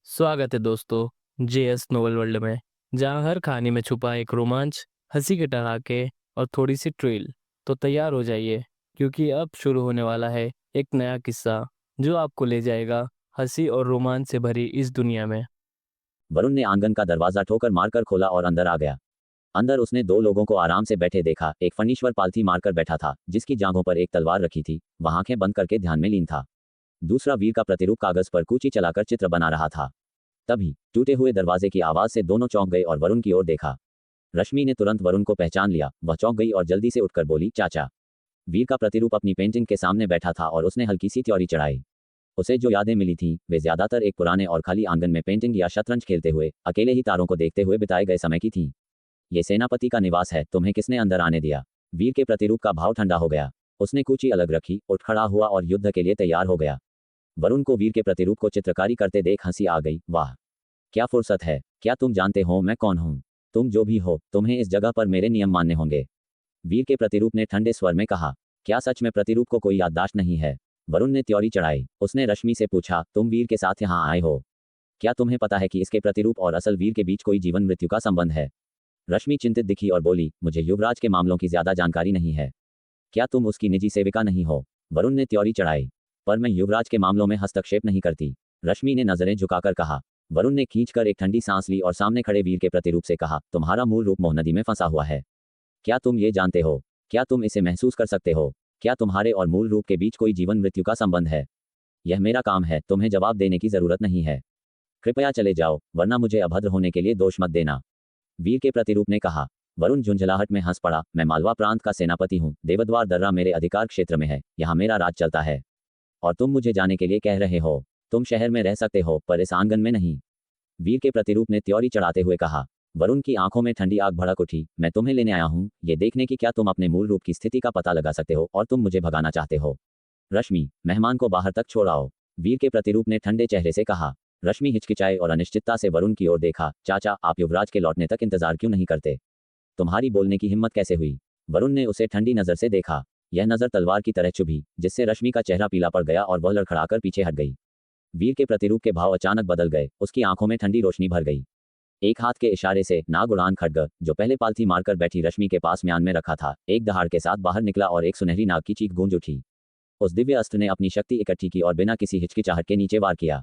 स्वागत है दोस्तों जेएस नोवेल वर्ल्ड में। जहां हर कहानी में छुपा एक रोमांच, हंसी के ठहाके और थोड़ी सी ट्रिल। तो तैयार हो जाइए, क्योंकि अब शुरू होने वाला है एक नया किस्सा जो आपको ले जाएगा हंसी और रोमांच से भरी इस दुनिया में। वरुण ने आंगन का दरवाजा ठोकर मारकर खोला और अंदर आ गया। अंदर उसने दो लोगों को आराम से बैठे देखा। एक फनीश्वर पालथी मारकर बैठा था, जिसकी जांघों पर एक तलवार रखी थी, वह आंखें बंद करके ध्यान में लीन था। दूसरा वीर का प्रतिरूप कागज पर कूची चलाकर चित्र बना रहा था। तभी टूटे हुए दरवाजे की आवाज से दोनों चौंक गए और वरुण की ओर देखा। रश्मि ने तुरंत वरुण को पहचान लिया। वह चौंक गई और जल्दी से उठकर बोली, चाचा। वीर का प्रतिरूप अपनी पेंटिंग के सामने बैठा था और उसने हल्की सी त्योरी चढ़ाई। उसे जो यादें मिली थीं, वे ज्यादातर एक पुराने और खाली आंगन में पेंटिंग या शतरंज खेलते हुए, अकेले ही तारों को देखते हुए बिताए गए समय की थीं। ये सेनापति का निवास है, तुम्हें किसने अंदर आने दिया? वीर के प्रतिरूप का भाव ठंडा हो गया। उसने कूची अलग रखी, उठ खड़ा हुआ और युद्ध के लिए तैयार हो गया। वरुण को वीर के प्रतिरूप को चित्रकारी करते देख हंसी आ गई। वाह, क्या फुर्सत है! क्या तुम जानते हो मैं कौन हूँ? तुम जो भी हो, तुम्हें इस जगह पर मेरे नियम मानने होंगे। वीर के प्रतिरूप ने ठंडे स्वर में कहा। क्या सच में प्रतिरूप को कोई याददाश्त नहीं है? वरुण ने त्योरी चढ़ाई। उसने रश्मि से पूछा, तुम वीर के साथ यहाँ आए हो? क्या तुम्हें पता है कि इसके प्रतिरूप और असल वीर के बीच कोई जीवन मृत्यु का संबंध है? रश्मि चिंतित दिखी और बोली, मुझे युवराज के मामलों की ज्यादा जानकारी नहीं है। क्या तुम उसकी निजी सेविका नहीं हो? वरुण ने त्योरी चढ़ाई। पर मैं युवराज के मामलों में हस्तक्षेप नहीं करती, रश्मि ने नजरें झुकाकर कहा। वरुण ने खींचकर एक ठंडी सांस ली और सामने खड़े वीर के प्रतिरूप से कहा, तुम्हारा मूल रूप मोह नदी में फंसा हुआ है। क्या तुम ये जानते हो? क्या तुम इसे महसूस कर सकते हो? क्या तुम्हारे और मूल रूप के बीच कोई जीवन मृत्यु का संबंध है? यह मेरा काम है, तुम्हें जवाब देने की जरूरत नहीं है। कृपया चले जाओ, वरना मुझे अभद्र होने के लिए दोष मत देना, वीर के प्रतिरूप ने कहा। वरुण झुंझलाहट में हंस पड़ा। मैं मालवा प्रांत का सेनापति हूँ, देवद्वार दर्रा मेरे अधिकार क्षेत्र में है, यहाँ मेरा राज चलता है। और तुम मुझे जाने के लिए कह रहे हो? तुम शहर में रह सकते हो, पर इस आंगन में नहीं, वीर के प्रतिरूप ने त्योरी चढ़ाते हुए कहा। वरुण की आंखों में ठंडी आग भड़क उठी। मैं तुम्हें लेने आया हूँ, ये देखने की क्या तुम अपने मूल रूप की स्थिति का पता लगा सकते हो और तुम मुझे भगाना चाहते हो। रश्मि, मेहमान को बाहर तक छोड़ाओ, वीर के प्रतिरूप ने ठंडे चेहरे से कहा। रश्मि हिचकिचाई और अनिश्चितता से वरुण की ओर देखा। चाचा, आप युवराज के लौटने तक इंतजार क्यों नहीं करते? तुम्हारी बोलने की हिम्मत कैसे हुई? वरुण ने उसे ठंडी नजर से देखा। यह नजर तलवार की तरह चुभी, जिससे रश्मि का चेहरा पीला पड़ गया और वह लड़खड़ाकर पीछे हट गई। वीर के प्रतिरूप के भाव अचानक बदल गए। उसकी आंखों में ठंडी रोशनी भर गई। एक हाथ के इशारे से नाग उड़ान खड्ग, जो पहले पालथी मारकर बैठी रश्मि के पास म्यान में रखा था, एक दहाड़ के साथ बाहर निकला और एक सुनहरी नाग की चीख गूंज उठी। उस दिव्य अस्त्र ने अपनी शक्ति इकट्ठी की और बिना किसी हिचकिचाहट के नीचे वार किया।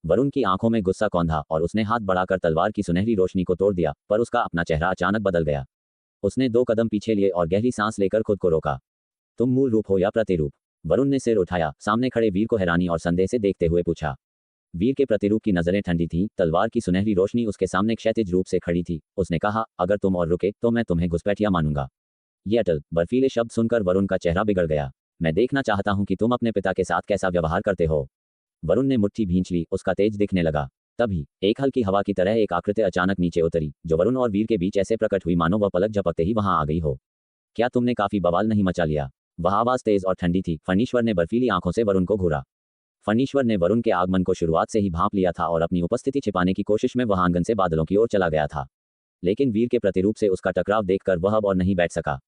वरुण की आंखों में गुस्सा कौंधा और उसने हाथ बढ़ाकर तलवार की सुनहरी रोशनी को तोड़ दिया, पर उसका अपना चेहरा अचानक बदल गया। उसने 2 कदम पीछे लिए और गहरी सांस लेकर खुद को रोका। तुम मूल रूप हो या प्रतिरूप? वरुण ने सिर उठाया, सामने खड़े वीर को हैरानी और संदेह से देखते हुए पूछा। वीर के प्रतिरूप की नजरें ठंडी थीं, तलवार की सुनहरी रोशनी उसके सामने क्षैतिज रूप से खड़ी थी। उसने कहा, अगर तुम और रुके तो मैं तुम्हें घुसपैठिया मानूंगा। ये अटल, बर्फीले शब्द सुनकर वरुण का चेहरा बिगड़ गया। मैं देखना चाहता हूं कि तुम अपने पिता के साथ कैसा व्यवहार करते हो। वरुण ने मुट्ठी भींच ली, उसका तेज दिखने लगा। तभी एक हल्की हवा की तरह एक आकृति अचानक नीचे उतरी, जो वरुण और वीर के बीच ऐसे प्रकट हुई मानो वह पलक झपकते ही वहां आ गई हो। क्या तुमने काफी बवाल नहीं मचा लिया? वह आवाज तेज और ठंडी थी। फनीश्वर ने बर्फीली आंखों से वरुण को घूरा। फनीश्वर ने वरुण के आगमन को शुरुआत से ही भांप लिया था और अपनी उपस्थिति छिपाने की कोशिश में वह आंगन से बादलों की ओर चला गया था। लेकिन वीर के प्रतिरूप से उसका टकराव देखकर वह अब और नहीं बैठ सका।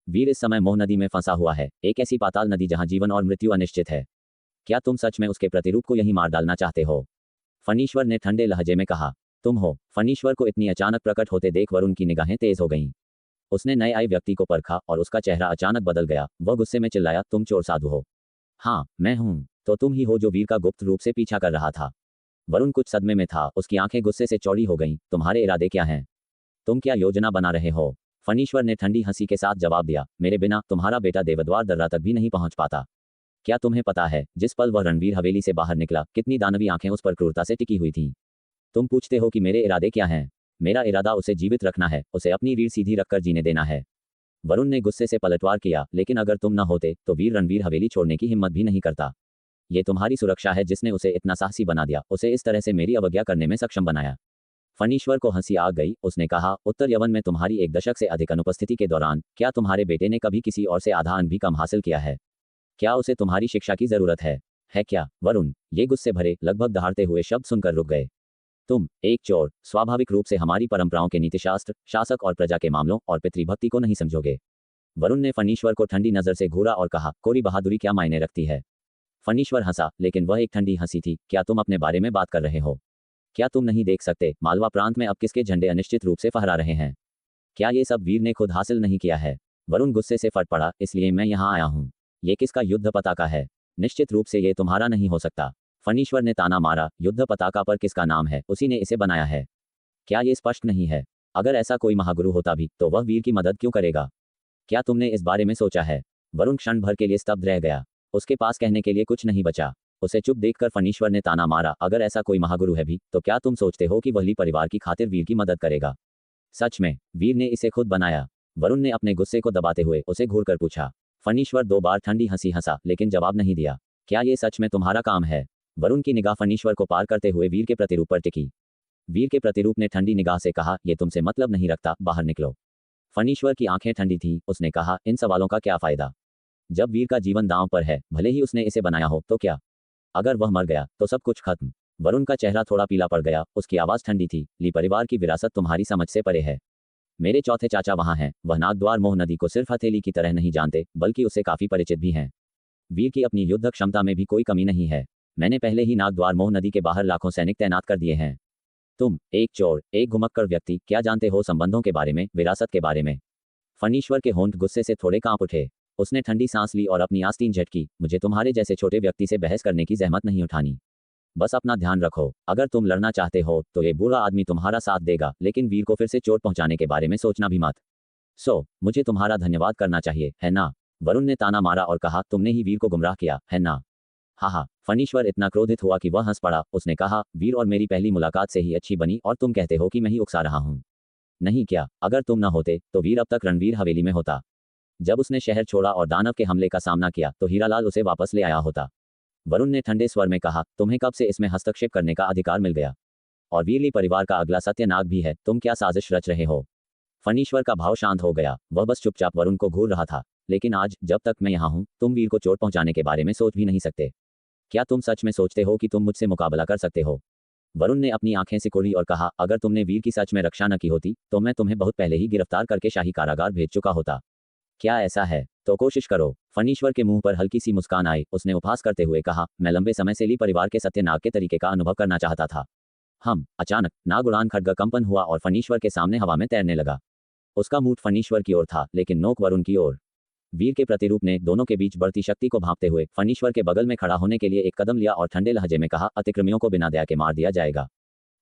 वीर इस समय मोह नदी में फंसा हुआ है, एक ऐसी पाताल नदी जहां जीवन और मृत्यु अनिश्चित है। क्या तुम सच में उसके प्रतिरूप को यहीं मार डालना चाहते हो? फनीश्वर ने ठंडे लहजे में कहा। तुम हो? फनीश्वर को इतनी अचानक प्रकट होते देख वरुण की निगाहें तेज हो गईं। उसने नए आए व्यक्ति को परखा और उसका चेहरा अचानक बदल गया। वह गुस्से में चिल्लाया, तुम चोर साधु हो? हाँ, मैं हूँ। तो तुम ही हो जो वीर का गुप्त रूप से पीछा कर रहा था। वरुण कुछ सदमे में था, उसकी आंखें गुस्से से चौड़ी हो गईं। तुम्हारे इरादे क्या हैं? तुम क्या योजना बना रहे हो? फनीश्वर ने ठंडी हंसी के साथ जवाब दिया, मेरे बिना तुम्हारा बेटा देवद्वार दर्रा तक भी नहीं पहुंच पाता। क्या तुम्हें पता है, जिस पल वह रणवीर हवेली से बाहर निकला, कितनी दानवी आंखें उस पर क्रूरता से टिकी हुई थीं? तुम पूछते हो कि मेरे इरादे क्या हैं? मेरा इरादा उसे जीवित रखना है, उसे अपनी रीढ़ सीधी रखकर जीने देना है। वरुण ने गुस्से से पलटवार किया, लेकिन अगर तुम न होते तो वीर रणवीर हवेली छोड़ने की हिम्मत भी नहीं करता। ये तुम्हारी सुरक्षा है जिसने उसे इतना साहसी बना दिया, उसे इस तरह से मेरी अवज्ञा करने में सक्षम बनाया। फनीश्वर को हंसी आ गई। उसने कहा, उत्तर यवन में तुम्हारी 1 दशक से अधिक अनुपस्थिति के दौरान क्या तुम्हारे बेटे ने कभी किसी और से आधा अन्न भी कम हासिल किया है? क्या उसे तुम्हारी शिक्षा की जरूरत है? क्या? वरुण ये गुस्से भरे, लगभग दहाड़ते हुए शब्द सुनकर रुक गए। तुम एक चोर, स्वाभाविक रूप से हमारी परंपराओं के नीतिशास्त्र, शासक और प्रजा के मामलों और पितृभक्ति को नहीं समझोगे। वरुण ने फनीश्वर को ठंडी नजर से घूरा और कहा, कोरी बहादुरी क्या मायने रखती है? फनीश्वर हंसा, लेकिन वह एक ठंडी हंसी थी। क्या तुम अपने बारे में बात कर रहे हो? क्या तुम नहीं देख सकते मालवा प्रांत में अब किसके झंडे अनिश्चित रूप से फहरा रहे हैं? क्या ये सब वीर ने खुद हासिल नहीं किया है? वरुण गुस्से से फट पड़ा, इसलिए मैं यहाँ आया हूँ। ये किसका युद्ध पताका है? निश्चित रूप से ये तुम्हारा नहीं हो सकता। फणीश्वर ने ताना मारा, युद्ध पताका पर किसका नाम है? उसी ने इसे बनाया है। क्या ये स्पष्ट नहीं है? अगर ऐसा कोई महागुरु होता भी तो वह वीर की मदद क्यों करेगा? क्या तुमने इस बारे में सोचा है? वरुण क्षण भर के लिए स्तब्ध रह गया। उसके पास कहने के लिए कुछ नहीं बचा। उसे चुप देखकर फणीश्वर ने ताना मारा, अगर ऐसा कोई महागुरु है भी तो क्या तुम सोचते हो कि वही परिवार की खातिर वीर की मदद करेगा? सच में वीर ने इसे खुद बनाया। वरुण ने अपने गुस्से को दबाते हुए उसे घूर कर पूछा। फणीश्वर 2 बार ठंडी हंसी हंसा लेकिन जवाब नहीं दिया। क्या ये सच में तुम्हारा काम है? वरुण की निगाह फणीश्वर को पार करते हुए वीर के प्रतिरूप पर टिकी। वीर के प्रतिरूप ने ठंडी निगाह से कहा, ये तुमसे मतलब नहीं रखता, बाहर निकलो। फणीश्वर की आंखें ठंडी थीं, उसने कहा, इन सवालों का क्या फायदा? जब वीर का जीवन दांव पर है, भले ही उसने इसे बनाया हो तो क्या? अगर वह मर गया तो सब कुछ खत्म। वरुण का चेहरा थोड़ा पीला पड़ गया, उसकी आवाज ठंडी थी। ली परिवार की विरासत तुम्हारी समझ से परे है। मेरे चौथे चाचा वहां हैं, वह नागद्वार मोह नदी को सिर्फ हथेली की तरह नहीं जानते बल्कि उससे काफी परिचित भी हैं। वीर की अपनी युद्ध क्षमता में भी कोई कमी नहीं है। मैंने पहले ही नागद्वार मोह नदी के बाहर लाखों सैनिक तैनात कर दिए हैं। तुम एक चोर, एक घुमक्कड़ व्यक्ति, क्या जानते हो संबंधों के बारे में, विरासत के बारे में? फणीश्वर के होंठ गुस्से से थोड़े कांप उठे। उसने ठंडी सांस ली और अपनी आस्तीन झटकी। मुझे तुम्हारे जैसे छोटे व्यक्ति से बहस करने की जहमत नहीं उठानी। बस अपना ध्यान रखो, अगर तुम लड़ना चाहते हो तो ये बुरा आदमी तुम्हारा साथ देगा, लेकिन वीर को फिर से चोट पहुंचाने के बारे में सोचना भी मत। मुझे तुम्हारा धन्यवाद करना चाहिए, है ना? वरुण ने ताना मारा और कहा, तुमने ही वीर को गुमराह किया, है ना? हाँ। फणीश्वर इतना क्रोधित हुआ कि वह हंस पड़ा। उसने कहा, वीर और मेरी पहली मुलाकात से ही अच्छी बनी और तुम कहते हो कि मैं ही उकसा रहा हूँ। नहीं क्या? अगर तुम न होते तो वीर अब तक रणवीर हवेली में होता। जब उसने शहर छोड़ा और दानव के हमले का सामना किया तो हीरालाल उसे वापस ले आया होता। वरुण ने ठंडे स्वर में कहा, तुम्हें कब से इसमें हस्तक्षेप करने का अधिकार मिल गया? और वीरली परिवार का अगला सत्यनाग भी है, तुम क्या साजिश रच रहे हो? फणीश्वर का भाव शांत हो गया। वह बस चुपचाप वरुण को घूर रहा था। लेकिन आज जब तक मैं यहाँ हूँ तुम वीर को चोट पहुंचाने के बारे में सोच भी नहीं सकते। क्या तुम सच में सोचते हो कि तुम मुझसे मुकाबला कर सकते हो? वरुण ने अपनी आंखें सिकोड़ी और कहा, अगर तुमने वीर की सच में रक्षा न की होती तो मैं तुम्हें बहुत पहले ही गिरफ्तार करके शाही कारागार भेज चुका होता। क्या ऐसा है तो कोशिश करो। फणीश्वर के मुंह पर हल्की सी मुस्कान आई। उसने उपहास करते हुए कहा, मैं लंबे समय से ली परिवार के सत्यनाग के तरीके का अनुभव करना चाहता था। अचानक नाग उड़ान खड्ग कंपन हुआ और फणीश्वर के सामने हवा में तैरने लगा। उसका मुंह फणीश्वर की ओर था लेकिन नोक वरुण की ओर। वीर के प्रतिरूप ने दोनों के बीच बढ़ती शक्ति को भांपते हुए फणीश्वर के बगल में खड़ा होने के लिए एक कदम लिया और ठंडे लहजे में कहा, अतिक्रमियों को बिना दया के मार दिया जाएगा।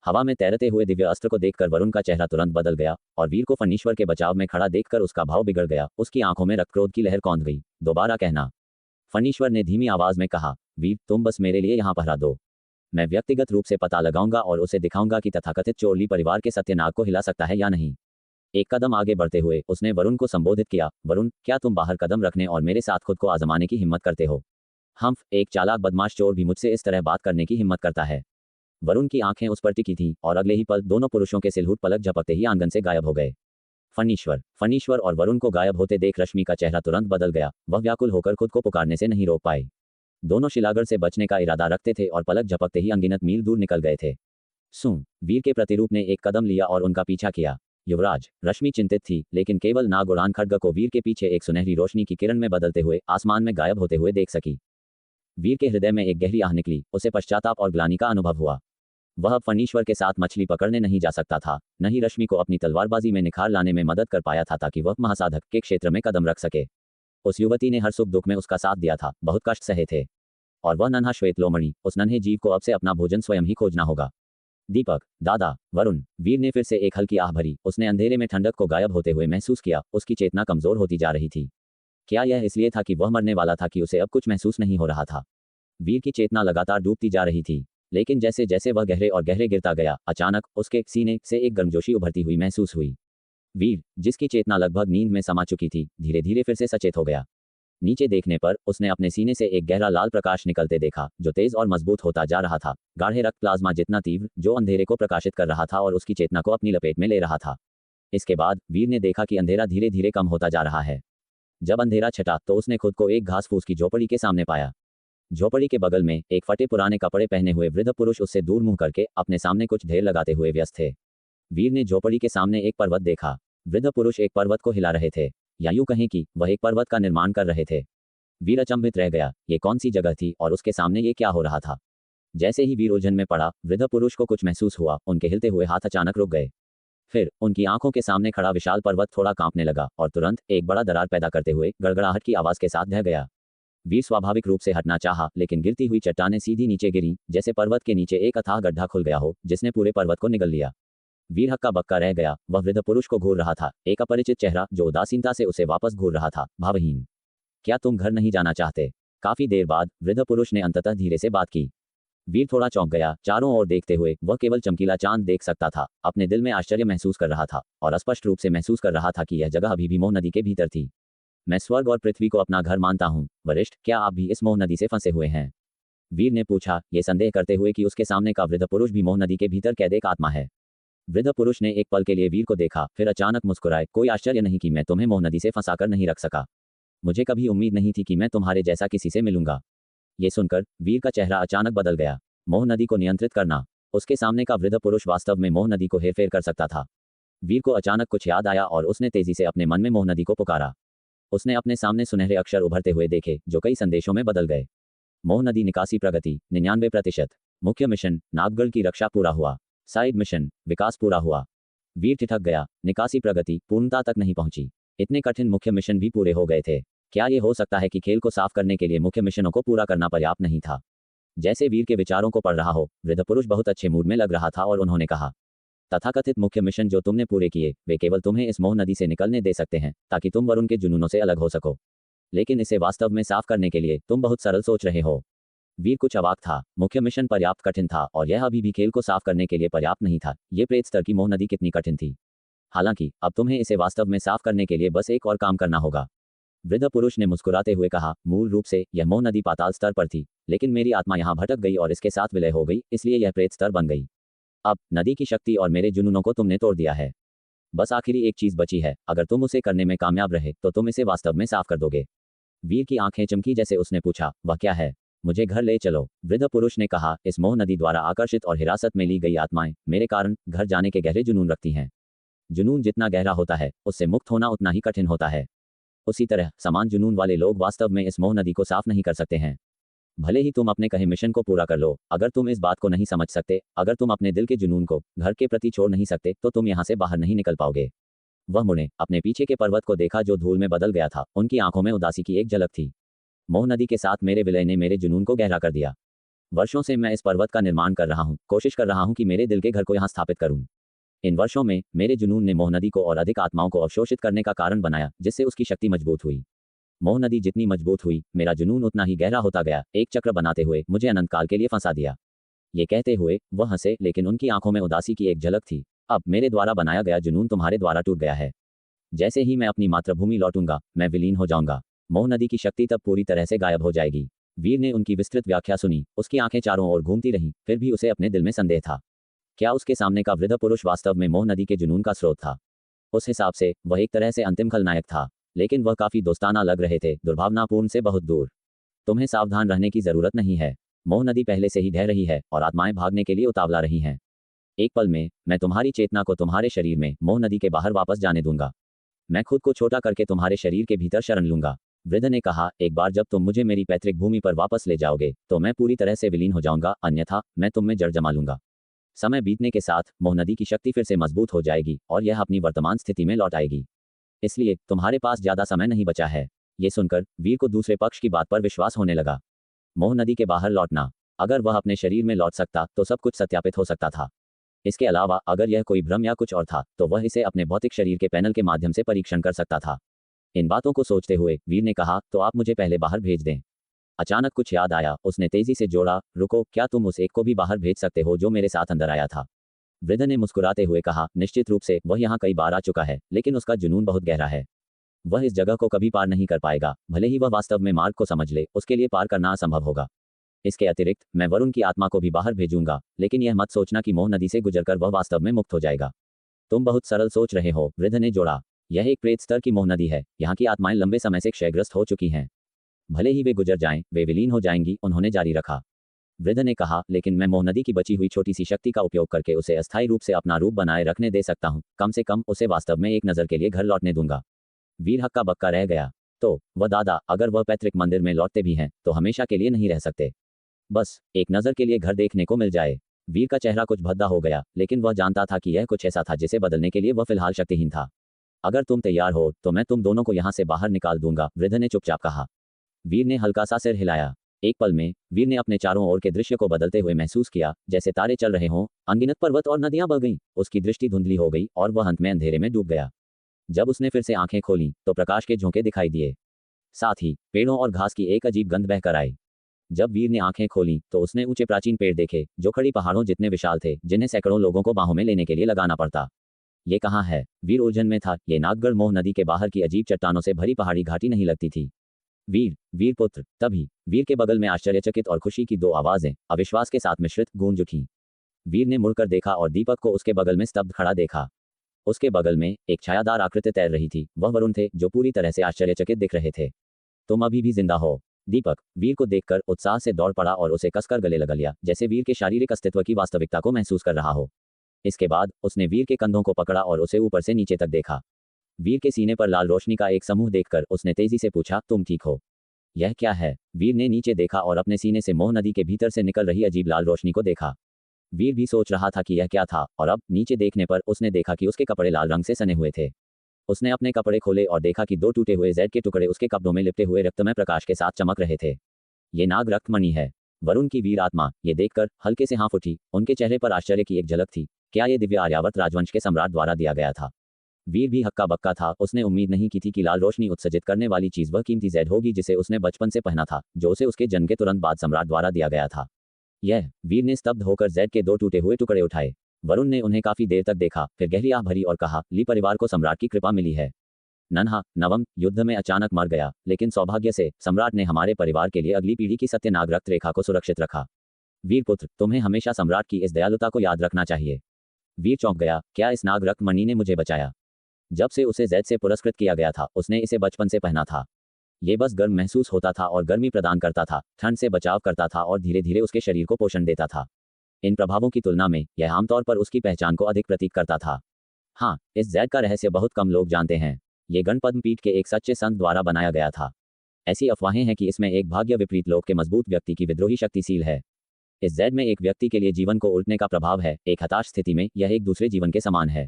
हवा में तैरते हुए दिव्य अस्त्र को देखकर वरुण का चेहरा तुरंत बदल गया और वीर को फणीश्वर के बचाव में खड़ा देखकर उसका भाव बिगड़ गया। उसकी आंखों में रक्तक्रोध की लहर कौंध गई। दोबारा कहना। फणीश्वर ने धीमी आवाज में कहा, वीर तुम बस मेरे लिए यहाँ पहरा दो। मैं व्यक्तिगत रूप से पता लगाऊंगा और उसे दिखाऊंगा कि तथाकथित चोरली परिवार के सत्यनाग को हिला सकता है या नहीं। एक कदम आगे बढ़ते हुए उसने वरुण को संबोधित किया, वरुण क्या तुम बाहर कदम रखने और मेरे साथ खुद को आजमाने की हिम्मत करते हो? एक चालाक बदमाश चोर भी मुझसे इस तरह बात करने की हिम्मत करता है। वरुण की आंखें उस पर टिकी थीं और अगले ही पल दोनों पुरुषों के सिलहुट पलक झपकते ही आंगन से गायब हो गए। फणीश्वर और वरुण को गायब होते देख रश्मि का चेहरा तुरंत बदल गया। वह व्याकुल होकर खुद को पुकारने से नहीं रोक पाई। दोनों शिलागढ़ से बचने का इरादा रखते थे और पलक झपकते ही अनगिनत मील दूर निकल गए थे। वीर के प्रतिरूप ने एक कदम लिया और उनका पीछा किया। युवराज, रश्मि चिंतित थी लेकिन केवल नाग उड़ान खड्ग को वीर के पीछे एक सुनहरी रोशनी की किरण में बदलते हुए आसमान में गायब होते हुए देख सकी। वीर के हृदय में एक गहरी आह निकली। उसे पश्चाताप और ग्लानि का अनुभव हुआ। वह अब फणीश्वर के साथ मछली पकड़ने नहीं जा सकता था, न ही रश्मि को अपनी तलवारबाजी में निखार लाने में मदद कर पाया था ताकि वह महासाधक के क्षेत्र में कदम रख सके। उस युवती ने हर सुख दुख में उसका साथ दिया था, बहुत कष्ट सहे थे। और वह नन्हा श्वेत लोमड़ी, उस नन्हे जीव को अब से अपना भोजन स्वयं ही खोजना होगा। दीपक, दादा, वरुण। वीर ने फिर से एक हल्की आह भरी। उसने अंधेरे में ठंडक को गायब होते हुए महसूस किया। उसकी चेतना कमजोर होती जा रही थी। क्या यह इसलिए था कि वह मरने वाला था कि उसे अब कुछ महसूस नहीं हो रहा था? वीर की चेतना लगातार डूबती जा रही थी, लेकिन जैसे जैसे वह गहरे और गहरे गिरता गया, अचानक उसके सीने से एक गर्मजोशी उभरती हुई महसूस हुई। वीर, जिसकी चेतना लगभग नींद में समा चुकी थी, धीरे धीरे फिर से सचेत हो गया। नीचे देखने पर उसने अपने सीने से एक गहरा लाल प्रकाश निकलते देखा जो तेज और मजबूत होता जा रहा था। गाढ़े रक्त प्लाज्मा जितना तीव्र, जो अंधेरे को प्रकाशित कर रहा था और उसकी चेतना को अपनी लपेट में ले रहा था। इसके बाद वीर ने देखा कि अंधेरा धीरे धीरे कम होता जा रहा है। जब अंधेरा छटा तो उसने खुद को एक घास फूस की झोपड़ी के सामने पाया। झोपड़ी के बगल में एक फटे पुराने कपड़े पहने हुए वृद्ध पुरुष उससे दूर मुंह करके अपने सामने कुछ ढेर लगाते हुए व्यस्त थे। वीर ने झोपड़ी के सामने एक पर्वत देखा। वृद्ध पुरुष एक पर्वत को हिला रहे थे, या यूं कहें कि वह एक पर्वत का निर्माण कर रहे थे। वीर अचंभित रह गया। ये कौन सी जगह थी और उसके सामने ये क्या हो रहा था? जैसे ही वीर उलझन में पड़ा, वृद्ध पुरुष को कुछ महसूस हुआ। उनके हिलते हुए हाथ अचानक रुक गए। फिर उनकी आंखों के सामने खड़ा विशाल पर्वत थोड़ा कांपने लगा और तुरंत एक बड़ा दरार पैदा करते हुए गड़गड़ाहट की आवाज के साथ ढह गया। वीर स्वाभाविक रूप से हटना चाहा, लेकिन गिरती हुई चट्टानें सीधी नीचे गिरी, जैसे पर्वत के नीचे एक अथाह गड्ढा खुल गया हो जिसने पूरे पर्वत को निगल लिया। वीर हक्का बक्का रह गया। वह वृद्ध पुरुष को घूर रहा था, एक अपरिचित चेहरा जो उदासीनता से उसे वापस घूर रहा था, भावहीन। क्या तुम घर नहीं जाना चाहते? काफी देर बाद वृद्ध पुरुष ने अंततः धीरे से बात की। वीर थोड़ा चौंक गया। चारों ओर देखते हुए वह केवल चमकीला चांद देख सकता था। अपने दिल में आश्चर्य महसूस कर रहा था और स्पष्ट रूप से महसूस कर रहा था कि यह जगह अभी भी मोह नदी के भीतर थी। मैं स्वर्ग और पृथ्वी को अपना घर मानता हूँ वरिष्ठ, क्या आप भी इस मोह नदी से फंसे हुए हैं? वीर ने पूछा, ये संदेह करते हुए कि उसके सामने का वृद्ध पुरुष भी मोह नदी के भीतर कैद एक आत्मा है। वृद्ध पुरुष ने एक पल के लिए वीर को देखा, फिर अचानक मुस्कुराए। कोई आश्चर्य नहीं कि मैं तुम्हें मोह नदी से फंसाकर नहीं रख सका। मुझे कभी उम्मीद नहीं थी कि मैं तुम्हारे जैसा किसी से मिलूंगा। ये सुनकर वीर का चेहरा अचानक बदल गया। मोह नदी को नियंत्रित करना। उसके सामने का वृद्ध पुरुष वास्तव में मोह नदी को हेरफेर कर सकता था। वीर को अचानक कुछ याद आया और उसने तेजी से अपने मन में मोह नदी को पुकारा। उसने अपने सामने सुनहरे अक्षर उभरते हुए देखे जो कई संदेशों में बदल गए। मोह नदी निकासी प्रगति 99%। मुख्य मिशन नागगढ़ की रक्षा पूरा हुआ। साइड मिशन विकास पूरा हुआ। वीर ठिठक गया। निकासी प्रगति पूर्णता तक नहीं पहुंची। इतने कठिन मुख्य मिशन भी पूरे हो गए थे। क्या यह हो सकता है कि खेल को साफ करने के लिए मुख्य मिशनों को पूरा करना पर्याप्त नहीं था? जैसे वीर के विचारों को पढ़ रहा हो, वृद्ध पुरुष बहुत अच्छे मूड में लग रहा था और उन्होंने कहा, तथाकथित मुख्य मिशन जो तुमने पूरे किए वे केवल तुम्हें इस मोह नदी से निकलने दे सकते हैं ताकि तुम वरुण के जुनूनों से अलग हो सको। लेकिन इसे वास्तव में साफ करने के लिए तुम बहुत सरल सोच रहे हो। वीर कुछ अवाक था। मुख्य मिशन पर्याप्त कठिन था और यह अभी भी खेल को साफ करने के लिए पर्याप्त नहीं था। ये प्रेत स्तर की मोह नदी कितनी कठिन थी। हालांकि अब तुम्हें इसे वास्तव में साफ करने के लिए बस एक और काम करना होगा। वृद्ध पुरुष ने मुस्कुराते हुए कहा, मूल रूप से यह मोह नदी पाताल स्तर पर थी, लेकिन मेरी आत्मा यहाँ भटक गई और इसके साथ विलय हो गई, इसलिए यह प्रेत स्तर बन गई। अब नदी की शक्ति और मेरे जुनूनों को तुमने तोड़ दिया है। बस आखिरी एक चीज बची है। अगर तुम उसे करने में कामयाब रहे तो तुम इसे वास्तव में साफ कर दोगे। वीर की आंखें चमकी जैसे उसने पूछा, वह क्या है? मुझे घर ले चलो। वृद्ध पुरुष ने कहा, इस मोह नदी द्वारा आकर्षित और हिरासत में ली गई आत्माएं मेरे कारण घर जाने के गहरे जुनून रखती हैं। जुनून जितना गहरा होता है उससे मुक्त होना उतना ही कठिन होता है। उसी तरह समान जुनून वाले लोग वास्तव में इस मोह नदी को साफ नहीं कर सकते हैं। भले ही तुम अपने कहे मिशन को पूरा कर लो, अगर तुम इस बात को नहीं समझ सकते, अगर तुम अपने दिल के जुनून को घर के प्रति छोड़ नहीं सकते, तो तुम यहाँ से बाहर नहीं निकल पाओगे। वह मुड़े अपने पीछे के पर्वत को देखा जो धूल में बदल गया था। उनकी आंखों में उदासी की एक झलक थी। मोह नदी के साथ मेरे विलय ने मेरे जुनून को गहरा कर दिया। वर्षों से मैं इस पर्वत का निर्माण कर रहा हूँ, कोशिश कर रहा हूँ कि मेरे दिल के घर को यहाँ स्थापित करूँ। इन वर्षों में मेरे जुनून ने मोह नदी को और अधिक आत्माओं को अवशोषित करने का कारण बनाया, जिससे उसकी शक्ति मजबूत हुई। मोह नदी जितनी मजबूत हुई, मेरा जुनून उतना ही गहरा होता गया, एक चक्र बनाते हुए मुझे अनंत काल के लिए फंसा दिया। ये कहते हुए वह हंसे, लेकिन उनकी आंखों में उदासी की एक झलक थी। अब मेरे द्वारा बनाया गया जुनून तुम्हारे द्वारा टूट गया है। जैसे ही मैं अपनी मातृभूमि लौटूंगा, मैं विलीन हो जाऊंगा। मोह नदी की शक्ति तब पूरी तरह से गायब हो जाएगी। वीर ने उनकी विस्तृत व्याख्या सुनी। उसकी आंखें चारों ओर घूमती रहीं, फिर भी उसे अपने दिल में संदेह था। क्या उसके सामने का वृद्ध पुरुष वास्तव में मोह नदी के जुनून का स्रोत था? उस हिसाब से वह एक तरह से अंतिम खलनायक था, लेकिन वह काफी दोस्ताना लग रहे थे, दुर्भावनापूर्ण से बहुत दूर। तुम्हें सावधान रहने की जरूरत नहीं है। मोह नदी पहले से ही ढह रही है और आत्माएं भागने के लिए उतावला रही हैं। एक पल में मैं तुम्हारी चेतना को तुम्हारे शरीर में मोह नदी के बाहर वापस जाने दूंगा। मैं खुद को छोटा करके तुम्हारे शरीर के भीतर शरण लूंगा। वृद्ध ने कहा, एक बार जब तुम मुझे मेरी पैतृक भूमि पर वापस ले जाओगे तो मैं पूरी तरह से विलीन हो जाऊंगा, अन्यथा मैं तुम में जड़ जमा लूंगा। समय बीतने के साथ मोह नदी की शक्ति फिर से मजबूत हो जाएगी और यह अपनी वर्तमान स्थिति में लौट आएगी। इसलिए तुम्हारे पास ज्यादा समय नहीं बचा है। ये सुनकर वीर को दूसरे पक्ष की बात पर विश्वास होने लगा। मोह नदी के बाहर लौटना, अगर वह अपने शरीर में लौट सकता तो सब कुछ सत्यापित हो सकता था। इसके अलावा अगर यह कोई भ्रम या कुछ और था तो वह इसे अपने भौतिक शरीर के पैनल के माध्यम से परीक्षण कर सकता था। इन बातों को सोचते हुए वीर ने कहा, तो आप मुझे पहले बाहर भेज दें। अचानक कुछ याद आया। उसने तेजी से जोड़ा, रुको, क्या तुम उस एक को भी बाहर भेज सकते हो जो मेरे साथ अंदर आया था? वृद्ध ने मुस्कुराते हुए कहा, निश्चित रूप से वह यहाँ कई बार आ चुका है, लेकिन उसका जुनून बहुत गहरा है। वह इस जगह को कभी पार नहीं कर पाएगा। भले ही वह वास्तव में मार्ग को समझ ले, उसके लिए पार करना असंभव होगा। इसके अतिरिक्त मैं वरुण की आत्मा को भी बाहर भेजूंगा, लेकिन यह मत सोचना कि मोह नदी से गुजरकर वह वास्तव में मुक्त हो जाएगा। तुम बहुत सरल सोच रहे हो, वृद्ध ने जोड़ा। यह एक प्रेत स्तर की मोह नदी है। यहाँ की आत्माएं लंबे समय से क्षयग्रस्त हो चुकी हैं। भले ही वे गुजर जाएं, वे विलीन हो जाएंगी, उन्होंने जारी रखा। वृद्ध ने कहा, लेकिन मैं मोह नदी की बची हुई छोटी सी शक्ति का उपयोग करके उसे अस्थायी रूप से अपना रूप बनाए रखने दे सकता हूँ। कम से कम उसे वास्तव में एक नज़र के लिए घर लौटने दूंगा। वीर हक्का बक्का रह गया। तो वह दादा, अगर वह पैतृक मंदिर में लौटते भी हैं तो हमेशा के लिए नहीं रह सकते। बस एक नजर के लिए घर देखने को मिल जाए। वीर का चेहरा कुछ भद्दा हो गया, लेकिन वह जानता था कि यह कुछ ऐसा था जिसे बदलने के लिए वह फिलहाल शक्तिहीन था। अगर तुम तैयार हो तो मैं तुम दोनों को यहाँ से बाहर निकाल दूंगा, वृद्ध ने चुपचाप कहा। वीर ने हल्का सा सिर हिलाया। एक पल में वीर ने अपने चारों ओर के दृश्य को बदलते हुए महसूस किया, जैसे तारे चल रहे हों, अनगिनत पर्वत और नदियां बह गईं। उसकी दृष्टि धुंधली हो गई और वह अंत में अंधेरे में डूब गया। जब उसने फिर से आंखें खोलीं तो प्रकाश के झोंके दिखाई दिए। साथ ही पेड़ों और घास की एक अजीब गंध बहकर आई। जब वीर ने आंखें खोलीं तो उसने ऊंचे प्राचीन पेड़ देखे, जो खड़ी पहाड़ों जितने विशाल थे, जिन्हें सैकड़ों लोगों को बाहों में लेने के लिए लगाना पड़ता। ये कहाँ है? वीर उलझन में था। ये नागगढ़ मोह नदी के बाहर की अजीब चट्टानों से भरी पहाड़ी घाटी नहीं लगती थी। वीर, वीर पुत्र। तभी वीर के बगल में आश्चर्यचकित और खुशी की दो आवाजें अविश्वास के साथ मिश्रित गूंज उठीं। वीर ने मुड़कर देखा और दीपक को उसके बगल में स्तब्ध खड़ा देखा। उसके बगल में एक छायादार आकृति तैर रही थी। वह वरुण थे, जो पूरी तरह से आश्चर्यचकित दिख रहे थे। तुम अभी भी जिंदा हो? दीपक वीर को देखकर उत्साह से दौड़ पड़ा और उसे कसकर गले लगा लिया, जैसे वीर के शारीरिक अस्तित्व की वास्तविकता को महसूस कर रहा हो। इसके बाद उसने वीर के कंधों को पकड़ा और उसे ऊपर से नीचे तक देखा। वीर के सीने पर लाल रोशनी का एक समूह देखकर उसने तेजी से पूछा, तुम ठीक हो? यह क्या है? वीर ने नीचे देखा और अपने सीने से मोह नदी के भीतर से निकल रही अजीब लाल रोशनी को देखा। वीर भी सोच रहा था कि यह क्या था, और अब नीचे देखने पर उसने देखा कि उसके कपड़े लाल रंग से सने हुए थे। उसने अपने कपड़े खोले और देखा कि दो टूटे हुए जैड के टुकड़े उसके कपड़ों में लिपटे हुए रक्तमय प्रकाश के साथ चमक रहे थे। ये नाग रक्तमणि है। वरुण की वीर आत्मा ये देखकर हल्के से हाँफ उठी। उनके चेहरे पर आश्चर्य की एक झलक थी। क्या ये दिव्य आर्यावर्त राजवंश के सम्राट द्वारा दिया गया था? वीर भी हक्का बक्का था। उसने उम्मीद नहीं की थी कि लाल रोशनी उत्सर्जित करने वाली चीज वह कीमती जैड होगी जिसे उसने बचपन से पहना था, जो उसे उसके जन्म के तुरंत बाद सम्राट द्वारा दिया गया था। यह वीर ने स्तब्ध होकर जैड के दो टूटे हुए टुकड़े उठाए। वरुण ने उन्हें काफी देर तक देखा, फिर गहरी आह भरी और कहा, ली परिवार को सम्राट की कृपा मिली है। नन्हा नवम युद्ध में अचानक मर गया, लेकिन सौभाग्य से सम्राट ने हमारे परिवार के लिए अगली पीढ़ी की सत्य नाग रक्त रेखा को सुरक्षित रखा। वीरपुत्र, तुम्हें हमेशा सम्राट की इस दयालुता को याद रखना चाहिए। वीर चौंक गया। क्या इस नाग रक्त मणि ने मुझे बचाया? जब से उसे जैद से पुरस्कृत किया गया था, उसने इसे बचपन से पहना था। ये बस गर्म महसूस होता था और गर्मी प्रदान करता था, ठंड से बचाव करता था और धीरे धीरे उसके शरीर को पोषण देता था। इन प्रभावों की तुलना में यह आमतौर पर उसकी पहचान को अधिक प्रतीक करता था। हाँ, इस जैद का रहस्य बहुत कम लोग जानते हैं। ये गण पद्मपीठ के एक सच्चे संत द्वारा बनाया गया था। ऐसी अफवाहें हैं कि इसमें एक भाग्य विपरीत लोक के मजबूत व्यक्ति की विद्रोही शक्तिशील है। इस जैद में एक व्यक्ति के लिए जीवन को उल्टने का प्रभाव है। एक हताश स्थिति में यह एक दूसरे जीवन के समान है।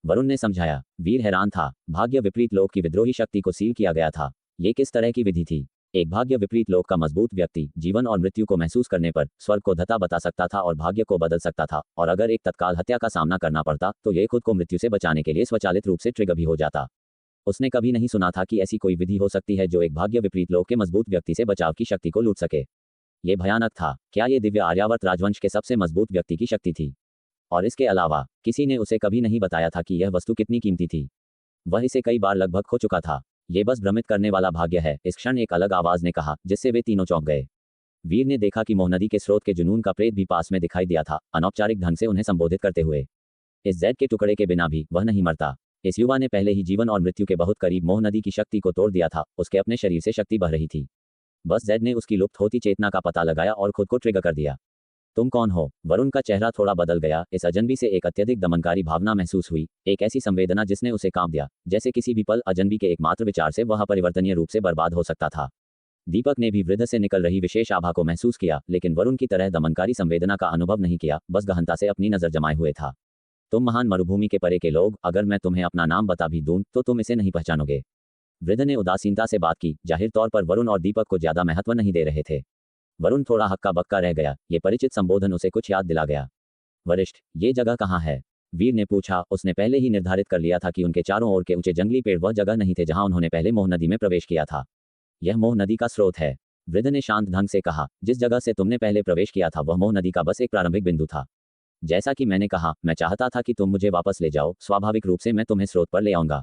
वरुण ने समझाया। वीर हैरान था। भाग्य विपरीत लोक की विद्रोही शक्ति को सील किया गया था। ये किस तरह की विधि थी? एक भाग्य विपरीत लोक का मजबूत व्यक्ति जीवन और मृत्यु को महसूस करने पर स्वर्ग को धता बता सकता था और भाग्य को बदल सकता था, और अगर एक तत्काल हत्या का सामना करना पड़ता तो ये खुद को मृत्यु से बचाने के लिए स्वचालित रूप से ट्रिगर भी हो जाता। उसने कभी नहीं सुना था कि ऐसी कोई विधि हो सकती है जो एक भाग्य विपरीत लोक के मजबूत व्यक्ति से बचाव की शक्ति को लूट सके। ये भयानक था। क्या ये दिव्य आर्यावर्त राजवंश के सबसे मजबूत व्यक्ति की शक्ति थी? और इसके अलावा किसी ने उसे कभी नहीं बताया था कि यह वस्तु कितनी कीमती थी। वह इसे कई बार लगभग खो चुका था। ये बस भ्रमित करने वाला भाग्य है, इस क्षण एक अलग आवाज ने कहा, जिससे वे तीनों चौंक गए। वीर ने देखा कि मोह नदी के स्रोत के जुनून का प्रेत भी पास में दिखाई दिया था, अनौपचारिक ढंग से उन्हें संबोधित करते हुए। इस जैद के टुकड़े के बिना भी वह नहीं मरता। इस युवा ने पहले ही जीवन और मृत्यु के बहुत करीब मोह नदी की शक्ति को तोड़ दिया था। उसके अपने शरीर से शक्ति बह रही थी। बस जैद ने उसकी लुप्त होती चेतना का पता लगाया और खुद को ट्रिगर कर दिया। तुम कौन हो? वरुण का चेहरा थोड़ा बदल गया। इस अजनबी से एक अत्यधिक दमनकारी भावना महसूस हुई, एक ऐसी संवेदना जिसने उसे कांप दिया, जैसे किसी भी पल अजनबी के एकमात्र विचार से वह परिवर्तनीय रूप से बर्बाद हो सकता था। दीपक ने भी वृद्ध से निकल रही विशेष आभा को महसूस किया, लेकिन वरुण की तरह दमनकारी संवेदना का अनुभव नहीं किया, बस गहनता से अपनी नजर जमाए हुए था। तुम महान मरुभूमि के परे के लोग, अगर मैं तुम्हें अपना नाम बता भी दूं तो तुम इसे नहीं पहचानोगे। वृद्ध ने उदासीनता से बात की। जाहिर तौर पर वरुण और दीपक को ज्यादा महत्व नहीं दे रहे थे। वरुण थोड़ा हक्का बक्का रह गया। ये परिचित संबोधन उसे कुछ याद दिला गया। वरिष्ठ, ये जगह कहाँ है? वीर ने पूछा। उसने पहले ही निर्धारित कर लिया था कि उनके चारों ओर के ऊंचे जंगली पेड़ वह जगह नहीं थे जहां उन्होंने पहले मोह नदी में प्रवेश किया था। यह मोह नदी का स्रोत है, वृद्ध ने शांत ढंग से कहा। जिस जगह से तुमने पहले प्रवेश किया था वह मोह नदी का बस एक प्रारंभिक बिंदु था। जैसा कि मैंने कहा, मैं चाहता था कि तुम मुझे वापस ले जाओ। स्वाभाविक रूप से मैं तुम्हें स्रोत पर ले आऊंगा।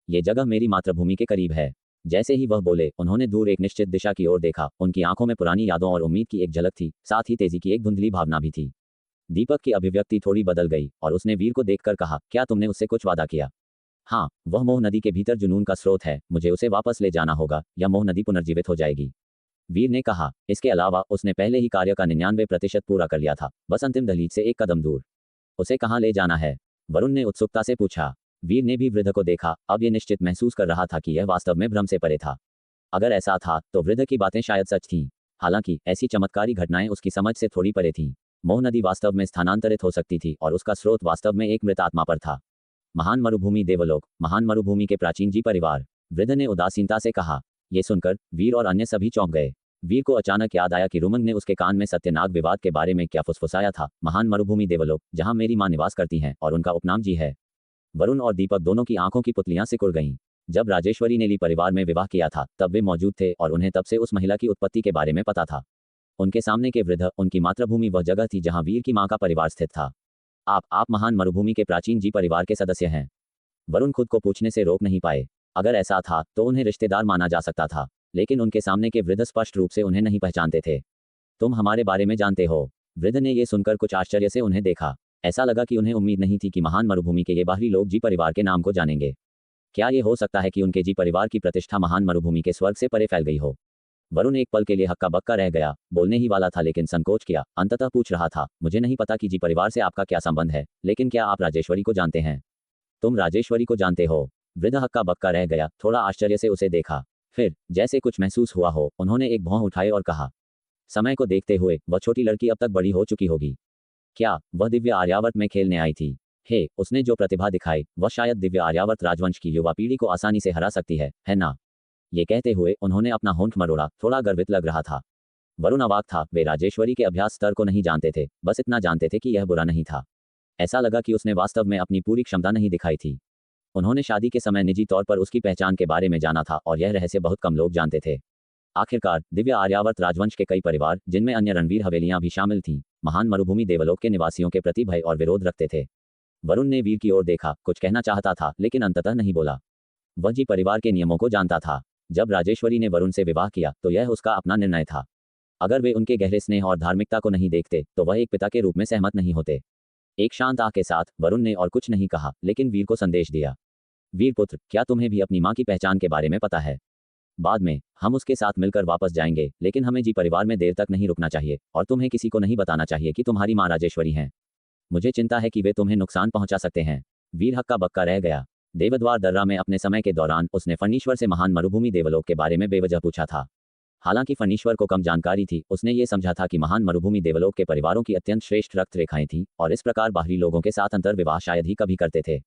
ये जगह मेरी मातृभूमि के करीब है। जैसे ही वह बोले, उन्होंने दूर एक निश्चित दिशा की ओर देखा। उनकी आंखों में पुरानी यादों और उम्मीद की एक झलक थी, साथ ही तेजी की एक धुंधली भावना भी थी। दीपक की अभिव्यक्ति थोड़ी बदल गई और उसने वीर को देखकर कहा, क्या तुमने उससे कुछ वादा किया? हाँ, वह मोह नदी के भीतर जुनून का स्रोत है। मुझे उसे वापस ले जाना होगा या मोह नदी पुनर्जीवित हो जाएगी, वीर ने कहा। इसके अलावा उसने पहले ही कार्य का 99% पूरा कर लिया था, बस अंतिम दहलीज से एक कदम दूर। उसे कहाँ ले जाना है? वरुण ने उत्सुकता से पूछा। वीर ने भी वृद्ध को देखा। अब ये निश्चित महसूस कर रहा था कि यह वास्तव में भ्रम से परे था। अगर ऐसा था तो वृद्ध की बातें शायद सच थीं। हालांकि ऐसी चमत्कारी घटनाएं उसकी समझ से थोड़ी परे थीं। मोह नदी वास्तव में स्थानांतरित हो सकती थी और उसका स्रोत वास्तव में एक मृत आत्मा पर था। महान मरुभूमि देवलोक, महान मरुभूमि के प्राचीन जी परिवार, वृद्ध ने उदासीनता से कहा। ये सुनकर वीर और अन्य सभी चौंक गए। वीर को अचानक याद आया कि रुमंग ने उसके कान में सत्यनाग विवाद के बारे में क्या फुसफुसाया था। महान मरुभूमि देवलोक, जहां मेरी मां निवास करती हैं और उनका उपनाम जी है। वरुण और दीपक दोनों की आंखों की पुतलियां सिकुड़ गईं। जब राजेश्वरी ने ली परिवार में विवाह किया था तब वे मौजूद थे और उन्हें तब से उस महिला की उत्पत्ति के बारे में पता था। उनके सामने के वृद्ध, उनकी मातृभूमि वह जगह थी जहां वीर की मां का परिवार स्थित था। आप महान मरुभूमि के प्राचीन जी परिवार के सदस्य हैं। वरुण खुद को पूछने से रोक नहीं पाए। अगर ऐसा था तो उन्हें रिश्तेदार माना जा सकता था, लेकिन उनके सामने के वृद्ध स्पष्ट रूप से उन्हें नहीं पहचानते थे। तुम हमारे बारे में जानते हो? वृद्ध ने यह सुनकर कुछ आश्चर्य से उन्हें देखा। ऐसा लगा कि उन्हें उम्मीद नहीं थी कि महान मरुभूमि के ये बाहरी लोग जी परिवार के नाम को जानेंगे। क्या ये हो सकता है कि उनके जी परिवार की प्रतिष्ठा महान मरुभूमि के स्वर्ग से परे फैल गई हो? वरुण एक पल के लिए हक्का बक्का रह गया। बोलने ही वाला था लेकिन संकोच किया। अंततः पूछ रहा था, मुझे नहीं पता कि जी परिवार से आपका क्या संबंध है, लेकिन क्या आप राजेश्वरी को जानते हैं? तुम राजेश्वरी को जानते हो? वृद्ध हक्का बक्का रह गया, थोड़ा आश्चर्य से उसे देखा। फिर जैसे कुछ महसूस हुआ हो, उन्होंने एक भौं उठाए और कहा, समय को देखते हुए वह छोटी लड़की अब तक बड़ी हो चुकी होगी। क्या वह दिव्य आर्यावर्त में खेलने आई थी? हे, उसने जो प्रतिभा दिखाई वह शायद दिव्य आर्यावर्त राजवंश की युवा पीढ़ी को आसानी से हरा सकती है ना? ये कहते हुए उन्होंने अपना होंठ मरोड़ा। थोड़ा गर्वित लग रहा था। वरुण अवाक था। वे राजेश्वरी के अभ्यास स्तर को नहीं जानते थे, बस इतना जानते थे कि यह बुरा नहीं था। ऐसा लगा कि उसने वास्तव में अपनी पूरी क्षमता नहीं दिखाई थी। उन्होंने शादी के समय निजी तौर पर उसकी पहचान के बारे में जाना था और यह रहस्य बहुत कम लोग जानते थे। आखिरकार दिव्य आर्यावर्त राजवंश के कई परिवार, जिनमें अन्य रणवीर हवेलियां भी शामिल थीं, महान मरुभूमि देवलोक के निवासियों के प्रति भय और विरोध रखते थे। वरुण ने वीर की ओर देखा, कुछ कहना चाहता था लेकिन अंततः नहीं बोला। वह जी परिवार के नियमों को जानता था। जब राजेश्वरी ने वरुण से विवाह किया तो यह उसका अपना निर्णय था। अगर वे उनके गहरे स्नेह और धार्मिकता को नहीं देखते तो वह एक पिता के रूप में सहमत नहीं होते। एक शांत आह के साथ वरुण ने और कुछ नहीं कहा, लेकिन वीर को संदेश दिया। वीर पुत्र, क्या तुम्हें भी अपनी मां की पहचान के बारे में पता है? बाद में हम उसके साथ मिलकर वापस जाएंगे, लेकिन हमें जी परिवार में देर तक नहीं रुकना चाहिए और तुम्हें किसी को नहीं बताना चाहिए कि तुम्हारी मां राजेश्वरी हैं। मुझे चिंता है कि वे तुम्हें नुकसान पहुंचा सकते हैं। वीर हक्का बक्का रह गया। देवद्वार दर्रा में अपने समय के दौरान उसने फणीश्वर से महान मरुभूमि देवलोक के बारे में बेवजह पूछा था। हालांकि फणीश्वर को कम जानकारी थी, उसने ये समझा था कि महान मरुभूमि देवलोक के परिवारों की अत्यंत श्रेष्ठ रक्त रेखाएं थीं और इस प्रकार बाहरी लोगों के साथ अंतर विवाह शायद ही कभी करते थे।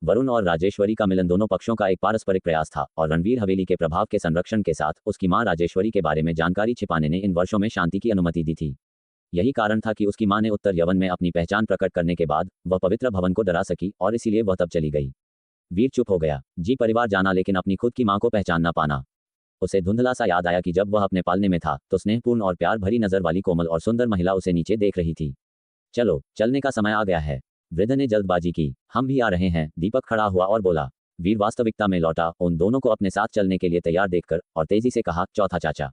वरुण और राजेश्वरी का मिलन दोनों पक्षों का एक पारस्परिक प्रयास था और रणवीर हवेली के प्रभाव के संरक्षण के साथ उसकी मां राजेश्वरी के बारे में जानकारी छिपाने ने इन वर्षों में शांति की अनुमति दी थी। यही कारण था कि उसकी मां ने उत्तर यवन में अपनी पहचान प्रकट करने के बाद वह पवित्र भवन को डरा सकी और इसीलिए वह तब चली गई। वीर चुप हो गया। जी परिवार जाना, लेकिन अपनी खुद की मां को पहचान ना पाना। उसे धुंधला सा याद आया कि जब वह अपने पालने में था तो स्नेहपूर्ण और प्यार भरी नजर वाली कोमल और सुंदर महिला उसे नीचे देख रही थी। चलो, चलने का समय आ गया है। वृद्ध ने जल्दबाजी की। हम भी आ रहे हैं। दीपक खड़ा हुआ और बोला। वीर वास्तविकता में लौटा, उन दोनों को अपने साथ चलने के लिए तैयार देखकर, और तेजी से कहा, चौथा चाचा।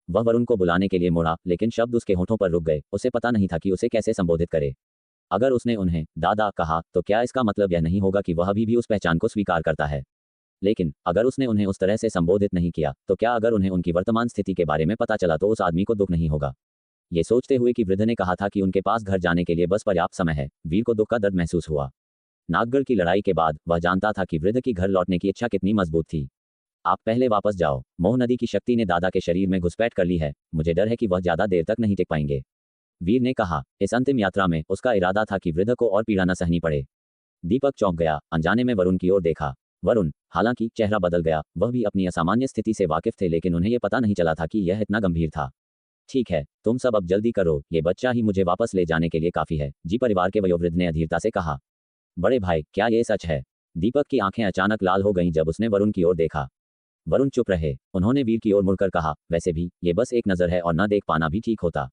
वह वरुण को बुलाने के लिए मुड़ा, लेकिन शब्द उसके होठों पर रुक गए। उसे पता नहीं था कि उसे कैसे संबोधित करे। अगर उसने उन्हें दादा कहा तो क्या इसका मतलब यह नहीं होगा कि वह अभी भी उस पहचान को स्वीकार करता है? लेकिन अगर उसने उन्हें उस तरह से संबोधित नहीं किया तो क्या अगर उन्हें उनकी वर्तमान स्थिति के बारे में पता चला तो उस आदमी को दुख नहीं होगा? ये सोचते हुए कि वृद्ध ने कहा था कि उनके पास घर जाने के लिए बस पर्याप्त समय है, वीर को दुख का दर्द महसूस हुआ। नागगढ़ की लड़ाई के बाद वह जानता था कि वृद्ध की घर लौटने की इच्छा कितनी मजबूत थी। आप पहले वापस जाओ। मोह नदी की शक्ति ने दादा के शरीर में घुसपैठ कर ली है। मुझे डर है कि वह ज्यादा देर तक नहीं टिक पाएंगे। वीर ने कहा। इस अंतिम यात्रा में उसका इरादा था कि वृद्ध को और पीड़ा न सहनी पड़े। दीपक चौंक गया, अनजाने में वरुण की ओर देखा। वरुण, हालांकि चेहरा बदल गया, वह भी अपनी असामान्य स्थिति से वाकिफ थे, लेकिन उन्हें यह पता नहीं चला था कि यह इतना गंभीर था। ठीक है, तुम सब अब जल्दी करो, ये बच्चा ही मुझे वापस ले जाने के लिए काफी है, जी परिवार के वयोवृद्ध ने अधीरता से कहा। बड़े भाई, क्या ये सच है? दीपक की आंखें अचानक लाल हो गईं जब उसने वरुण की ओर देखा। वरुण चुप रहे। उन्होंने वीर की ओर मुड़कर कहा, वैसे भी ये बस एक नजर है और न देख पाना भी ठीक होता।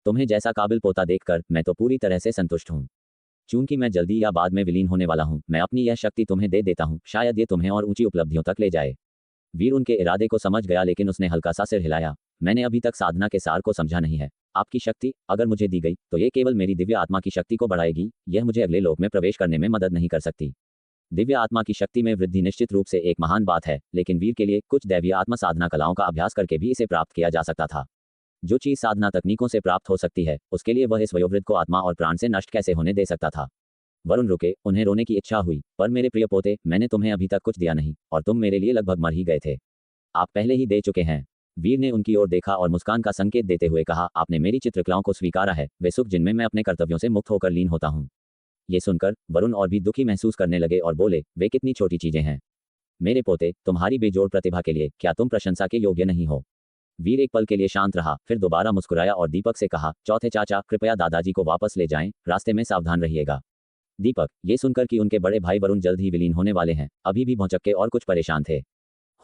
तुम्हें जैसा काबिल पोता देखकर मैं तो पूरी तरह से संतुष्ट हूँ। चूंकि मैं जल्दी या बाद में विलीन होने वाला हूँ, मैं अपनी यह शक्ति तुम्हें दे देता हूँ, शायद ये तुम्हें और ऊंची उपलब्धियों तक ले जाए। वीर उनके इरादे को समझ गया, लेकिन उसने हल्का सा सिर हिलाया। मैंने अभी तक साधना के सार को समझा नहीं है। आपकी शक्ति अगर मुझे दी गई तो ये केवल मेरी दिव्य आत्मा की शक्ति को बढ़ाएगी, यह मुझे अगले लोक में प्रवेश करने में मदद नहीं कर सकती। दिव्य आत्मा की शक्ति में वृद्धि निश्चित रूप से एक महान बात है, लेकिन वीर के लिए कुछ दैवीय आत्मा साधना कलाओं का अभ्यास करके भी इसे प्राप्त किया जा सकता था। जो चीज साधना तकनीकों से प्राप्त हो सकती है, उसके लिए वह इस वयोवृद्ध को आत्मा और प्राण से नष्ट कैसे होने दे सकता था? वरुण रुके, उन्हें रोने की इच्छा हुई। पर मेरे प्रिय पोते, मैंने तुम्हें अभी तक कुछ दिया नहीं और तुम मेरे लिए लगभग मर ही गए थे। आप पहले ही दे चुके हैं। वीर ने उनकी ओर देखा और मुस्कान का संकेत देते हुए कहा, आपने मेरी चित्रकलाओं को स्वीकारा है, वे सुख जिनमें मैं अपने कर्तव्यों से मुक्त होकर लीन होता हूँ। ये सुनकर वरुण और भी दुखी महसूस करने लगे और बोले, वे कितनी छोटी चीजें हैं। मेरे पोते, तुम्हारी बेजोड़ प्रतिभा के लिए क्या तुम प्रशंसा के योग्य नहीं हो। वीर एक पल के लिए शांत रहा, फिर दोबारा मुस्कुराया और दीपक से कहा, चौथे चाचा, कृपया दादाजी को वापस ले जाएं, रास्ते में सावधान रहिएगा। दीपक, ये सुनकर कि उनके बड़े भाई वरुण जल्द ही विलीन होने वाले हैं, अभी भी भौचक्के और कुछ परेशान थे।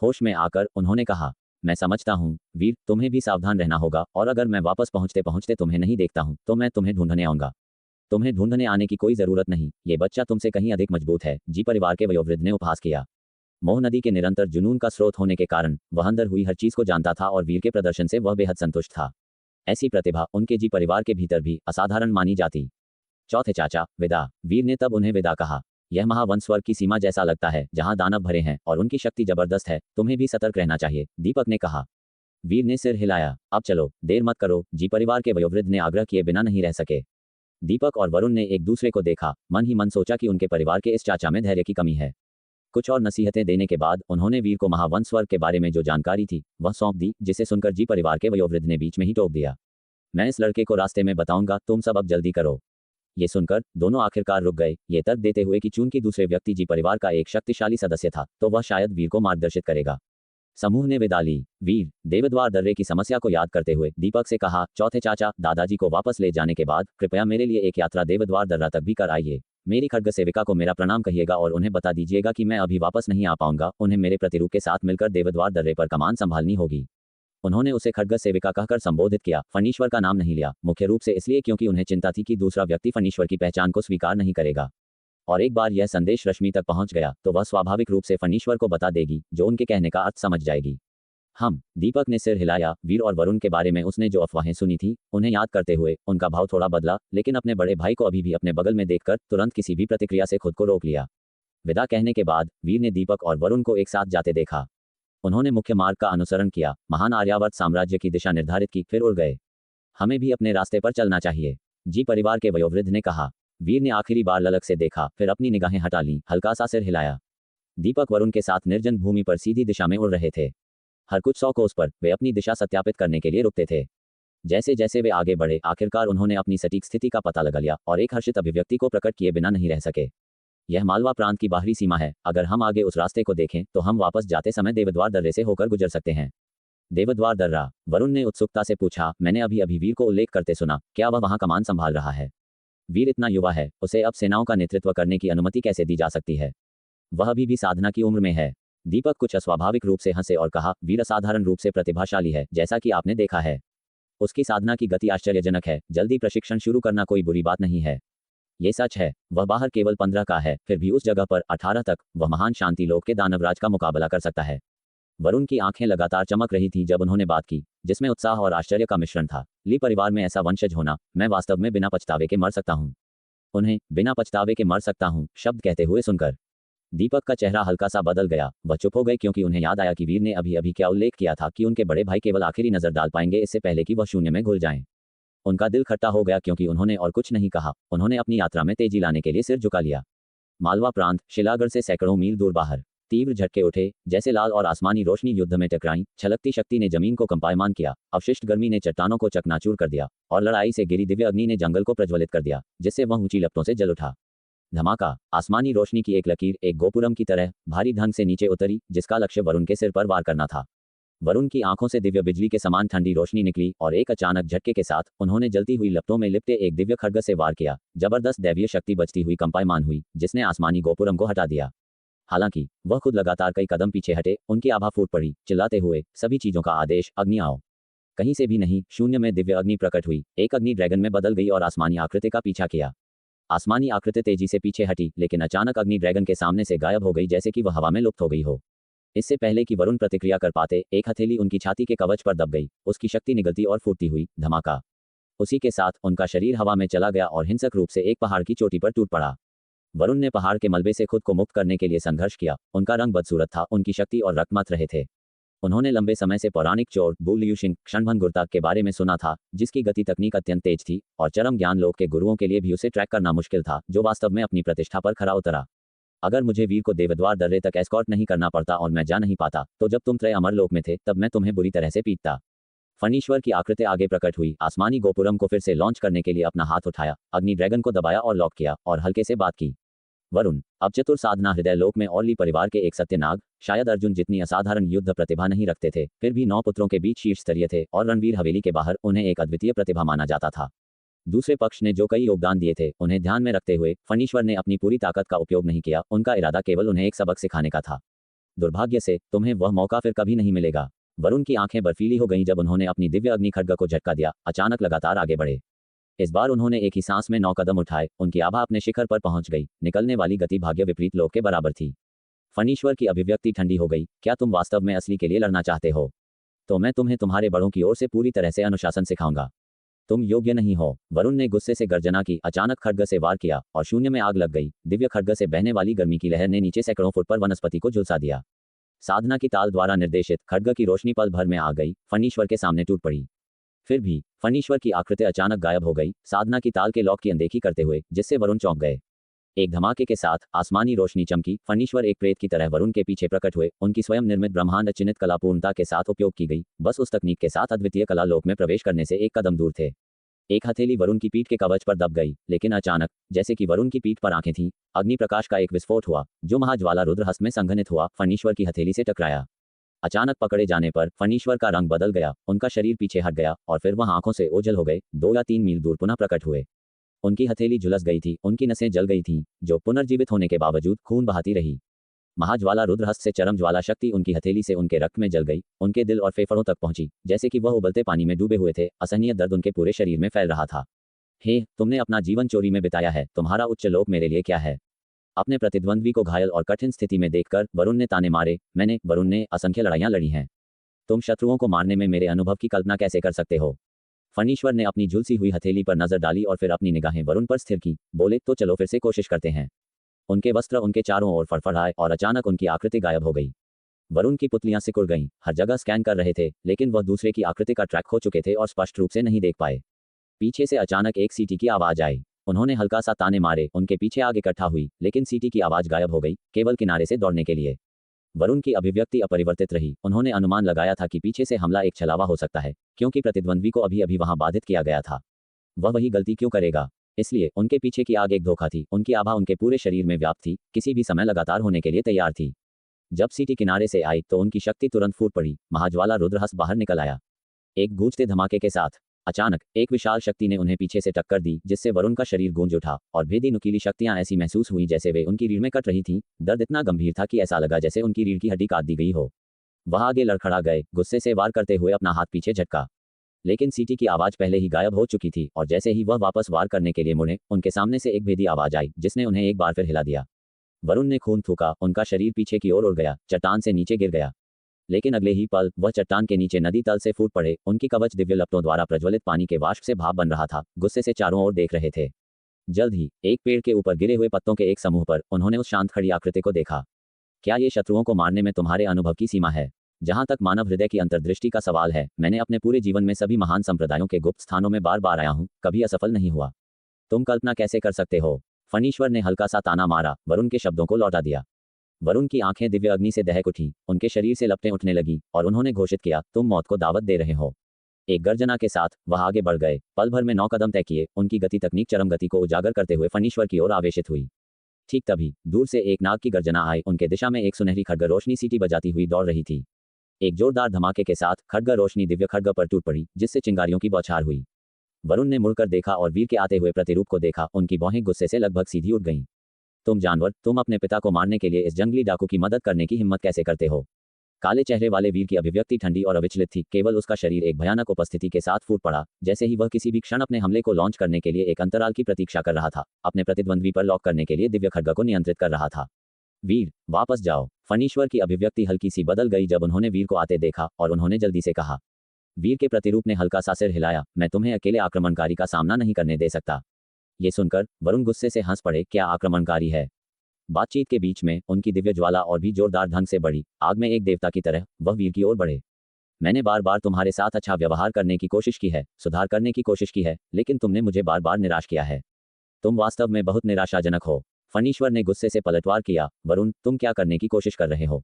होश में आकर उन्होंने कहा, मैं समझता हूँ वीर, तुम्हें भी सावधान रहना होगा, और अगर मैं वापस पहुँचते पहुँचते तुम्हें नहीं देखता हूँ तो मैं तुम्हें ढूंढने आऊंगा। तुम्हें ढूंढने आने की कोई जरूरत नहीं, ये बच्चा तुमसे कहीं अधिक मजबूत है, जी परिवार के वयोवृद्ध ने उपहास किया। मोह नदी के निरंतर जुनून का स्रोत होने के कारण वह अंदर हुई हर चीज को जानता था और वीर के प्रदर्शन से वह बेहद संतुष्ट था। ऐसी प्रतिभा उनके जी परिवार के भीतर भी असाधारण मानी जाती। चौथे चाचा, विदा। वीर ने तब उन्हें विदा कहा। यह महावन स्वर्ग की सीमा जैसा लगता है, जहां दानव भरे हैं और उनकी शक्ति जबरदस्त है, तुम्हें भी सतर्क रहना चाहिए, दीपक ने कहा। वीर ने सिर हिलाया, अब चलो, देर मत करो, जी परिवार के वयोवृद्ध ने आग्रह किए बिना नहीं रह सके। दीपक और वरुण ने एक दूसरे को देखा, मन ही मन सोचा कि उनके परिवार के इस चाचा में धैर्य की कमी है। कुछ और नसीहतें देने के बाद उन्होंने वीर को महावन स्वर्ग के बारे में जो जानकारी थी वह सौंप दी, जिसे सुनकर जी परिवार के वयोवृद्ध ने बीच में ही टोक दिया, मैं इस लड़के को रास्ते में बताऊंगा, तुम सब अब जल्दी करो। ये सुनकर दोनों आखिरकार रुक गए, ये तर्क देते हुए कि चूंकि दूसरे व्यक्ति जी परिवार का एक शक्तिशाली सदस्य था तो वह शायद वीर को मार्गदर्शित करेगा। समूह ने विदा ली। वीर देवद्वार दर्रे की समस्या को याद करते हुए दीपक से कहा, चौथे चाचा, दादाजी को वापस ले जाने के बाद कृपया मेरे लिए एक यात्रा देवद्वार दर्रा तक भी कर आइए। मेरी खड्ग सेविका को मेरा प्रणाम कहिएगा और उन्हें बता दीजिएगा कि मैं अभी वापस नहीं आ पाऊंगा, उन्हें मेरे प्रतिरूप के साथ मिलकर देवद्वार दर्रे पर कमान संभालनी होगी। उन्होंने उसे खड्ग सेविका कहकर संबोधित किया, फणीश्वर का नाम नहीं लिया, मुख्य रूप से इसलिए क्योंकि उन्हें चिंता थी कि दूसरा व्यक्ति फणीश्वर की पहचान को स्वीकार नहीं करेगा। और एक बार यह संदेश रश्मि तक पहुंच गया तो वह स्वाभाविक रूप से फणीश्वर को बता देगी, जो उनके कहने का अर्थ समझ जाएगी। दीपक ने सिर हिलाया। वीर और वरुण के बारे में उसने जो अफवाहें सुनी थी उन्हें याद करते हुए उनका भाव थोड़ा बदला, लेकिन अपने बड़े भाई को अभी भी अपने बगल में देखकर तुरंत किसी भी प्रतिक्रिया से खुद को रोक लिया। विदा कहने के बाद वीर ने दीपक और वरुण को एक साथ जाते देखा। उन्होंने मुख्य मार्ग का अनुसरण किया, महान आर्यावर्त साम्राज्य की दिशा निर्धारित की, फिर उड़ गए। हमें भी अपने रास्ते पर चलना चाहिए, जी परिवार के वयोवृद्ध ने कहा। वीर ने आखिरी बार ललक से देखा, फिर अपनी निगाहें हटा लीं, हल्का सा सिर हिलाया। दीपक वरुण के साथ निर्जन भूमि पर सीधी दिशा में उड़ रहे थे। हर कुछ 100 कोस पर वे अपनी दिशा सत्यापित करने के लिए रुकते थे। जैसे जैसे वे आगे बढ़े, आखिरकार उन्होंने अपनी सटीक स्थिति का पता लगा लिया और एक हर्षित अभिव्यक्ति को प्रकट किए बिना नहीं रह सके। यह मालवा प्रांत की बाहरी सीमा है, अगर हम आगे उस रास्ते को देखें तो हम वापस जाते समय देवद्वार दर्रे से होकर गुजर सकते हैं। देवद्वार दर्रा, वरुण ने उत्सुकता से पूछा। मैंने अभी अभी वीर को उल्लेख करते सुना, क्या वह वहां कमान संभाल रहा है? वीर इतना युवा है, उसे अब सेनाओं का नेतृत्व करने की अनुमति कैसे दी जा सकती है? वह अभी भी साधना की उम्र में है। दीपक कुछ अस्वाभाविक रूप से हंसे और कहा, वीर असाधारण रूप से प्रतिभाशाली है, जैसा कि आपने देखा है। उसकी साधना की गति आश्चर्यजनक है, जल्दी प्रशिक्षण शुरू करना कोई बुरी बात नहीं है। ये सच है, वह बाहर केवल 15 का है, फिर भी उस जगह पर 18 तक वह महान शांति लोक के दानवराज का मुकाबला कर सकता है। वरुण की आंखें लगातार चमक रही थी जब उन्होंने बात की, जिसमें उत्साह और आश्चर्य का मिश्रण था। ली परिवार में ऐसा वंशज होना, मैं वास्तव में बिना पछतावे के मर सकता हूँ। उन्हें बिना पछतावे के मर सकता हूँ शब्द कहते हुए सुनकर दीपक का चेहरा हल्का सा बदल गया। वह चुप हो गए क्योंकि उन्हें याद आया कि वीर ने अभी अभी क्या उल्लेख किया था कि उनके बड़े भाई केवल आखिरी नजर डाल पाएंगे, इससे पहले कि वह शून्य में घुल जाएं। उनका दिल खट्टा हो गया क्योंकि उन्होंने और कुछ नहीं कहा। उन्होंने अपनी यात्रा में तेजी लाने के लिए सिर झुका लिया। मालवा प्रांत, शिलागढ़ से सैकड़ों मील दूर बाहर तीव्र झटके उठे, जैसे लाल और आसमानी रोशनी युद्ध में टकराई। छलकती शक्ति ने जमीन को कंपायमान किया, अवशिष्ट गर्मी ने चट्टानों को चकनाचूर कर दिया और लड़ाई से गिरी दिव्य अग्नि ने जंगल को प्रज्वलित कर दिया, जिससे वह ऊंची लपटों से जल उठा। धमाका, आसमानी रोशनी की एक लकीर एक गोपुरम की तरह भारी ढंग से नीचे उतरी, जिसका लक्ष्य वरुण के सिर पर वार करना था। वरुण की आंखों से दिव्य बिजली के समान ठंडी रोशनी निकली और एक अचानक झटके के साथ उन्होंने जलती हुई लपटों में लिपटे एक दिव्य खड्ग से वार किया। जबरदस्त दैवीय शक्ति बचती हुई कंपायमान हुई, जिसने आसमानी गोपुरम को हटा दिया। हालांकि वह खुद लगातार कई कदम पीछे हटे, उनकी आभा फूट पड़ी, चिल्लाते हुए, सभी चीजों का आदेश, अग्नि आओ। कहीं से भी नहीं, शून्य में दिव्य अग्नि प्रकट हुई, एक अग्नि ड्रैगन में बदल गई और आसमानी आकृति का पीछा किया। आसमानी आकृति तेजी से पीछे हटी, लेकिन अचानक अग्नि ड्रैगन के सामने से गायब हो गई, जैसे कि वह हवा में लुप्त हो गई हो। इससे पहले कि वरुण प्रतिक्रिया कर पाते, एक हथेली उनकी छाती के कवच पर दब गई, उसकी शक्ति निगलती और फूटती हुई। धमाका, उसी के साथ उनका शरीर हवा में चला गया और हिंसक रूप से एक पहाड़ की चोटी पर टूट पड़ा। वरुण ने पहाड़ के मलबे से खुद को मुक्त करने के लिए संघर्ष किया। उनका रंग बदसूरत था, उनकी शक्ति और रक्त मत रहे थे। उन्होंने लंबे समय से पौराणिक चोर बु लियूशिन क्षणभंगुरता के बारे में सुना था, जिसकी गति तकनीक अत्यंत तेज थी और चरम ज्ञान लोक के गुरुओं के लिए भी उसे ट्रैक करना मुश्किल था, जो वास्तव में अपनी प्रतिष्ठा पर खरा उतरा। अगर मुझे वीर को देवद्वार दर्रे तक एस्कॉर्ट नहीं करना पड़ता और मैं जा नहीं पाता, तो जब तुम त्रय अमरलोक में थे तब मैं तुम्हें बुरी तरह से पीटता। फणीश्वर की आकृति आगे प्रकट हुई, आसमानी गोपुरम को फिर से लॉन्च करने के लिए अपना हाथ उठाया, अग्नि ड्रैगन को दबाया और लॉक किया और हल्के से बात की। वरुण, अब चतुर साधना हृदय लोक में औरली परिवार के एक सत्यनाग, शायद अर्जुन जितनी असाधारण युद्ध प्रतिभा नहीं रखते थे, फिर भी 9 पुत्रों के बीच शीर्ष स्तरीय थे और रणवीर हवेली के बाहर उन्हें एक अद्वितीय प्रतिभा माना जाता था। दूसरे पक्ष ने जो कई योगदान दिए थे, उन्हें ध्यान में रखते हुए फणीश्वर ने अपनी पूरी ताकत का उपयोग नहीं किया। उनका इरादा केवल उन्हें एक सबक सिखाने का था। दुर्भाग्य से तुम्हें वह मौका फिर कभी नहीं मिलेगा। वरुण की आंखें बर्फीली हो गईं जब उन्होंने अपनी दिव्य अग्नि खड्ग को झटका दिया। अचानक लगातार आगे बढ़े। इस बार उन्होंने एक ही सांस में 9 कदम उठाए। उनकी आभा अपने शिखर पर पहुंच गई। निकलने वाली गति भाग्य विपरीत लोक के बराबर थी। फणीश्वर की अभिव्यक्ति ठंडी हो गई। क्या तुम वास्तव में असली के लिए लड़ना चाहते हो? तो मैं तुम्हें तुम्हारे बड़ों की ओर से पूरी तरह से अनुशासन सिखाऊंगा। तुम योग्य नहीं हो। वरुण ने गुस्से से गर्जना की। अचानक खड्ग से वार किया और शून्य में आग लग गई। दिव्य खड्ग से बहने वाली गर्मी की लहर ने नीचे सैकड़ों फुट पर वनस्पति को झुलसा दिया। साधना की ताल द्वारा निर्देशित खड्ग की रोशनी पल भर में आ गई, फणीश्वर के सामने टूट पड़ी। फिर भी फणीश्वर की आकृति अचानक गायब हो गई, साधना की ताल के लॉक की अनदेखी करते हुए, जिससे वरुण चौंक गए। एक धमाके के साथ आसमानी रोशनी चमकी। फणीश्वर एक प्रेत की तरह वरुण के पीछे प्रकट हुए। उनकी स्वयं निर्मित ब्रह्मांड चिन्हित कला पूर्णता के साथ उपयोग की गई। बस उस तकनीक के साथ अद्वितीय कला लोक में प्रवेश करने से एक कदम दूर थे। एक हथेली वरुण की पीठ के कवच पर दब गई, लेकिन अचानक, जैसे कि वरुण की पीठ पर आंखें थीं, अग्नि प्रकाश का एक विस्फोट हुआ, जो महाज्वाला रुद्रहस्त में संघनित हुआ, फणीश्वर की हथेली से टकराया। अचानक पकड़े जाने पर फणीश्वर का रंग बदल गया। उनका शरीर पीछे हट गया और फिर वह आंखों से ओझल हो गए। 2 या 3 मील दूर पुनः प्रकट हुए। उनकी हथेली झुलस गई थी, उनकी नसें जल गई थीं, जो पुनर्जीवित होने के बावजूद खून बहाती रही। महाज्वाला रुद्रहस्त से चरम ज्वाला शक्ति उनकी हथेली से उनके रक्त में जल गई, उनके दिल और फेफड़ों तक पहुंची, जैसे कि वह उबलते पानी में डूबे हुए थे। असहनीय दर्द उनके पूरे शरीर में फैल रहा था। हे, तुमने अपना जीवन चोरी में बिताया है, तुम्हारा उच्च लोक मेरे लिए क्या है? अपने प्रतिद्वंद्वी को घायल और कठिन स्थिति में देखकर वरुण ने ताने मारे। वरुण ने असंख्य लड़ाइयां लड़ी हैं। तुम शत्रुओं को मारने में मेरे अनुभव की कल्पना कैसे कर सकते हो? फणीश्वर ने अपनी झुलसी हुई हथेली पर नजर डाली और फिर अपनी निगाहें वरुण पर स्थिर की। बोले, तो चलो फिर से कोशिश करते हैं। उनके वस्त्र उनके चारों ओर फड़फड़ाए और अचानक उनकी आकृति गायब हो गई। वरुण की पुतलियां सिकुड़ गईं, हर जगह स्कैन कर रहे थे, लेकिन वह दूसरे की आकृति का ट्रैक खो चुके थे और स्पष्ट रूप से नहीं देख पाए। पीछे से अचानक एक सीटी की आवाज आई। उन्होंने हल्का सा ताने मारे। उनके पीछे आग इकट्ठा हुई, लेकिन सीटी की आवाज गायब हो गई, केवल किनारे से दौड़ने के लिए। वरुण की अभिव्यक्ति अपरिवर्तित रही। उन्होंने अनुमान लगाया था कि पीछे से हमला एक छलावा हो सकता है, क्योंकि प्रतिद्वंद्वी को अभी अभी वहां बाधित किया गया था। वह वही गलती क्यों करेगा? इसलिए उनके पीछे की आग एक धोखा थी। उनकी आभा उनके पूरे शरीर में व्याप्त थी, किसी भी समय लगातार होने के लिए तैयार थी। जब सीटी किनारे से आई तो उनकी शक्ति तुरंत फूट पड़ी। महाज्वाला रुद्रहस्त बाहर निकल आया। एक गूंजते धमाके के साथ अचानक एक विशाल शक्ति ने उन्हें पीछे से टक्कर दी, जिससे वरुण का शरीर गूंज उठा और भेदी नुकीली शक्तियां ऐसी महसूस हुई जैसे वे उनकी रीढ़ में कट रही थीं। दर्द इतना गंभीर था कि ऐसा लगा जैसे उनकी रीढ़ की हड्डी काट दी गई हो। वह आगे लड़खड़ा गए, गुस्से से वार करते हुए अपना हाथ पीछे झटका, लेकिन सीटी की आवाज पहले ही गायब हो चुकी थी और जैसे ही वह वापस वार करने के लिए मुड़े, उनके सामने से एक भेदी आवाज आई, जिसने उन्हें एक बार फिर हिला दिया। वरुण ने खून थूका, उनका शरीर पीछे की ओर उड़ गया, चट्टान से नीचे गिर गया। लेकिन अगले ही पल वह चट्टान के नीचे नदी तल से फूट पड़े। उनकी कवच दिव्य लपटों द्वारा प्रज्वलित पानी के वाष्प से भाप बन रहा था। गुस्से से चारों ओर देख रहे थे। जल्द ही एक पेड़ के ऊपर गिरे हुए पत्तों के एक समूह पर उन्होंने उस शांत खड़ी आकृति को देखा। क्या ये शत्रुओं को मारने में तुम्हारे अनुभव की सीमा है? जहां तक मानव हृदय की अंतर्दृष्टि का सवाल है, मैंने अपने पूरे जीवन में सभी महान संप्रदायों के गुप्त स्थानों में बार बार आया हूं, कभी असफल नहीं हुआ। तुम कल्पना कैसे कर सकते हो? फणीश्वर ने हल्का सा ताना मारा। वरुण के शब्दों को लौटा दिया। वरुण की आंखें दिव्य अग्नि से दहक उठी, उनके शरीर से लपटें उठने लगी और उन्होंने घोषित किया, तुम मौत को दावत दे रहे हो। एक गर्जना के साथ वह आगे बढ़ गए। पल भर में 9 कदम तय किए। उनकी गति तकनीक चरम गति को उजागर करते हुए फणीश्वर की ओर आवेशित हुई। ठीक तभी दूर से एक नाग की गर्जना आई। उनके दिशा में एक सुनहरी खड्ग रोशनी सीटी बजाती हुई दौड़ रही थी। एक जोरदार धमाके के साथ खड्ग रोशनी दिव्य खड्ग पर टूट पड़ी, जिससे चिंगारियों की बौछार हुई। वरुण ने मुड़कर देखा और वीर के आते हुए प्रतिरूप को देखा। उनकी भौहें गुस्से से लगभग सीधी उठ गईं। तुम जानवर, तुम अपने पिता को मारने के लिए इस जंगली डाकू की मदद करने की हिम्मत कैसे करते हो? काले चेहरे वाले वीर की अभिव्यक्ति ठंडी और अविचलित थी। केवल उसका शरीर एक भयानक उपस्थिति के साथ फूट पड़ा, जैसे ही वह किसी भी क्षण अपने हमले को लॉन्च करने के लिए एक अंतराल की प्रतीक्षा कर रहा था, अपने प्रतिद्वंद्वी पर लॉक करने के लिए दिव्य खड्ग को नियंत्रित कर रहा था। वीर, वापस जाओ। फणीश्वर की अभिव्यक्ति हल्की सी बदल गई जब उन्होंने वीर को आते देखा और उन्होंने जल्दी से कहा। वीर के प्रतिरूप ने हल्का सा सिर हिलाया। मैं तुम्हें अकेले आक्रमणकारी का सामना नहीं करने दे सकता। ये सुनकर वरुण गुस्से से हंस पड़े। क्या आक्रमणकारी है? बातचीत के बीच में उनकी दिव्य ज्वाला और भी जोरदार ढंग से बढ़ी। आग में एक देवता की तरह वह वीर की ओर बढ़े। मैंने बार बार तुम्हारे साथ अच्छा व्यवहार करने की कोशिश की है, सुधार करने की कोशिश की है, लेकिन तुमने मुझे बार बार निराश किया है। तुम वास्तव में बहुत निराशाजनक हो। फणीश्वर ने गुस्से से पलटवार किया, वरुण, तुम क्या करने की कोशिश कर रहे हो?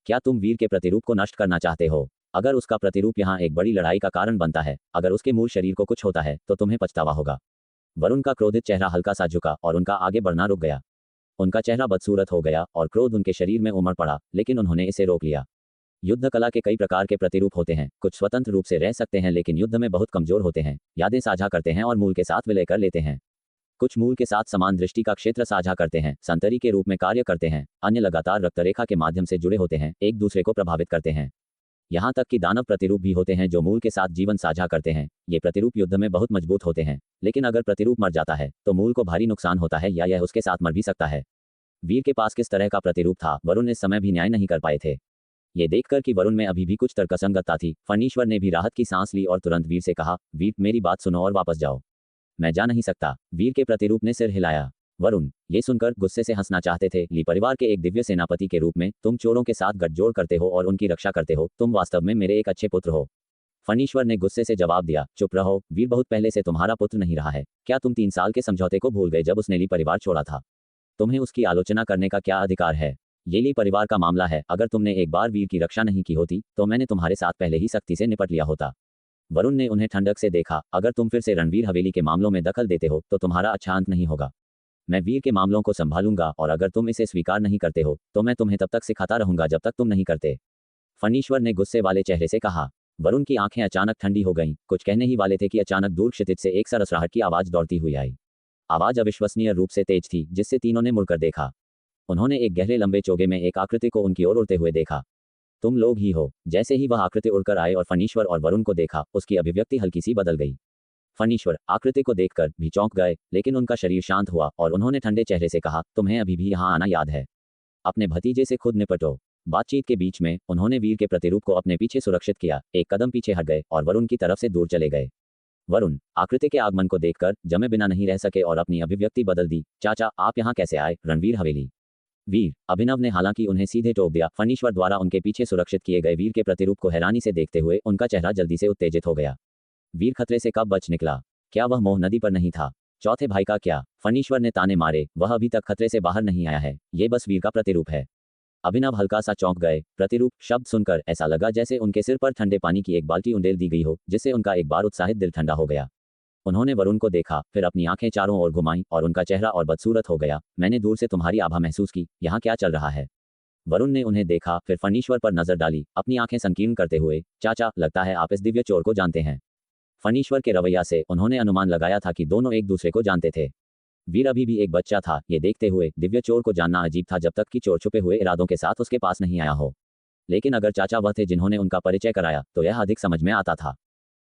क्या तुम वीर के प्रतिरूप को नष्ट करना चाहते हो? अगर उसका प्रतिरूप यहाँ एक बड़ी लड़ाई का कारण बनता है, अगर उसके मूल शरीर को कुछ होता है, तो तुम्हें पछतावा होगा। वरुण का क्रोधित चेहरा हल्का सा झुका और उनका आगे बढ़ना रुक गया। उनका चेहरा बदसूरत हो गया और क्रोध उनके शरीर में उमड़ पड़ा, लेकिन उन्होंने इसे रोक लिया। युद्ध कला के कई प्रकार के प्रतिरूप होते हैं, कुछ स्वतंत्र रूप से रह सकते हैं लेकिन युद्ध में बहुत कमजोर होते हैं, यादें साझा करते हैं और मूल के साथ विलय कर लेते हैं। कुछ मूल के साथ समान दृष्टि का क्षेत्र साझा करते हैं, संतरी के रूप में कार्य करते हैं, अन्य लगातार रक्तरेखा के माध्यम से जुड़े होते हैं, एक दूसरे को प्रभावित करते हैं। यहाँ तक कि दानव प्रतिरूप भी होते हैं जो मूल के साथ जीवन साझा करते हैं। ये प्रतिरूप युद्ध में बहुत मजबूत होते हैं, लेकिन अगर प्रतिरूप मर जाता है तो मूल को भारी नुकसान होता है या यह उसके साथ मर भी सकता है। वीर के पास किस तरह का प्रतिरूप था, वरुण इस समय भी न्याय नहीं कर पाए थे। ये देखकर कि वरुण में अभी भी कुछ तर्कसंगतता थी, फणीश्वर ने भी राहत की सांस ली और तुरंत वीर से कहा, वीर, मेरी बात सुनो और वापस जाओ। मैं जा नहीं सकता। वीर के प्रतिरूप ने सिर हिलाया। वरुण ये सुनकर गुस्से से हंसना चाहते थे। ली परिवार के एक दिव्य सेनापति के रूप में तुम चोरों के साथ गठजोड़ करते हो और उनकी रक्षा करते हो, तुम वास्तव में मेरे एक अच्छे पुत्र हो। फणीश्वर ने गुस्से से जवाब दिया, चुप रहो, वीर बहुत पहले से तुम्हारा पुत्र नहीं रहा है। क्या तुम 3 साल के समझौते को भूल गए जब उसने ली परिवार छोड़ा था? तुम्हें उसकी आलोचना करने का क्या अधिकार है? ये ली परिवार का मामला है, अगर तुमने एक बार वीर की रक्षा नहीं की होती तो मैंने तुम्हारे साथ पहले ही सख्ती से निपट लिया होता। वरुण ने उन्हें ठंडक से देखा, अगर तुम फिर से रणवीर हवेली के मामलों में दखल देते हो तो तुम्हारा अच्छा अंत नहीं होगा। मैं वीर के मामलों को संभालूंगा और अगर तुम इसे स्वीकार नहीं करते हो तो मैं तुम्हें तब तक सिखाता रहूंगा जब तक तुम नहीं करते। फणीश्वर ने गुस्से वाले चेहरे से कहा। वरुण की आंखें अचानक ठंडी हो गईं। कुछ कहने ही वाले थे कि अचानक दूर क्षितिज से एक सरसराहट की आवाज दौड़ती हुई आई। आवाज अविश्वसनीय रूप से तेज थी, जिससे तीनों ने मुड़कर देखा। उन्होंने एक गहरे लंबे चोगे में एक आकृति को उनकी ओर उड़ते हुए देखा। तुम लोग ही हो। जैसे ही वह आकृति उड़कर आए और फणीश्वर और वरुण को देखा, उसकी अभिव्यक्ति हल्की सी बदल गई। फणीश्वर आकृति को देखकर भी चौंक गए, लेकिन उनका शरीर शांत हुआ और उन्होंने ठंडे चेहरे से कहा, तुम्हें अभी भी यहाँ आना याद है? अपने भतीजे से खुद निपटो। बातचीत के बीच में उन्होंने वीर के प्रतिरूप को अपने पीछे सुरक्षित किया, एक कदम पीछे हट गए और वरुण की तरफ से दूर चले गए। वरुण आकृति के आगमन को देखकर जमे बिना नहीं रह सके और अपनी अभिव्यक्ति बदल दी। चाचा, आप यहाँ कैसे आए? रणवीर हवेली। वीर अभिनव ने हालांकि उन्हें सीधे टोक दिया। फणीश्वर द्वारा उनके पीछे सुरक्षित किए गए वीर के प्रतिरूप को हैरानी से देखते हुए उनका चेहरा जल्दी से उत्तेजित हो गया। वीर खतरे से कब बच निकला? क्या वह मोह नदी पर नहीं था? चौथे भाई का क्या? फणीश्वर ने ताने मारे, वह अभी तक खतरे से बाहर नहीं आया है, ये बस वीर का प्रतिरूप है। अभिनव हल्का सा चौंक गए। प्रतिरूप शब्द सुनकर ऐसा लगा जैसे उनके सिर पर ठंडे पानी की एक बाल्टी उंडेल दी गई हो, जिससे उनका एक बार उत्साहित दिल ठंडा हो गया। उन्होंने वरुण को देखा, फिर अपनी आंखें चारों ओर घुमाईं और उनका चेहरा और बदसूरत हो गया। मैंने दूर से तुम्हारी आभा महसूस की, यहाँ क्या चल रहा है? वरुण ने उन्हें देखा, फिर फणीश्वर पर नजर डाली, अपनी आंखें संकीर्ण करते हुए, चाचा, लगता है आप इस दिव्य चोर को जानते हैं। फणीश्वर के रवैया से उन्होंने अनुमान लगाया था कि दोनों एक दूसरे को जानते थे। वीर अभी भी एक बच्चा था, ये देखते हुए दिव्य चोर को जानना अजीब था जब तक कि चोर छुपे हुए इरादों के साथ उसके पास नहीं आया हो। लेकिन अगर चाचा वह थे जिन्होंने उनका परिचय कराया तो यह अधिक समझ में आता था।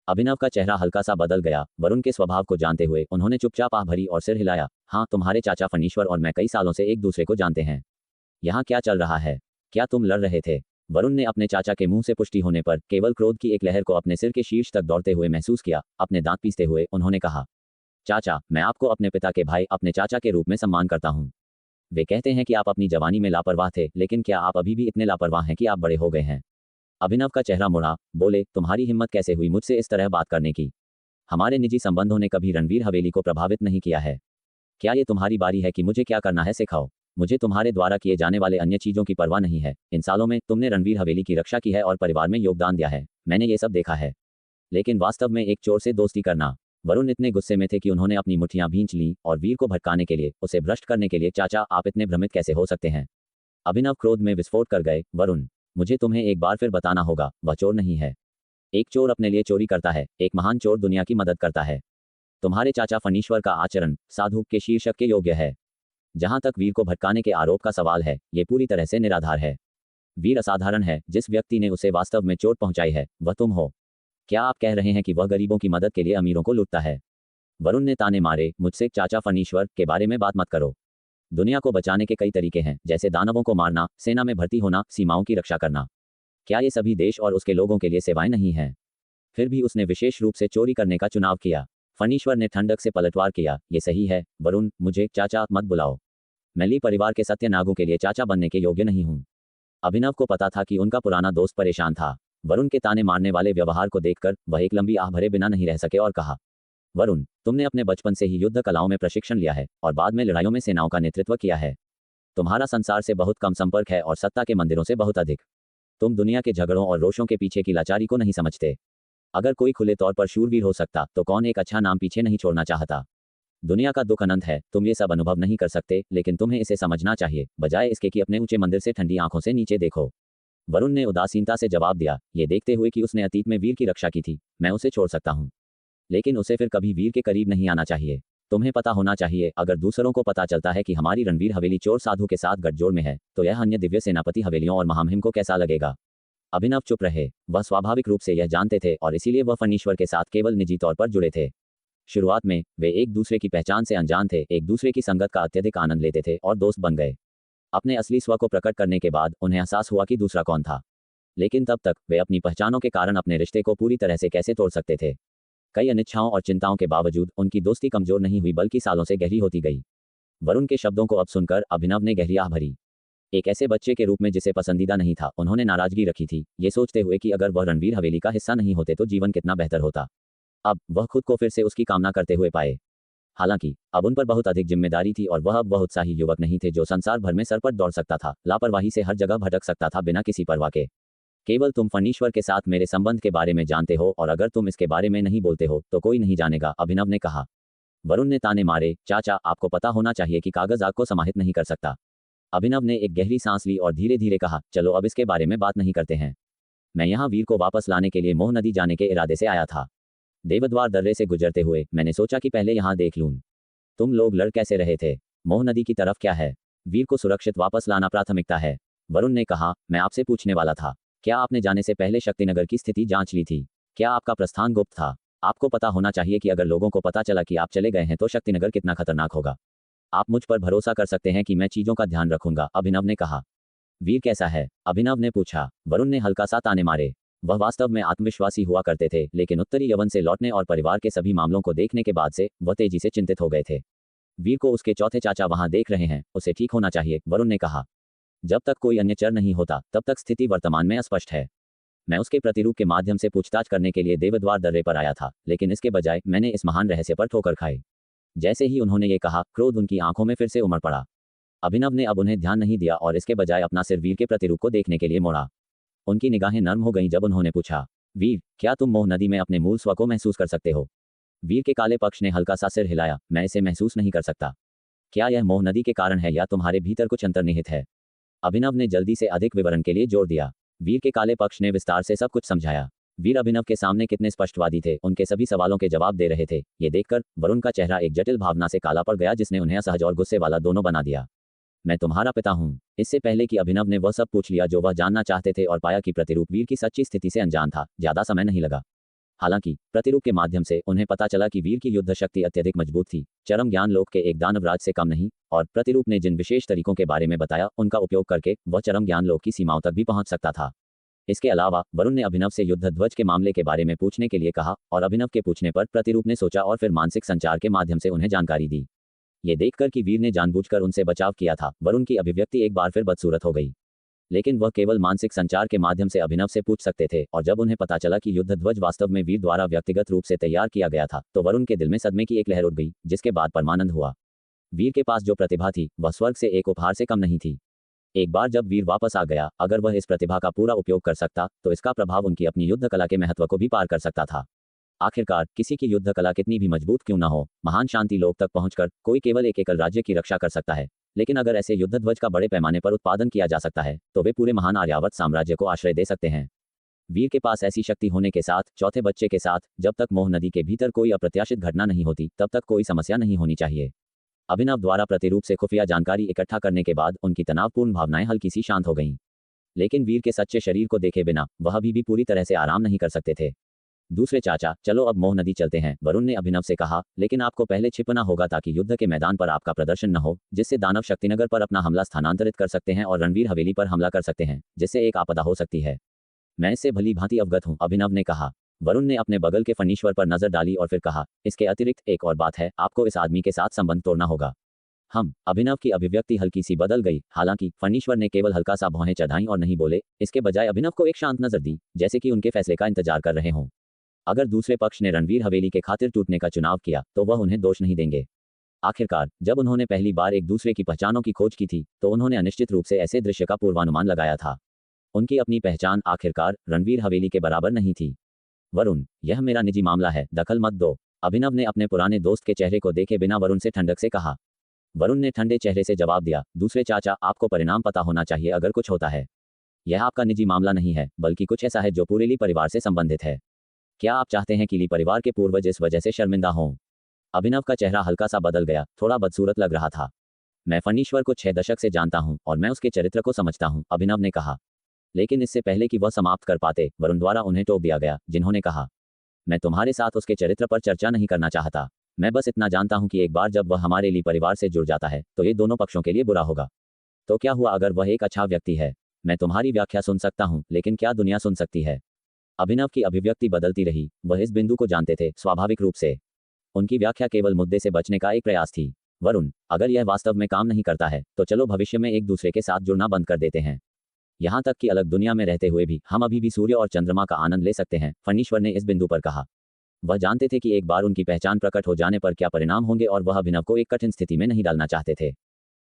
अभिनव का चेहरा हल्का सा बदल गया। वरुण के स्वभाव को जानते हुए उन्होंने चुपचाप आह भरी और सिर हिलाया। हाँ, तुम्हारे चाचा फणीश्वर और मैं कई सालों से एक दूसरे को जानते हैं। यहाँ क्या चल रहा है? क्या तुम लड़ रहे थे? वरुण ने अपने चाचा के मुंह से पुष्टि होने पर केवल क्रोध की एक लहर को अपने सिर के शीर्ष तक दौड़ते हुए महसूस किया। अपने दांत पीसते हुए उन्होंने कहा, चाचा, मैं आपको अपने पिता के भाई, अपने चाचा के रूप में सम्मान करता हूँ। वे कहते हैं कि आप अपनी जवानी में लापरवाह थे, लेकिन क्या आप अभी भी इतने लापरवाह हैं कि आप बड़े हो गए हैं? अभिनव का चेहरा मुड़ा, बोले, तुम्हारी हिम्मत कैसे हुई मुझसे इस तरह बात करने की? हमारे निजी संबंधों ने कभी रणवीर हवेली को प्रभावित नहीं किया है। क्या ये तुम्हारी बारी है कि मुझे क्या करना है सिखाओ? मुझे तुम्हारे द्वारा किए जाने वाले अन्य चीजों की परवाह नहीं है। इन सालों में तुमने रणवीर हवेली की रक्षा की है और परिवार में योगदान दिया है, मैंने ये सब देखा है। लेकिन वास्तव में एक चोर से दोस्ती करना। वरुण इतने गुस्से में थे कि उन्होंने अपनी मुट्ठियां भींच लीं और वीर को भटकाने के लिए, उसे भ्रष्ट करने के लिए, चाचा, आप इतने भ्रमित कैसे हो सकते हैं? अभिनव क्रोध में विस्फोट कर गए। वरुण, मुझे तुम्हें एक बार फिर बताना होगा, वह चोर नहीं है। एक चोर अपने लिए चोरी करता है, एक महान चोर दुनिया की मदद करता है। तुम्हारे चाचा फणीश्वर का आचरण साधु के शीर्षक के योग्य है। जहां तक वीर को भटकाने के आरोप का सवाल है, ये पूरी तरह से निराधार है। वीर असाधारण है, जिस व्यक्ति ने उसे वास्तव में चोट पहुंचाई है वह तुम हो। क्या आप कह रहे हैं कि वह गरीबों की मदद के लिए अमीरों को लूटता है? वरुण ने ताने मारे, मुझसे चाचा फणीश्वर के बारे में बात मत करो। दुनिया को बचाने के कई तरीके हैं, जैसे दानवों को मारना, सेना में भर्ती होना, सीमाओं की रक्षा करना। क्या ये सभी देश और उसके लोगों के लिए सेवाएं नहीं हैं? फिर भी उसने विशेष रूप से चोरी करने का चुनाव किया। फणीश्वर ने ठंडक से पलटवार किया, ये सही है वरुण, मुझे चाचा मत बुलाओ। मैं ली परिवार के सत्यनागों के लिए चाचा बनने के योग्य नहीं हूँ। अभिनव को पता था कि उनका पुराना दोस्त परेशान था। वरुण के ताने मारने वाले व्यवहार को देखकर वह एक लंबी आह भरे बिना नहीं रह सके और कहा, वरुण, तुमने अपने बचपन से ही युद्ध कलाओं में प्रशिक्षण लिया है और बाद में लड़ाइयों में सेनाओं का नेतृत्व किया है। तुम्हारा संसार से बहुत कम संपर्क है और सत्ता के मंदिरों से बहुत अधिक। तुम दुनिया के झगड़ों और रोषों के पीछे की लाचारी को नहीं समझते। अगर कोई खुले तौर पर शूरवीर हो सकता तो कौन एक अच्छा नाम पीछे नहीं छोड़ना चाहता। दुनिया का दुख अनंत है, तुम ये सब अनुभव नहीं कर सकते, लेकिन तुम्हें इसे समझना चाहिए, बजाय इसके कि अपने ऊंचे मंदिर से ठंडी आंखों से नीचे देखो। वरुण ने उदासीनता से जवाब दिया, ये देखते हुए कि उसने अतीत में वीर की रक्षा की थी। मैं उसे छोड़ सकता हूँ, लेकिन उसे फिर कभी वीर के करीब नहीं आना चाहिए। तुम्हें पता होना चाहिए, अगर दूसरों को पता चलता है कि हमारी रणवीर हवेली चोर साधु के साथ गठजोड़ में है, तो यह अन्य दिव्य सेनापति हवेलियों और महामहिम को कैसा लगेगा। अभिनव चुप रहे। वह स्वाभाविक रूप से यह जानते थे और इसीलिए वह फणीश्वर के साथ केवल निजी तौर पर जुड़े थे। शुरुआत में वे एक दूसरे की पहचान से अनजान थे, एक दूसरे की संगत का अत्यधिक आनंद लेते थे और दोस्त बन गए। अपने असली स्व को प्रकट करने के बाद उन्हें एहसास हुआ कि दूसरा कौन था, लेकिन तब तक वे अपनी पहचानों के कारण अपने रिश्ते को पूरी तरह से कैसे तोड़ सकते थे। कई अनिच्छाओं और चिंताओं के बावजूद उनकी दोस्ती कमजोर नहीं हुई, बल्कि सालों से गहरी होती गई। वरुण के शब्दों को अब सुनकर अभिनव ने गहरी आह भरी। एक ऐसे बच्चे के रूप में जिसे पसंदीदा नहीं था, उन्होंने नाराजगी रखी थी, ये सोचते हुए कि अगर वह रणवीर हवेली का हिस्सा नहीं होते तो जीवन कितना बेहतर होता। अब वह खुद को फिर से उसकी कामना करते हुए पाए। हालांकि अब उन पर बहुत अधिक जिम्मेदारी थी और वह अब वह उत्साही युवक नहीं थे जो संसार भर में सरपट दौड़ सकता था, लापरवाही से हर जगह भटक सकता था बिना किसी परवाह के। केवल तुम फणीश्वर के साथ मेरे संबंध के बारे में जानते हो, और अगर तुम इसके बारे में नहीं बोलते हो तो कोई नहीं जानेगा, अभिनव ने कहा। वरुण ने ताने मारे, चाचा, आपको पता होना चाहिए कि कागज आग को समाहित नहीं कर सकता। अभिनव ने एक गहरी सांस ली और धीरे धीरे कहा, चलो अब इसके बारे में बात नहीं करते हैं। मैं यहाँ वीर को वापस लाने के लिए मोह नदी जाने के इरादे से आया था। देवद्वार दर्रे से गुजरते हुए मैंने सोचा कि पहले यहाँ देख लूं। तुम लोग लड़ कैसे रहे थे? मोह नदी की तरफ क्या है? वीर को सुरक्षित वापस लाना प्राथमिकता है, वरुण ने कहा। मैं आपसे पूछने वाला था, क्या आपने जाने से पहले शक्तिनगर की स्थिति जांच ली थी? क्या आपका प्रस्थान गुप्त था? आपको पता होना चाहिए कि अगर लोगों को पता चला कि आप चले गए हैं तो शक्तिनगर कितना खतरनाक होगा। आप मुझ पर भरोसा कर सकते हैं कि मैं चीजों का ध्यान रखूंगा, अभिनव ने कहा। वीर कैसा है? अभिनव ने पूछा। वरुण ने हल्का सा ताने मारे। वह वास्तव में आत्मविश्वासी हुआ करते थे, लेकिन उत्तरी यवन से लौटने और परिवार के सभी मामलों को देखने के बाद से वह तेजी से चिंतित हो गए थे। वीर को उसके चौथे चाचा वहां देख रहे हैं, उसे ठीक होना चाहिए, वरुण ने कहा। जब तक कोई अन्य चर नहीं होता तब तक स्थिति वर्तमान में अस्पष्ट है। मैं उसके प्रतिरूप के माध्यम से पूछताछ करने के लिए देवद्वार दर्रे पर आया था, लेकिन इसके बजाय मैंने इस महान रहस्य पर ठोकर खाई। जैसे ही उन्होंने ये कहा, क्रोध उनकी आंखों में फिर से उमड़ पड़ा। अभिनव ने अब उन्हें ध्यान नहीं दिया और इसके बजाय अपना सिर वीर के प्रतिरूप को देखने के लिए मोड़ा। उनकी निगाहें नर्म हो गईं जब उन्होंने पूछा, वीर, क्या तुम मोह नदी में अपने मूल स्व को महसूस कर सकते हो? वीर के काले पक्ष ने हल्का सा सिर हिलाया। मैं इसे महसूस नहीं कर सकता। क्या यह मोह नदी के कारण है या तुम्हारे भीतर कुछ अंतर्निहित है? अभिनव ने जल्दी से अधिक विवरण के लिए जोर दिया। वीर के काले पक्ष ने विस्तार से सब कुछ समझाया। वीर अभिनव के सामने कितने स्पष्टवादी थे, उनके सभी सवालों के जवाब दे रहे थे। ये देखकर वरुण का चेहरा एक जटिल भावना से काला पड़ गया, जिसने उन्हें असहज और गुस्से वाला दोनों बना दिया। मैं तुम्हारा पिता हूँ। इससे पहले कि अभिनव ने वह सब पूछ लिया जो वह जानना चाहते थे और पाया कि प्रतिरूप वीर की सच्ची स्थिति से अनजान था, ज्यादा समय नहीं लगा। हालांकि प्रतिरूप के माध्यम से उन्हें पता चला कि वीर की युद्ध शक्ति अत्यधिक मजबूत थी, चरम ज्ञान लोक के एक दानवराज से कम नहीं, और प्रतिरूप ने जिन विशेष तरीकों के बारे में बताया, उनका उपयोग करके वह चरम ज्ञान लोक की सीमाओं तक भी पहुंच सकता था। इसके अलावा वरुण ने अभिनव से युद्ध ध्वज के मामले के बारे में पूछने के लिए कहा, और अभिनव के पूछने पर प्रतिरूप ने सोचा और फिर मानसिक संचार के माध्यम से उन्हें जानकारी दी। ये देखकर कि वीर ने जानबूझकर उनसे बचाव किया था, वरुण की अभिव्यक्ति एक बार फिर बदसूरत हो गई। लेकिन वह केवल मानसिक संचार के माध्यम से अभिनव से पूछ सकते थे, और जब उन्हें पता चला कि युद्ध ध्वज वास्तव में वीर द्वारा व्यक्तिगत रूप से तैयार किया गया था, तो वरुण के दिल में सदमे की एक लहर उठ गई, जिसके बाद परमानंद हुआ। वीर के पास जो प्रतिभा थी वह स्वर्ग से एक उपहार से कम नहीं थी। एक बार जब वीर वापस आ गया, अगर वह इस प्रतिभा का पूरा उपयोग कर सकता तो इसका प्रभाव उनकी अपनी युद्ध कला के महत्व को भी पार कर सकता था। आखिरकार किसी की युद्ध कला कितनी भी मजबूत क्यों न हो, महान शांति लोक तक पहुंचकर कोई केवल एक एकल राज्य की रक्षा कर सकता है, लेकिन अगर ऐसे युद्ध ध्वज का बड़े पैमाने पर उत्पादन किया जा सकता है तो वे पूरे महान आर्यावर्त साम्राज्य को आश्रय दे सकते हैं। वीर के पास ऐसी शक्ति होने के साथ, चौथे बच्चे के साथ, जब तक मोह नदी के भीतर कोई अप्रत्याशित घटना नहीं होती तब तक कोई समस्या नहीं होनी चाहिए। अभिनव द्वारा प्रतिरूप से खुफिया जानकारी इकट्ठा करने के बाद उनकी तनावपूर्ण भावनाएं हल्की सी शांत हो गईं। लेकिन वीर के सच्चे शरीर को देखे बिना वह अभी भी पूरी तरह से आराम नहीं कर सकते थे। दूसरे चाचा, चलो अब मोह नदी चलते हैं, वरुण ने अभिनव से कहा, लेकिन आपको पहले छिपना होगा ताकि युद्ध के मैदान पर आपका प्रदर्शन न हो, जिससे दानव शक्तिनगर पर अपना हमला स्थानांतरित कर सकते हैं और रणवीर हवेली पर हमला कर सकते हैं, जिससे एक आपदा हो सकती है। मैं इससे भली भांति अवगत हूँ, अभिनव ने कहा। वरुण ने अपने बगल के फणीश्वर पर नजर डाली और फिर कहा, इसके अतिरिक्त एक और बात है, आपको इस आदमी के साथ संबंध तोड़ना होगा। अभिनव की अभिव्यक्ति हल्की सी बदल गई। हालांकि फणीश्वर ने केवल हल्का सा भौहें चढ़ाई और नहीं बोले, इसके बजाय अभिनव को एक शांत नजर दी, जैसे कि उनके फैसले का इंतजार कर रहे हों। अगर दूसरे पक्ष ने रणवीर हवेली के खातिर टूटने का चुनाव किया तो वह उन्हें दोष नहीं देंगे। आखिरकार जब उन्होंने पहली बार एक दूसरे की पहचानों की खोज की थी तो उन्होंने अनिश्चित रूप से ऐसे दृश्य का पूर्वानुमान लगाया था। उनकी अपनी पहचान आखिरकार रणवीर हवेली के बराबर नहीं थी। वरुण, यह मेरा निजी मामला है, दखल मत दो, अभिनव ने अपने पुराने दोस्त के चेहरे को देखे बिना वरुण से ठंडक से कहा। वरुण ने ठंडे चेहरे से जवाब दिया, दूसरे चाचा, आपको परिणाम पता होना चाहिए अगर कुछ होता है। यह आपका निजी मामला नहीं है, बल्कि कुछ ऐसा है जो पूरे ली परिवार से संबंधित है। क्या आप चाहते हैं कि ली परिवार के पूर्वज इस वजह से शर्मिंदा हों? अभिनव का चेहरा हल्का सा बदल गया, थोड़ा बदसूरत लग रहा था। मैं फणीश्वर को 6 दशक से जानता हूं और मैं उसके चरित्र को समझता हूं, अभिनव ने कहा। लेकिन इससे पहले कि वह समाप्त कर पाते, वरुण द्वारा उन्हें टोक दिया गया, जिन्होंने कहा, मैं तुम्हारे साथ उसके चरित्र पर चर्चा नहीं करना चाहता। मैं बस इतना जानता हूं कि एक बार जब वह हमारे ली परिवार से जुड़ जाता है तो ये दोनों पक्षों के लिए बुरा होगा। तो क्या हुआ अगर वह एक अच्छा व्यक्ति है? मैं तुम्हारी व्याख्या सुन सकता हूं, लेकिन क्या दुनिया सुन सकती है? अभिनव की अभिव्यक्ति बदलती रही। वह इस बिंदु को जानते थे, स्वाभाविक रूप से। उनकी व्याख्या केवल मुद्दे से बचने का एक प्रयास थी। वरुण, अगर यह वास्तव में काम नहीं करता है तो चलो भविष्य में एक दूसरे के साथ जुड़ना बंद कर देते हैं। यहाँ तक कि अलग दुनिया में रहते हुए भी हम अभी भी सूर्य और चंद्रमा का आनंद ले सकते हैं, फणीश्वर ने इस बिंदु पर कहा। वह जानते थे कि एक बार उनकी पहचान प्रकट हो जाने पर क्या परिणाम होंगे और वह अभिनव को एक कठिन स्थिति में नहीं डालना चाहते थे।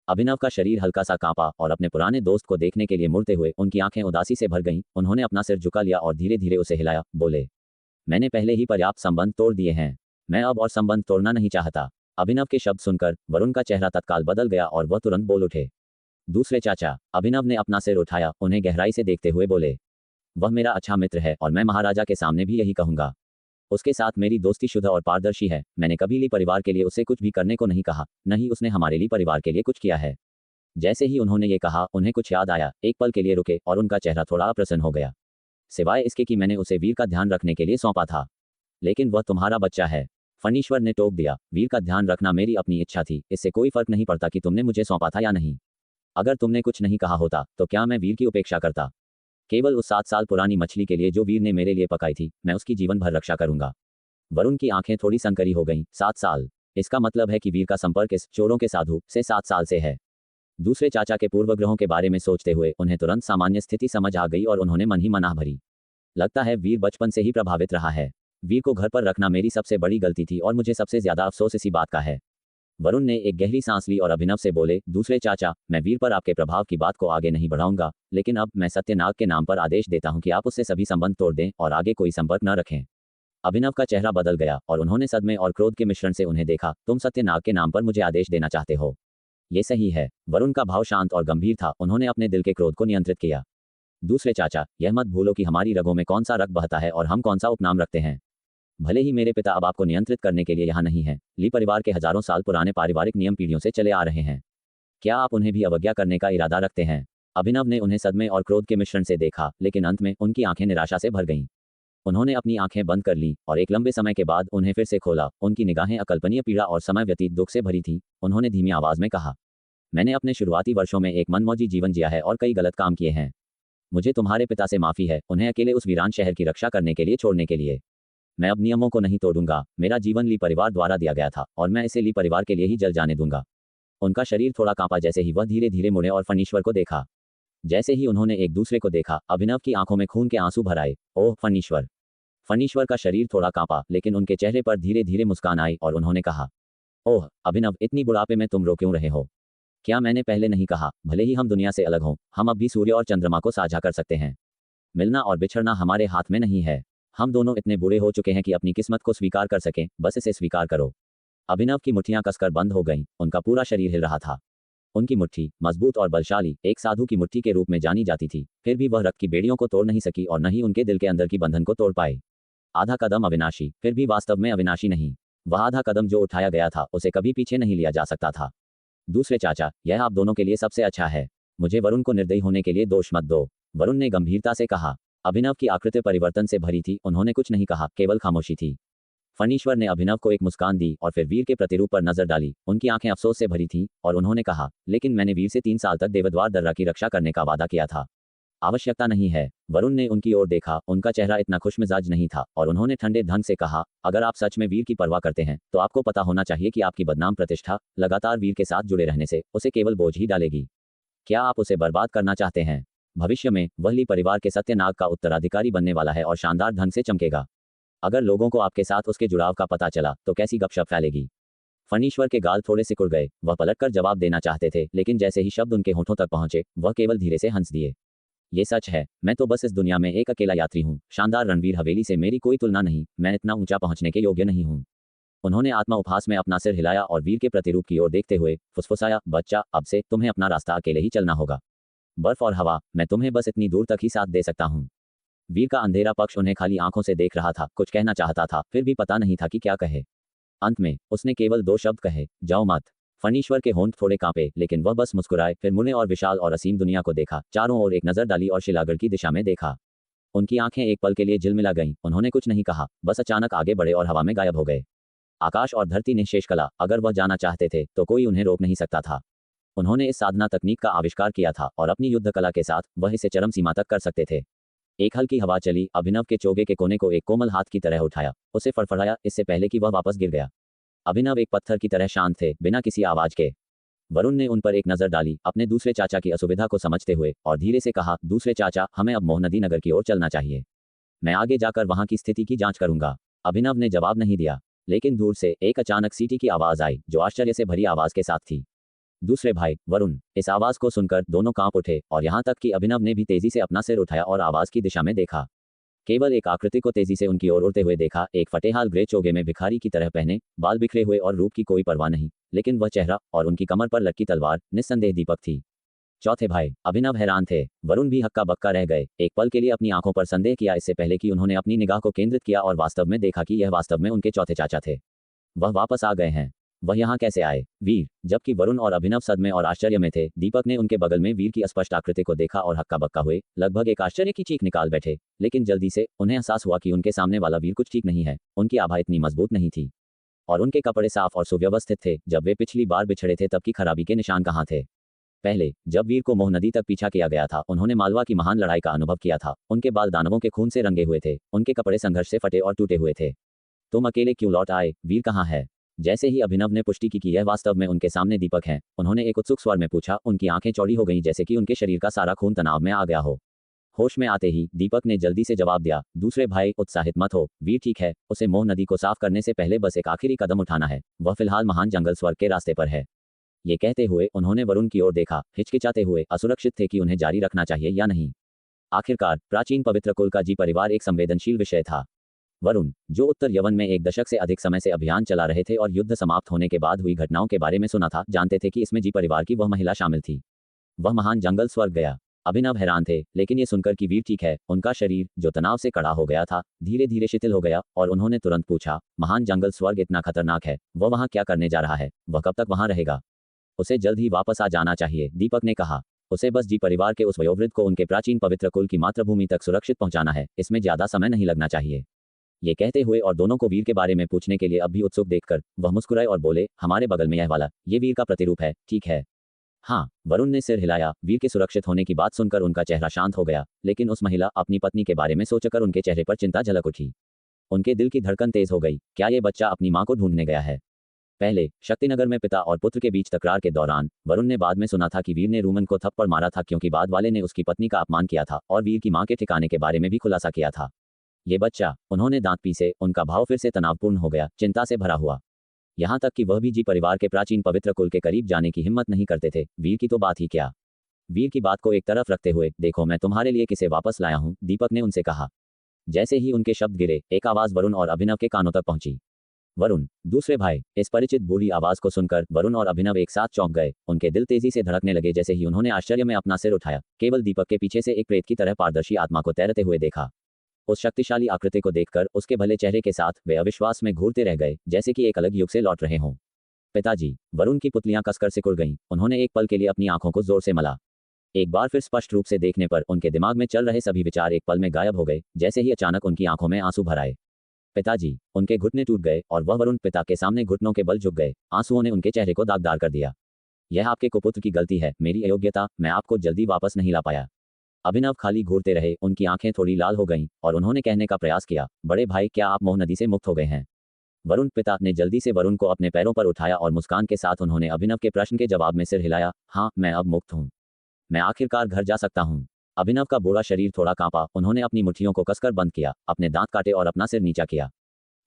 अभिनव का शरीर हल्का सा कांपा और अपने पुराने दोस्त को देखने के लिए मुड़ते हुए उनकी आंखें उदासी से भर गईं। उन्होंने अपना सिर झुका लिया और धीरे धीरे उसे हिलाया, बोले, मैंने पहले ही पर्याप्त संबंध तोड़ दिए हैं, मैं अब और संबंध तोड़ना नहीं चाहता। अभिनव के शब्द सुनकर वरुण का चेहरा तत्काल बदल गया और वह तुरंत बोल उठे, दूसरे चाचा। अभिनव ने अपना सिर उठाया, उन्हें गहराई से देखते हुए बोले, वह मेरा अच्छा मित्र है और मैं महाराजा के सामने भी यही कहूंगा। उसके साथ मेरी दोस्ती शुद्ध और पारदर्शी है। मैंने कभी ली परिवार के लिए उसे कुछ भी करने को नहीं कहा, न ही उसने हमारे ली परिवार के लिए कुछ किया है। जैसे ही उन्होंने ये कहा, उन्हें कुछ याद आया, एक पल के लिए रुके और उनका चेहरा थोड़ा अप्रसन्न हो गया। सिवाय इसके कि मैंने उसे वीर का ध्यान रखने के लिए सौंपा था। लेकिन वह तुम्हारा बच्चा है, फणीश्वर ने टोक दिया। वीर का ध्यान रखना मेरी अपनी इच्छा थी, इससे कोई फर्क नहीं पड़ता कि तुमने मुझे सौंपा था या नहीं। अगर तुमने कुछ नहीं कहा होता तो क्या मैं वीर की उपेक्षा करता? केवल उस 7 साल पुरानी मछली के लिए जो वीर ने मेरे लिए पकाई थी, मैं उसकी जीवन भर रक्षा करूंगा। वरुण की आंखें थोड़ी संकरी हो गईं। 7 साल, इसका मतलब है कि वीर का संपर्क इस चोरों के साधु से 7 साल से है। दूसरे चाचा के पूर्वग्रहों के बारे में सोचते हुए उन्हें तुरंत सामान्य स्थिति समझ आ गई और उन्होंने मन ही मन आह भरी। लगता है वीर बचपन से ही प्रभावित रहा है। वीर को घर पर रखना मेरी सबसे बड़ी गलती थी और मुझे सबसे ज्यादा अफसोस इसी बात का है। वरुण ने एक गहरी सांस ली और अभिनव से बोले, दूसरे चाचा, मैं वीर पर आपके प्रभाव की बात को आगे नहीं बढ़ाऊंगा, लेकिन अब मैं सत्यनाग के नाम पर आदेश देता हूं कि आप उससे सभी संबंध तोड़ दें और आगे कोई संपर्क न रखें। अभिनव का चेहरा बदल गया और उन्होंने सदमे और क्रोध के मिश्रण से उन्हें देखा। तुम सत्यनाग के नाम पर मुझे आदेश देना चाहते हो? ये सही है। वरुण का भाव शांत और गंभीर था। उन्होंने अपने दिल के क्रोध को नियंत्रित किया। दूसरे चाचा, यह मत भूलो कि हमारी रगों में कौन सा रक्त बहता है और हम कौन सा उपनाम रखते हैं। भले ही मेरे पिता अब आपको नियंत्रित करने के लिए यहाँ नहीं हैं, ली परिवार के हजारों साल पुराने पारिवारिक नियम पीढ़ियों से चले आ रहे हैं। क्या आप उन्हें भी अवज्ञा करने का इरादा रखते हैं? अभिनव ने उन्हें सदमे और क्रोध के मिश्रण से देखा, लेकिन अंत में उनकी आंखें निराशा से भर गईं। उन्होंने अपनी आंखें बंद कर लीं और एक लंबे समय के बाद उन्हें फिर से खोला। उनकी निगाहें अकल्पनीय पीड़ा और समय व्यतीत दुख से भरी थीं। उन्होंने धीमी आवाज में कहा, मैंने अपने शुरुआती वर्षों में एक मनमौजी जीवन जिया है और कई गलत काम किए हैं। मुझे तुम्हारे पिता से माफी है, उन्हें अकेले उस वीरान शहर की रक्षा करने के लिए छोड़ने के लिए। मैं अब नियमों को नहीं तोड़ूंगा। मेरा जीवन ली परिवार द्वारा दिया गया था और मैं इसे ली परिवार के लिए ही जल जाने दूंगा। उनका शरीर थोड़ा कांपा जैसे ही वह धीरे धीरे मुड़े और फणीश्वर को देखा। जैसे ही उन्होंने एक दूसरे को देखा, अभिनव की आंखों में खून के आंसू भर आए। ओह फणीश्वर! फणीश्वर का शरीर थोड़ा कांपा, लेकिन उनके चेहरे पर धीरे धीरे मुस्कान आई और उन्होंने कहा, ओह अभिनव, इतनी बुढ़ापे में तुम रो क्यों रहे हो? क्या मैंने पहले नहीं कहा, भले ही हम दुनिया से अलग हों, हम अब भी सूर्य और चंद्रमा को साझा कर सकते हैं। मिलना और बिछड़ना हमारे हाथ में नहीं है। हम दोनों इतने बूढ़े हो चुके हैं कि अपनी किस्मत को स्वीकार कर सकें, बस इसे स्वीकार करो। अभिनव की मुट्ठियां कसकर बंद हो गईं। उनका पूरा शरीर हिल रहा था। उनकी मुट्ठी, मजबूत और बलशाली, एक साधु की मुट्ठी के रूप में जानी जाती थी। फिर भी वह रक्त की बेड़ियों को तोड़ नहीं सकी और न ही उनके दिल के अंदर की बंधन को तोड़ पाए। आधा कदम अविनाशी, फिर भी वास्तव में अविनाशी नहीं। वह आधा कदम जो उठाया गया था, उसे कभी पीछे नहीं लिया जा सकता था। दूसरे चाचा, यह आप दोनों के लिए सबसे अच्छा है। मुझे वरुण को निर्दयी होने के लिए दोष मत दो, वरुण ने गंभीरता से कहा। अभिनव की आकृति परिवर्तन से भरी थी। उन्होंने कुछ नहीं कहा, केवल खामोशी थी। फणीश्वर ने अभिनव को एक मुस्कान दी और फिर वीर के प्रतिरूप पर नजर डाली। उनकी आंखें अफसोस से भरी थीं और उन्होंने कहा, लेकिन मैंने वीर से 3 साल तक देवद्वार दर्रा की रक्षा करने का वादा किया था। आवश्यकता नहीं है। वरुण ने उनकी ओर देखा। उनका चेहरा इतना खुशमिजाज नहीं था और उन्होंने ठंडे ढंग से कहा, अगर आप सच में वीर की परवाह करते हैं तो आपको पता होना चाहिए कि आपकी बदनाम प्रतिष्ठा लगातार वीर के साथ जुड़े रहने से उसे केवल बोझ ही डालेगी। क्या आप उसे बर्बाद करना चाहते हैं? भविष्य में वह ली परिवार के सत्यनाग का उत्तराधिकारी बनने वाला है और शानदार ढंग से चमकेगा। अगर लोगों को आपके साथ उसके जुड़ाव का पता चला तो कैसी गपशप फैलेगी। फणीश्वर के गाल थोड़े सिकुड़ गए। वह पलटकर जवाब देना चाहते थे, लेकिन जैसे ही शब्द उनके होठों तक पहुंचे वह केवल धीरे से हंस दिए। ये सच है, मैं तो बस इस दुनिया में एक अकेला यात्री हूँ। शानदार रणवीर हवेली से मेरी कोई तुलना नहीं। मैं इतना ऊंचा पहुंचने के योग्य नहीं हूँ। उन्होंने आत्मा उपहास में अपना सिर हिलाया और वीर के प्रतिरूप की ओर देखते हुए फुसफुसाया, बच्चा, अब से तुम्हें अपना रास्ता अकेले ही चलना होगा। बर्फ और हवा, मैं तुम्हें बस इतनी दूर तक ही साथ दे सकता हूँ। वीर का अंधेरा पक्ष उन्हें खाली आंखों से देख रहा था। कुछ कहना चाहता था, फिर भी पता नहीं था कि क्या कहे। अंत में उसने केवल 2 शब्द कहे, जाओ मत। फणीश्वर के होंठ थोड़े कांपे, लेकिन वह बस मुस्कुराए, फिर मुड़े और विशाल और असीम दुनिया को देखा। चारों ओर एक नजर डाली और शिलागढ़ की दिशा में देखा। उनकी आंखें एक पल के लिए झिलमिला गईं। उन्होंने कुछ नहीं कहा, बस अचानक आगे बढ़े और हवा में गायब हो गए। आकाश और धरती ने शेष कला, अगर वह जाना चाहते थे तो कोई उन्हें रोक नहीं सकता था। उन्होंने इस साधना तकनीक का आविष्कार किया था और अपनी युद्ध कला के साथ वह इसे चरम सीमा तक कर सकते थे। एक हल्की हवा चली, अभिनव के चोगे के कोने को एक कोमल हाथ की तरह उठाया, उसे फड़फड़ाया, इससे पहले कि वह वापस गिर गया। अभिनव एक पत्थर की तरह शांत थे, बिना किसी आवाज के। वरुण ने उन पर एक नजर डाली, अपने दूसरे चाचा की असुविधा को समझते हुए, और धीरे से कहा, दूसरे चाचा, हमें अब मोहनदी नगर की ओर चलना चाहिए। मैं आगे जाकर वहां की स्थिति की जांच करूंगा। अभिनव ने जवाब नहीं दिया, लेकिन दूर से एक अचानक सीटी की आवाज आई, जो आश्चर्य से भरी आवाज के साथ थी। दूसरे भाई, वरुण। इस आवाज को सुनकर दोनों कांप उठे और यहां तक कि अभिनव ने भी तेजी से अपना सिर उठाया और आवाज की दिशा में देखा। केवल एक आकृति को तेजी से उनकी ओर उड़ते हुए देखा, एक फटेहाल ग्रे चोगे में भिखारी की तरह पहने, बाल बिखरे हुए और रूप की कोई परवाह नहीं, लेकिन वह चेहरा और उनकी कमर पर लटकी तलवार निस्संदेह दीपक थी। चौथे भाई, अभिनव हैरान थे। वरुण भी हक्का बक्का रह गए। एक पल के लिए अपनी आंखों पर संदेह किया, इससे पहले कि उन्होंने अपनी निगाह को केंद्रित किया और वास्तव में देखा कि यह वास्तव में उनके चौथे चाचा थे। वह वापस आ गए हैं। वह यहाँ कैसे आए? वीर। जबकि वरुण और अभिनव सदमे और आश्चर्य में थे, दीपक ने उनके बगल में वीर की अस्पष्ट आकृति को देखा और हक्का बक्का हुए, लगभग एक आश्चर्य की चीख निकाल बैठे। लेकिन जल्दी से उन्हें एहसास हुआ कि उनके सामने वाला वीर कुछ ठीक नहीं है। उनकी आभा इतनी मजबूत नहीं थी और उनके कपड़े साफ और सुव्यवस्थित थे। जब वे पिछली बार बिछड़े थे तब की खराबी के निशान कहाँ थे? पहले जब वीर को मोह नदी तक पीछा किया गया था, उन्होंने मालवा की महान लड़ाई का अनुभव किया था। उनके बाल दानवों के खून से रंगे हुए थे, उनके कपड़े संघर्ष से फटे और टूटे हुए थे। तुम अकेले क्यों लौट आए? वीर कहाँ है? जैसे ही अभिनव ने पुष्टि की कि यह वास्तव में उनके सामने दीपक हैं, उन्होंने एक उत्सुक स्वर में पूछा। उनकी आंखें चौड़ी हो गईं, जैसे कि उनके शरीर का सारा खून तनाव में आ गया हो। होश में आते ही दीपक ने जल्दी से जवाब दिया, दूसरे भाई, उत्साहित मत हो। वीर ठीक है, उसे मोह नदी को साफ करने से पहले बस एक आखिरी कदम उठाना है। वह फिलहाल महान जंगल स्वर्ग के रास्ते पर है। ये कहते हुए उन्होंने वरुण की ओर देखा, हिचकिचाते हुए, असुरक्षित थे कि उन्हें जारी रखना चाहिए या नहीं। आखिरकार प्राचीन पवित्र कुल का जी परिवार एक संवेदनशील विषय था। वरुण, जो उत्तर यवन में 1 दशक से अधिक समय से अभियान चला रहे थे और युद्ध समाप्त होने के बाद हुई घटनाओं के बारे में सुना था, जानते थे कि इसमें जी परिवार की वह महिला शामिल थी। वह महान जंगल स्वर्ग गया। अभिनव हैरान थे, लेकिन ये सुनकर कि वीर ठीक है, उनका शरीर, जो तनाव से कड़ा हो गया था, धीरे धीरे शिथिल हो गया और उन्होंने तुरंत पूछा, महान जंगल स्वर्ग इतना खतरनाक है? वह वहाँ क्या करने जा रहा है? वह कब तक वहाँ रहेगा? उसे जल्द ही वापस आ जाना चाहिए, दीपक ने कहा। उसे बस जी परिवार के उस वयोवृद्ध को उनके प्राचीन पवित्र कुल की मातृभूमि तक सुरक्षित पहुंचाना है। इसमें ज्यादा समय नहीं लगना चाहिए। ये कहते हुए और दोनों को वीर के बारे में पूछने के लिए अब भी उत्सुक देखकर वह मुस्कुराए और बोले, हमारे बगल में यह वाला, ये वीर का प्रतिरूप है, ठीक है? हाँ। वरुण ने सिर हिलाया। वीर के सुरक्षित होने की बात सुनकर उनका चेहरा शांत हो गया, लेकिन उस महिला, अपनी पत्नी के बारे में सोचकर उनके चेहरे पर चिंता झलक उठी। उनके दिल की धड़कन तेज हो गई। क्या ये बच्चा अपनी मां को ढूंढने गया है? पहले शक्तिनगर में पिता और पुत्र के बीच तकरार के दौरान वरुण ने बाद में सुना था कि वीर ने रूमन को थप्पड़ मारा था क्योंकि बाद वाले ने उसकी पत्नी का अपमान किया था और वीर की मां के ठिकाने के बारे में भी खुलासा किया था। ये बच्चा, उन्होंने दांत पीसे। उनका भाव फिर से तनावपूर्ण हो गया, चिंता से भरा हुआ। यहाँ तक कि वह भी जी परिवार के प्राचीन पवित्र कुल के करीब जाने की हिम्मत नहीं करते थे। वीर की तो बात ही क्या। वीर की बात को एक तरफ रखते हुए, देखो मैं तुम्हारे लिए किसे वापस लाया हूँ, दीपक ने उनसे कहा। जैसे ही उनके शब्द गिरे, एक आवाज वरुण और अभिनव के कानों तक पहुंची। वरुण, दूसरे भाई। इस परिचित बूढ़ी आवाज को सुनकर वरुण और अभिनव एक साथ चौंक गए। उनके दिल तेजी से धड़कने लगे जैसे ही उन्होंने आश्चर्य में अपना सिर उठाया, केवल दीपक के पीछे से एक प्रेत की तरह पारदर्शी आत्मा को तैरते हुए देखा। उस शक्तिशाली आकृति को देखकर, उसके भले चेहरे के साथ वे अविश्वास में घूरते रह गए, जैसे कि एक अलग युग से लौट रहे हों। पिताजी। वरुण की पुतलियां कसकर सिकुड़ गईं। उन्होंने एक पल के लिए अपनी आंखों को जोर से मला। एक बार फिर स्पष्ट रूप से देखने पर उनके दिमाग में चल रहे सभी विचार एक पल में गायब हो गए, जैसे ही अचानक उनकी आंखों में आंसू भर आए। पिताजी। उनके घुटने टूट गए और वह वरुण पिता के सामने घुटनों के बल झुक गए। आंसुओं ने उनके चेहरे को दागदार कर दिया। यह आपके कुपुत्र की गलती है, मेरी अयोग्यता, मैं आपको जल्दी वापस नहीं ला पाया। अभिनव खाली घूरते रहे। उनकी आंखें थोड़ी लाल हो गईं और उन्होंने कहने का प्रयास किया, बड़े भाई, क्या आप मोह नदी से मुक्त हो गए हैं? वरुण पिता ने जल्दी से वरुण को अपने पैरों पर उठाया और मुस्कान के साथ उन्होंने अभिनव के प्रश्न के जवाब में सिर हिलाया। हाँ, मैं अब मुक्त हूँ। मैं आखिरकार घर जा सकता हूँ। अभिनव का बूढ़ा शरीर थोड़ा कांपा। उन्होंने अपनी मुट्ठियों को कसकर बंद किया, अपने दांत काटे और अपना सिर नीचा किया।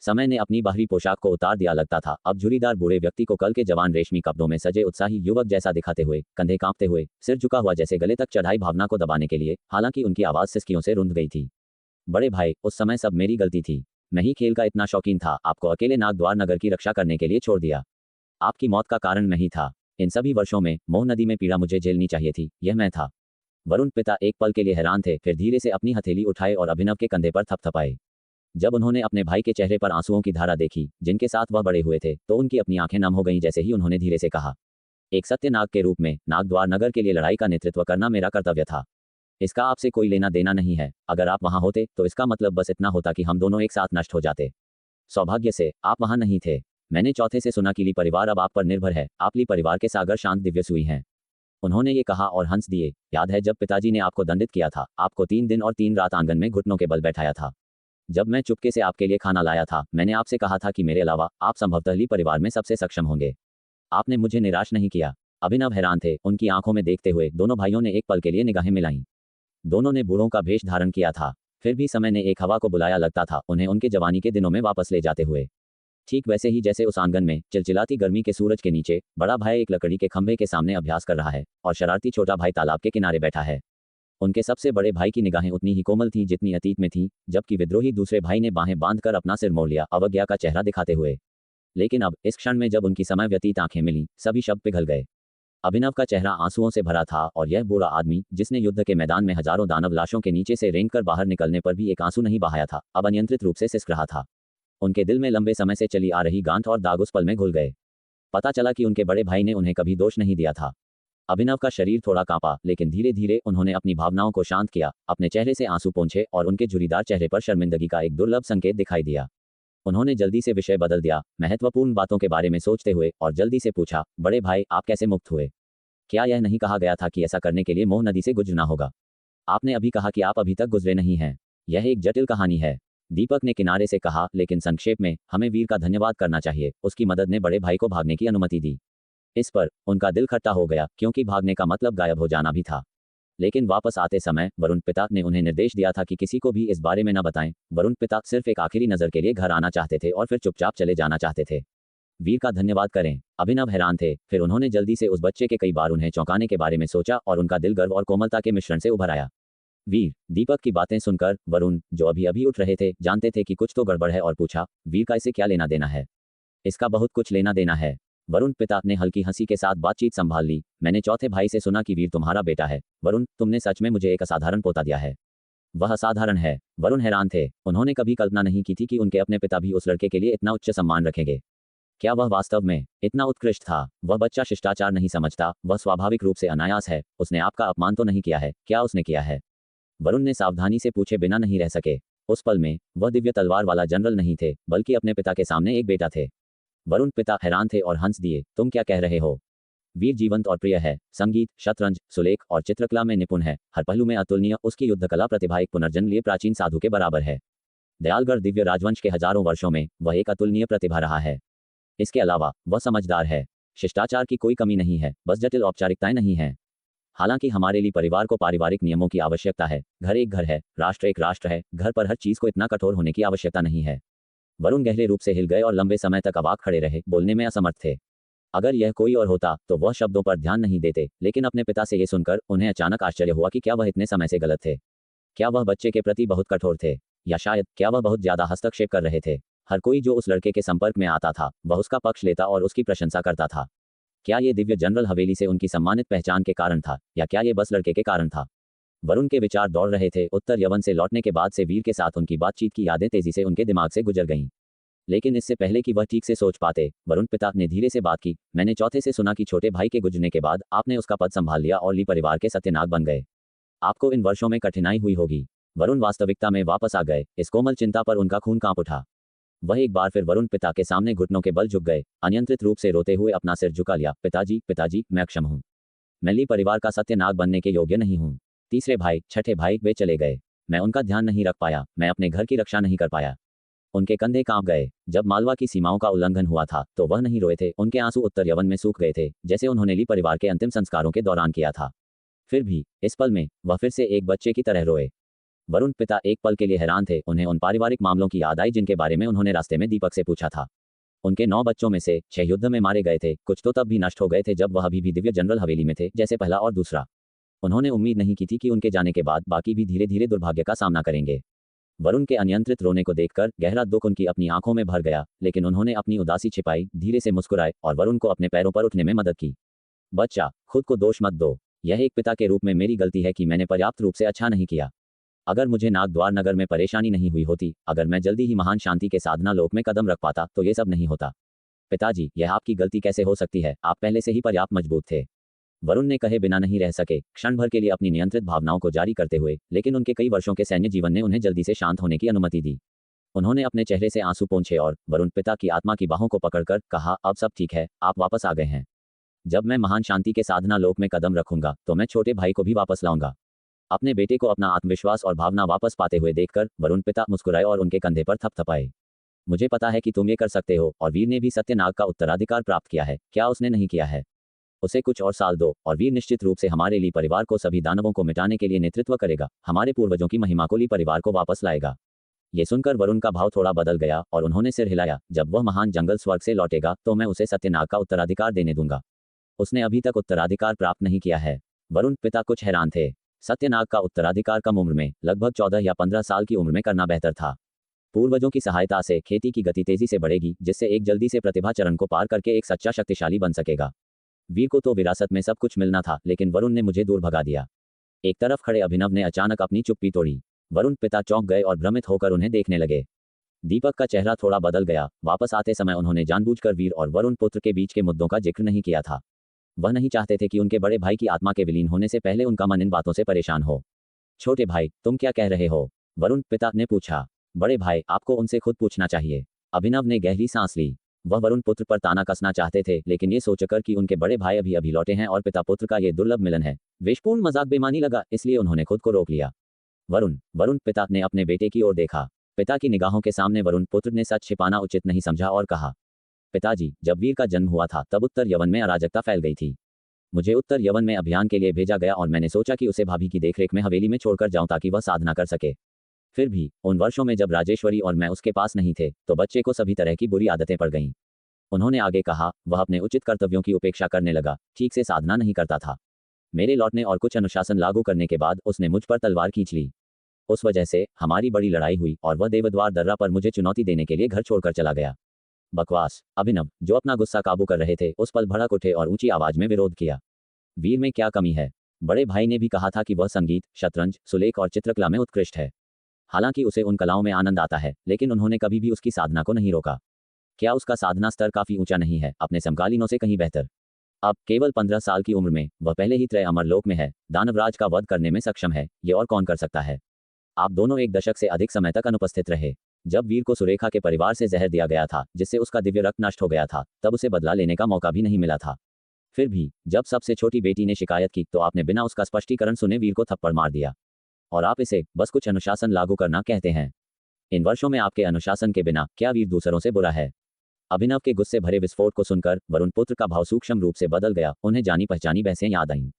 समय ने अपनी बाहरी पोशाक को उतार दिया। लगता था अब झुर्रीदार बूढ़े व्यक्ति को कल के जवान रेशमी कपड़ों में सजे उत्साही युवक जैसा दिखाते हुए, कंधे कांपते हुए, सिर झुका हुआ जैसे गले तक चढ़ाई भावना को दबाने के लिए। हालांकि उनकी आवाज सिसकियों से रुंध गई थी। बड़े भाई, उस समय सब मेरी गलती थी। मैं ही खेल का इतना शौकीन था, आपको अकेले नागद्वार नगर की रक्षा करने के लिए छोड़ दिया। आपकी मौत का कारण मैं ही था। इन सभी वर्षों में मोह नदी में पीड़ा मुझे झेलनी चाहिए थी, यह मैं था। वरुण पिता एक पल के लिए हैरान थे, फिर धीरे से अपनी हथेली उठाए और अभिनव के कंधे पर थपथपाए। जब उन्होंने अपने भाई के चेहरे पर आंसुओं की धारा देखी जिनके साथ वह बड़े हुए थे, तो उनकी अपनी आंखें नम हो गईं। जैसे ही उन्होंने धीरे से कहा, एक सत्य नाग के रूप में नागद्वार नगर के लिए लड़ाई का नेतृत्व करना मेरा कर्तव्य था। इसका आपसे कोई लेना देना नहीं है। अगर आप वहां होते तो इसका मतलब बस इतना होता कि हम दोनों एक साथ नष्ट हो जाते। सौभाग्य से आप वहां नहीं थे। मैंने चौथे से सुना कि ली परिवार अब आप पर निर्भर है। आप ली परिवार के सागर शांत दिव्य सुई हैं। उन्होंने ये कहा और हंस दिए। याद है जब पिताजी ने आपको दंडित किया था, आपको 3 दिन और 3 रात आंगन में घुटनों के बल बैठाया था। जब मैं चुपके से आपके लिए खाना लाया था, मैंने आपसे कहा था कि मेरे अलावा आप संभवतः ली परिवार में सबसे सक्षम होंगे। आपने मुझे निराश नहीं किया। अभिनव हैरान थे। उनकी आंखों में देखते हुए दोनों भाइयों ने एक पल के लिए निगाहें मिलाईं। दोनों ने बूढ़ों का भेष धारण किया था, फिर भी समय ने एक हवा को बुलाया। लगता था उन्हें उनके जवानी के दिनों में वापस ले जाते हुए। ठीक वैसे ही जैसे उस आंगन में चिलचिलाती गर्मी के सूरज के नीचे बड़ा भाई एक लकड़ी के खंभे के सामने अभ्यास कर रहा है और शरारती छोटा भाई तालाब के किनारे बैठा है। उनके सबसे बड़े भाई की निगाहें उतनी ही कोमल थीं जितनी अतीत में थीं, जबकि विद्रोही दूसरे भाई ने बाहें बांधकर अपना सिर मोड़ लिया, अवज्ञा का चेहरा दिखाते हुए। लेकिन अब इस क्षण में जब उनकी समय व्यतीत आंखें मिली, सभी शब्द पिघल गए। अभिनव का चेहरा आंसुओं से भरा था और यह बूढ़ा आदमी, जिसने युद्ध के मैदान में हजारों दानव लाशों के नीचे से रेंगकर बाहर निकलने पर भी एक आंसू नहीं बहाया था, अब अनियंत्रित रूप से सिसक रहा था। उनके दिल में लंबे समय से चली आ रही गांठ और दाग उस पल में घुल गए। पता चला कि उनके बड़े भाई ने उन्हें कभी दोष नहीं दिया था। अभिनव का शरीर थोड़ा कांपा, लेकिन धीरे धीरे उन्होंने अपनी भावनाओं को शांत किया। अपने चेहरे से आंसू पोंछे और उनके झुर्रीदार चेहरे पर शर्मिंदगी का एक दुर्लभ संकेत दिखाई दिया। उन्होंने जल्दी से विषय बदल दिया, महत्वपूर्ण बातों के बारे में सोचते हुए, और जल्दी से पूछा, बड़े भाई आप कैसे मुक्त हुए? क्या यह नहीं कहा गया था कि ऐसा करने के लिए मोह नदी से गुजरना होगा? आपने अभी कहा कि आप अभी तक गुजरे नहीं हैं। यह एक जटिल कहानी है, दीपक ने किनारे से कहा, लेकिन संक्षेप में हमें वीर का धन्यवाद करना चाहिए। उसकी मदद ने बड़े भाई को भागने की अनुमति दी। इस पर उनका दिल खट्टा हो गया, क्योंकि भागने का मतलब गायब हो जाना भी था। लेकिन वापस आते समय वरुण पिता ने उन्हें निर्देश दिया था कि किसी को भी इस बारे में न बताएं। वरुण पिता सिर्फ एक आखिरी नजर के लिए घर आना चाहते थे और फिर चुपचाप चले जाना चाहते थे। वीर का धन्यवाद करें? अभिनव हैरान थे। फिर उन्होंने जल्दी से उस बच्चे के कई बार उन्हें चौंकाने के बारे में सोचा और उनका दिल गर्व और कोमलता के मिश्रण से उभर आया। वीर? दीपक की बातें सुनकर वरुण, जो अभी अभी उठ रहे थे, जानते थे कि कुछ तो गड़बड़ है और पूछा, वीर का इसे क्या लेना देना है? इसका बहुत कुछ लेना देना है। वरुण पिता ने हल्की हंसी के साथ बातचीत संभाल ली। मैंने चौथे भाई से सुना कि वीर तुम्हारा बेटा है। वरुण, तुमने सच में मुझे एक असाधारण पोता दिया है। वह असाधारण है? वरुण हैरान थे। उन्होंने कभी कल्पना नहीं की थी कि उनके अपने पिता भी उस लड़के के लिए इतना उच्च सम्मान रखेंगे। क्या वह वास्तव में इतना उत्कृष्ट था? वह बच्चा शिष्टाचार नहीं समझता, वह स्वाभाविक रूप से अनायास है। उसने आपका अपमान तो नहीं किया है? क्या उसने किया है? वरुण ने सावधानी से पूछे बिना नहीं रह सके। उस पल में वह दिव्य तलवार वाला जनरल नहीं थे, बल्कि अपने पिता के सामने एक बेटा थे। वरुण पिता हैरान थे और हंस दिए। तुम क्या कह रहे हो? वीर जीवंत और प्रिय है, संगीत, शतरंज, सुलेख और चित्रकला में निपुण है, हर पहलू में अतुलनीय। उसकी युद्ध कला प्रतिभा एक पुनर्जन्म लिए प्राचीन साधु के बराबर है। दयालगढ़ दिव्य राजवंश के हजारों वर्षों में वह एक अतुलनीय प्रतिभा रहा है। इसके अलावा वह समझदार है। शिष्टाचार की कोई कमी नहीं है, बस जटिल औपचारिकताएं नहीं हैं। हालांकि हमारे लिए परिवार को पारिवारिक नियमों की आवश्यकता है। घर एक घर है, राष्ट्र एक राष्ट्र है। घर पर हर चीज को इतना कठोर होने की आवश्यकता नहीं है। वरुण गहरे रूप से हिल गए और लंबे समय तक अवाक खड़े रहे, बोलने में असमर्थ थे। अगर यह कोई और होता तो वह शब्दों पर ध्यान नहीं देते, लेकिन अपने पिता से ये सुनकर उन्हें अचानक आश्चर्य हुआ कि क्या वह इतने समय से गलत थे। क्या वह बच्चे के प्रति बहुत कठोर थे, या शायद क्या वह बहुत ज्यादा हस्तक्षेप कर रहे थे? हर कोई जो उस लड़के के संपर्क में आता था, वह उसका पक्ष लेता और उसकी प्रशंसा करता था। क्या ये दिव्य जनरल हवेली से उनकी सम्मानित पहचान के कारण था, या क्या ये बस लड़के के कारण था? वरुण के विचार दौड़ रहे थे। उत्तर यवन से लौटने के बाद से वीर के साथ उनकी बातचीत की यादें तेजी से उनके दिमाग से गुजर गईं। लेकिन इससे पहले कि वह ठीक से सोच पाते, वरुण पिता ने धीरे से बात की। मैंने चौथे से सुना कि छोटे भाई के गुजरने के बाद आपने उसका पद संभाल लिया और ली परिवार के सत्यनाग बन गए। आपको इन वर्षों में कठिनाई हुई होगी। वरुण वास्तविकता में वापस आ गए। इस कोमल चिंता पर उनका खून कांप उठा। वह एक बार फिर वरुण पिता के सामने घुटनों के बल झुक गए, अनियंत्रित रूप से रोते हुए अपना सिर झुका लिया। पिताजी, पिताजी, मैं अक्षम हूँ। मैं ली परिवार का सत्यनाग बनने के योग्य नहीं हूँ। तीसरे भाई, छठे भाई, वे चले गए। मैं उनका ध्यान नहीं रख पाया। मैं अपने घर की रक्षा नहीं कर पाया। उनके कंधे कांप गए। जब मालवा की सीमाओं का उल्लंघन हुआ था तो वह नहीं रोए थे। उनके आंसू उत्तर यवन में सूख गए थे, जैसे उन्होंने ली परिवार के अंतिम संस्कारों के दौरान किया था। फिर भी इस पल में वह फिर से एक बच्चे की तरह रोए। वरुण पिता एक पल के लिए हैरान थे। उन्हें उन पारिवारिक मामलों की याद आई जिनके बारे में उन्होंने रास्ते में दीपक से पूछा था। उनके 9 बच्चों में से 6 युद्ध में मारे गए थे, कुछ तो तब भी नष्ट हो गए थे जब वह अभी भी दिव्य जनरल हवेली में थे, जैसे पहला और दूसरा। उन्होंने उम्मीद नहीं की थी कि उनके जाने के बाद बाकी भी धीरे धीरे दुर्भाग्य का सामना करेंगे। वरुण के अनियंत्रित रोने को देखकर गहरा दुख उनकी अपनी आंखों में भर गया, लेकिन उन्होंने अपनी उदासी छिपाई, धीरे से मुस्कुराए और वरुण को अपने पैरों पर उठने में मदद की। बच्चा, खुद को दोष मत दो। यह एक पिता के रूप में मेरी गलती है कि मैंने पर्याप्त रूप से अच्छा नहीं किया। अगर मुझे नागद्वार नगर में परेशानी नहीं हुई होती, अगर मैं जल्दी ही महान शांति के साधना लोक में कदम रख पाता, तो ये सब नहीं होता। पिताजी, यह आपकी गलती कैसे हो सकती है? आप पहले से ही पर्याप्त मजबूत थे। वरुण ने कहे बिना नहीं रह सके, क्षण भर के लिए अपनी नियंत्रित भावनाओं को जारी करते हुए, लेकिन उनके कई वर्षों के सैन्य जीवन ने उन्हें जल्दी से शांत होने की अनुमति दी। उन्होंने अपने चेहरे से आंसू पोंछे और वरुण पिता की आत्मा की बाहों को पकड़कर कहा, अब सब ठीक है, आप वापस आ गए हैं। जब मैं महान शांति के साधना लोक में कदम रखूंगा तो मैं छोटे भाई को भी वापस लाऊंगा। अपने बेटे को अपना आत्मविश्वास और भावना वापस पाते हुए देखकर वरुण पिता मुस्कुराए और उनके कंधे पर थपथपाए। मुझे पता है कि तुम ये कर सकते हो, और वीर ने भी सत्यनाग का उत्तराधिकार प्राप्त किया है, क्या उसने नहीं किया है? उसे कुछ और साल दो, और वीर निश्चित रूप से हमारे ली परिवार को सभी दानवों को मिटाने के लिए नेतृत्व करेगा, हमारे पूर्वजों की महिमा को ली परिवार को वापस लाएगा। ये सुनकर वरुण का भाव थोड़ा बदल गया और उन्होंने सिर हिलाया। जब वह महान जंगल स्वर्ग से लौटेगा तो मैं उसे सत्यनाग का उत्तराधिकार देने दूंगा। उसने अभी तक उत्तराधिकार प्राप्त नहीं किया है। वरुण पिता कुछ हैरान थे। सत्यनाग का उत्तराधिकार कम उम्र में, लगभग 14 या 15 साल की उम्र में करना बेहतर था। पूर्वजों की सहायता से खेती की गति तेजी से बढ़ेगी, जिससे एक जल्दी से प्रतिभा चरण को पार करके एक सच्चा शक्तिशाली बन सकेगा। वीर को तो विरासत में सब कुछ मिलना था, लेकिन वरुण ने मुझे दूर भगा दिया। एक तरफ खड़े अभिनव ने अचानक अपनी चुप्पी तोड़ी। वरुण पिता चौंक गए और भ्रमित होकर उन्हें देखने लगे। दीपक का चेहरा थोड़ा बदल गया। वापस आते समय उन्होंने जानबूझकर वीर और वरुण पुत्र के बीच के मुद्दों का जिक्र नहीं किया था। वह नहीं चाहते थे कि उनके बड़े भाई की आत्मा के विलीन होने से पहले उनका मन इन बातों से परेशान हो। छोटे भाई, तुम क्या कह रहे हो? वरुण पिता ने पूछा। बड़े भाई, आपको उनसे खुद पूछना चाहिए। अभिनव ने गहरी सांस ली। वह वरुण पुत्र पर ताना कसना चाहते थे, लेकिन ये सोचकर कि उनके बड़े भाई अभी अभी लौटे हैं और पिता पुत्र का ये दुर्लभ मिलन है, वेशपूर्ण मजाक बेमानी लगा, इसलिए उन्होंने खुद को रोक लिया। वरुण पिता ने अपने बेटे की ओर देखा। पिता की निगाहों के सामने वरुण पुत्र ने सच छिपाना उचित नहीं समझा और कहा, पिताजी, जब वीर का जन्म हुआ था तब उत्तर यवन में अराजकता फैल गई थी। मुझे उत्तर यवन में अभियान के लिए भेजा गया और मैंने सोचा कि उसे भाभी की देखरेख में हवेली में छोड़कर जाऊं ताकि वह साधना कर सके। फिर भी उन वर्षों में जब राजेश्वरी और मैं उसके पास नहीं थे तो बच्चे को सभी तरह की बुरी आदतें पड़ गईं। उन्होंने आगे कहा, वह अपने उचित कर्तव्यों की उपेक्षा करने लगा, ठीक से साधना नहीं करता था। मेरे लौटने और कुछ अनुशासन लागू करने के बाद उसने मुझ पर तलवार खींच ली। उस वजह से हमारी बड़ी लड़ाई हुई और वह देवद्वार दर्रा पर मुझे चुनौती देने के लिए घर छोड़कर चला गया। बकवास। अभिनव, जो अपना गुस्सा काबू कर रहे थे, उस पल भड़क उठे और ऊंची आवाज में विरोध किया। वीर में क्या कमी है? बड़े भाई ने भी कहा था कि वह संगीत, शतरंज, सुलेख और चित्रकला में उत्कृष्ट है। हालांकि उसे उन कलाओं में आनंद आता है, लेकिन उन्होंने कभी भी उसकी साधना को नहीं रोका। क्या उसका साधना स्तर काफी ऊंचा नहीं है, अपने समकालीनों से कहीं बेहतर? अब केवल 15 साल की उम्र में वह पहले ही त्रय अमरलोक में है, दानवराज का वध करने में सक्षम है, ये और कौन कर सकता है? आप दोनों एक दशक से अधिक समय तक अनुपस्थित रहे। जब वीर को सुरेखा के परिवार से जहर दिया गया था, जिससे उसका दिव्य रक्त नष्ट हो गया था, तब उसे बदला लेने का मौका भी नहीं मिला था। फिर भी जब सबसे छोटी बेटी ने शिकायत की तो आपने बिना उसका स्पष्टीकरण सुने वीर को थप्पड़ मार दिया। और आप इसे बस कुछ अनुशासन लागू करना कहते हैं। इन वर्षों में आपके अनुशासन के बिना क्या वीर दूसरों से बुरा है? अभिनव के गुस्से भरे विस्फोट को सुनकर वरुण पुत्र का भाव सूक्ष्म रूप से बदल गया। उन्हें जानी पहचानी बहसें याद आईं।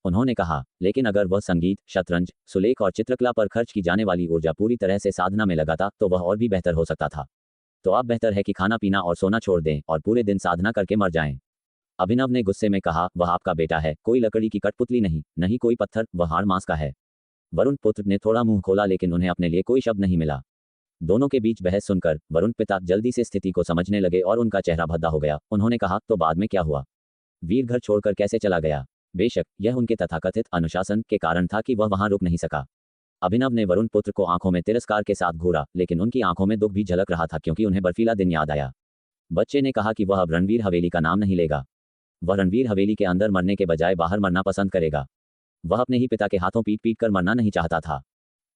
उन्होंने कहा, लेकिन अगर वह संगीत, शतरंज, सुलेख और चित्रकला पर खर्च की जाने वाली ऊर्जा पूरी तरह से साधना में लगाता तो वह और भी बेहतर हो सकता था। तो आप बेहतर है कि खाना पीना और सोना छोड़ दें और पूरे दिन साधना करके मर जाएं। अभिनव ने गुस्से में कहा, वह आपका बेटा है, कोई लकड़ी की कठपुतली नहीं, नहीं कोई पत्थर, वह हाड़ मांस का है। वरुण पुत्र ने थोड़ा मुंह खोला, लेकिन उन्हें अपने लिए कोई शब्द नहीं मिला। दोनों के बीच बहस सुनकर वरुण पिता जल्दी से स्थिति को समझने लगे और उनका चेहरा भद्दा हो गया। उन्होंने कहा, तो बाद में क्या हुआ? वीर घर छोड़कर कैसे चला गया? बेशक यह उनके तथाकथित अनुशासन के कारण था कि वह वहां रुक नहीं सका। अभिनव ने वरुण पुत्र को आंखों में तिरस्कार के साथ घूरा, लेकिन उनकी आंखों में दुख भी झलक रहा था, क्योंकि उन्हें बर्फीला दिन याद आया। बच्चे ने कहा कि वह अब रणवीर हवेली का नाम नहीं लेगा। वह रणवीर हवेली के अंदर मरने के बजाय बाहर मरना पसंद करेगा। वह अपने ही पिता के हाथों पीट पीट कर मरना नहीं चाहता था।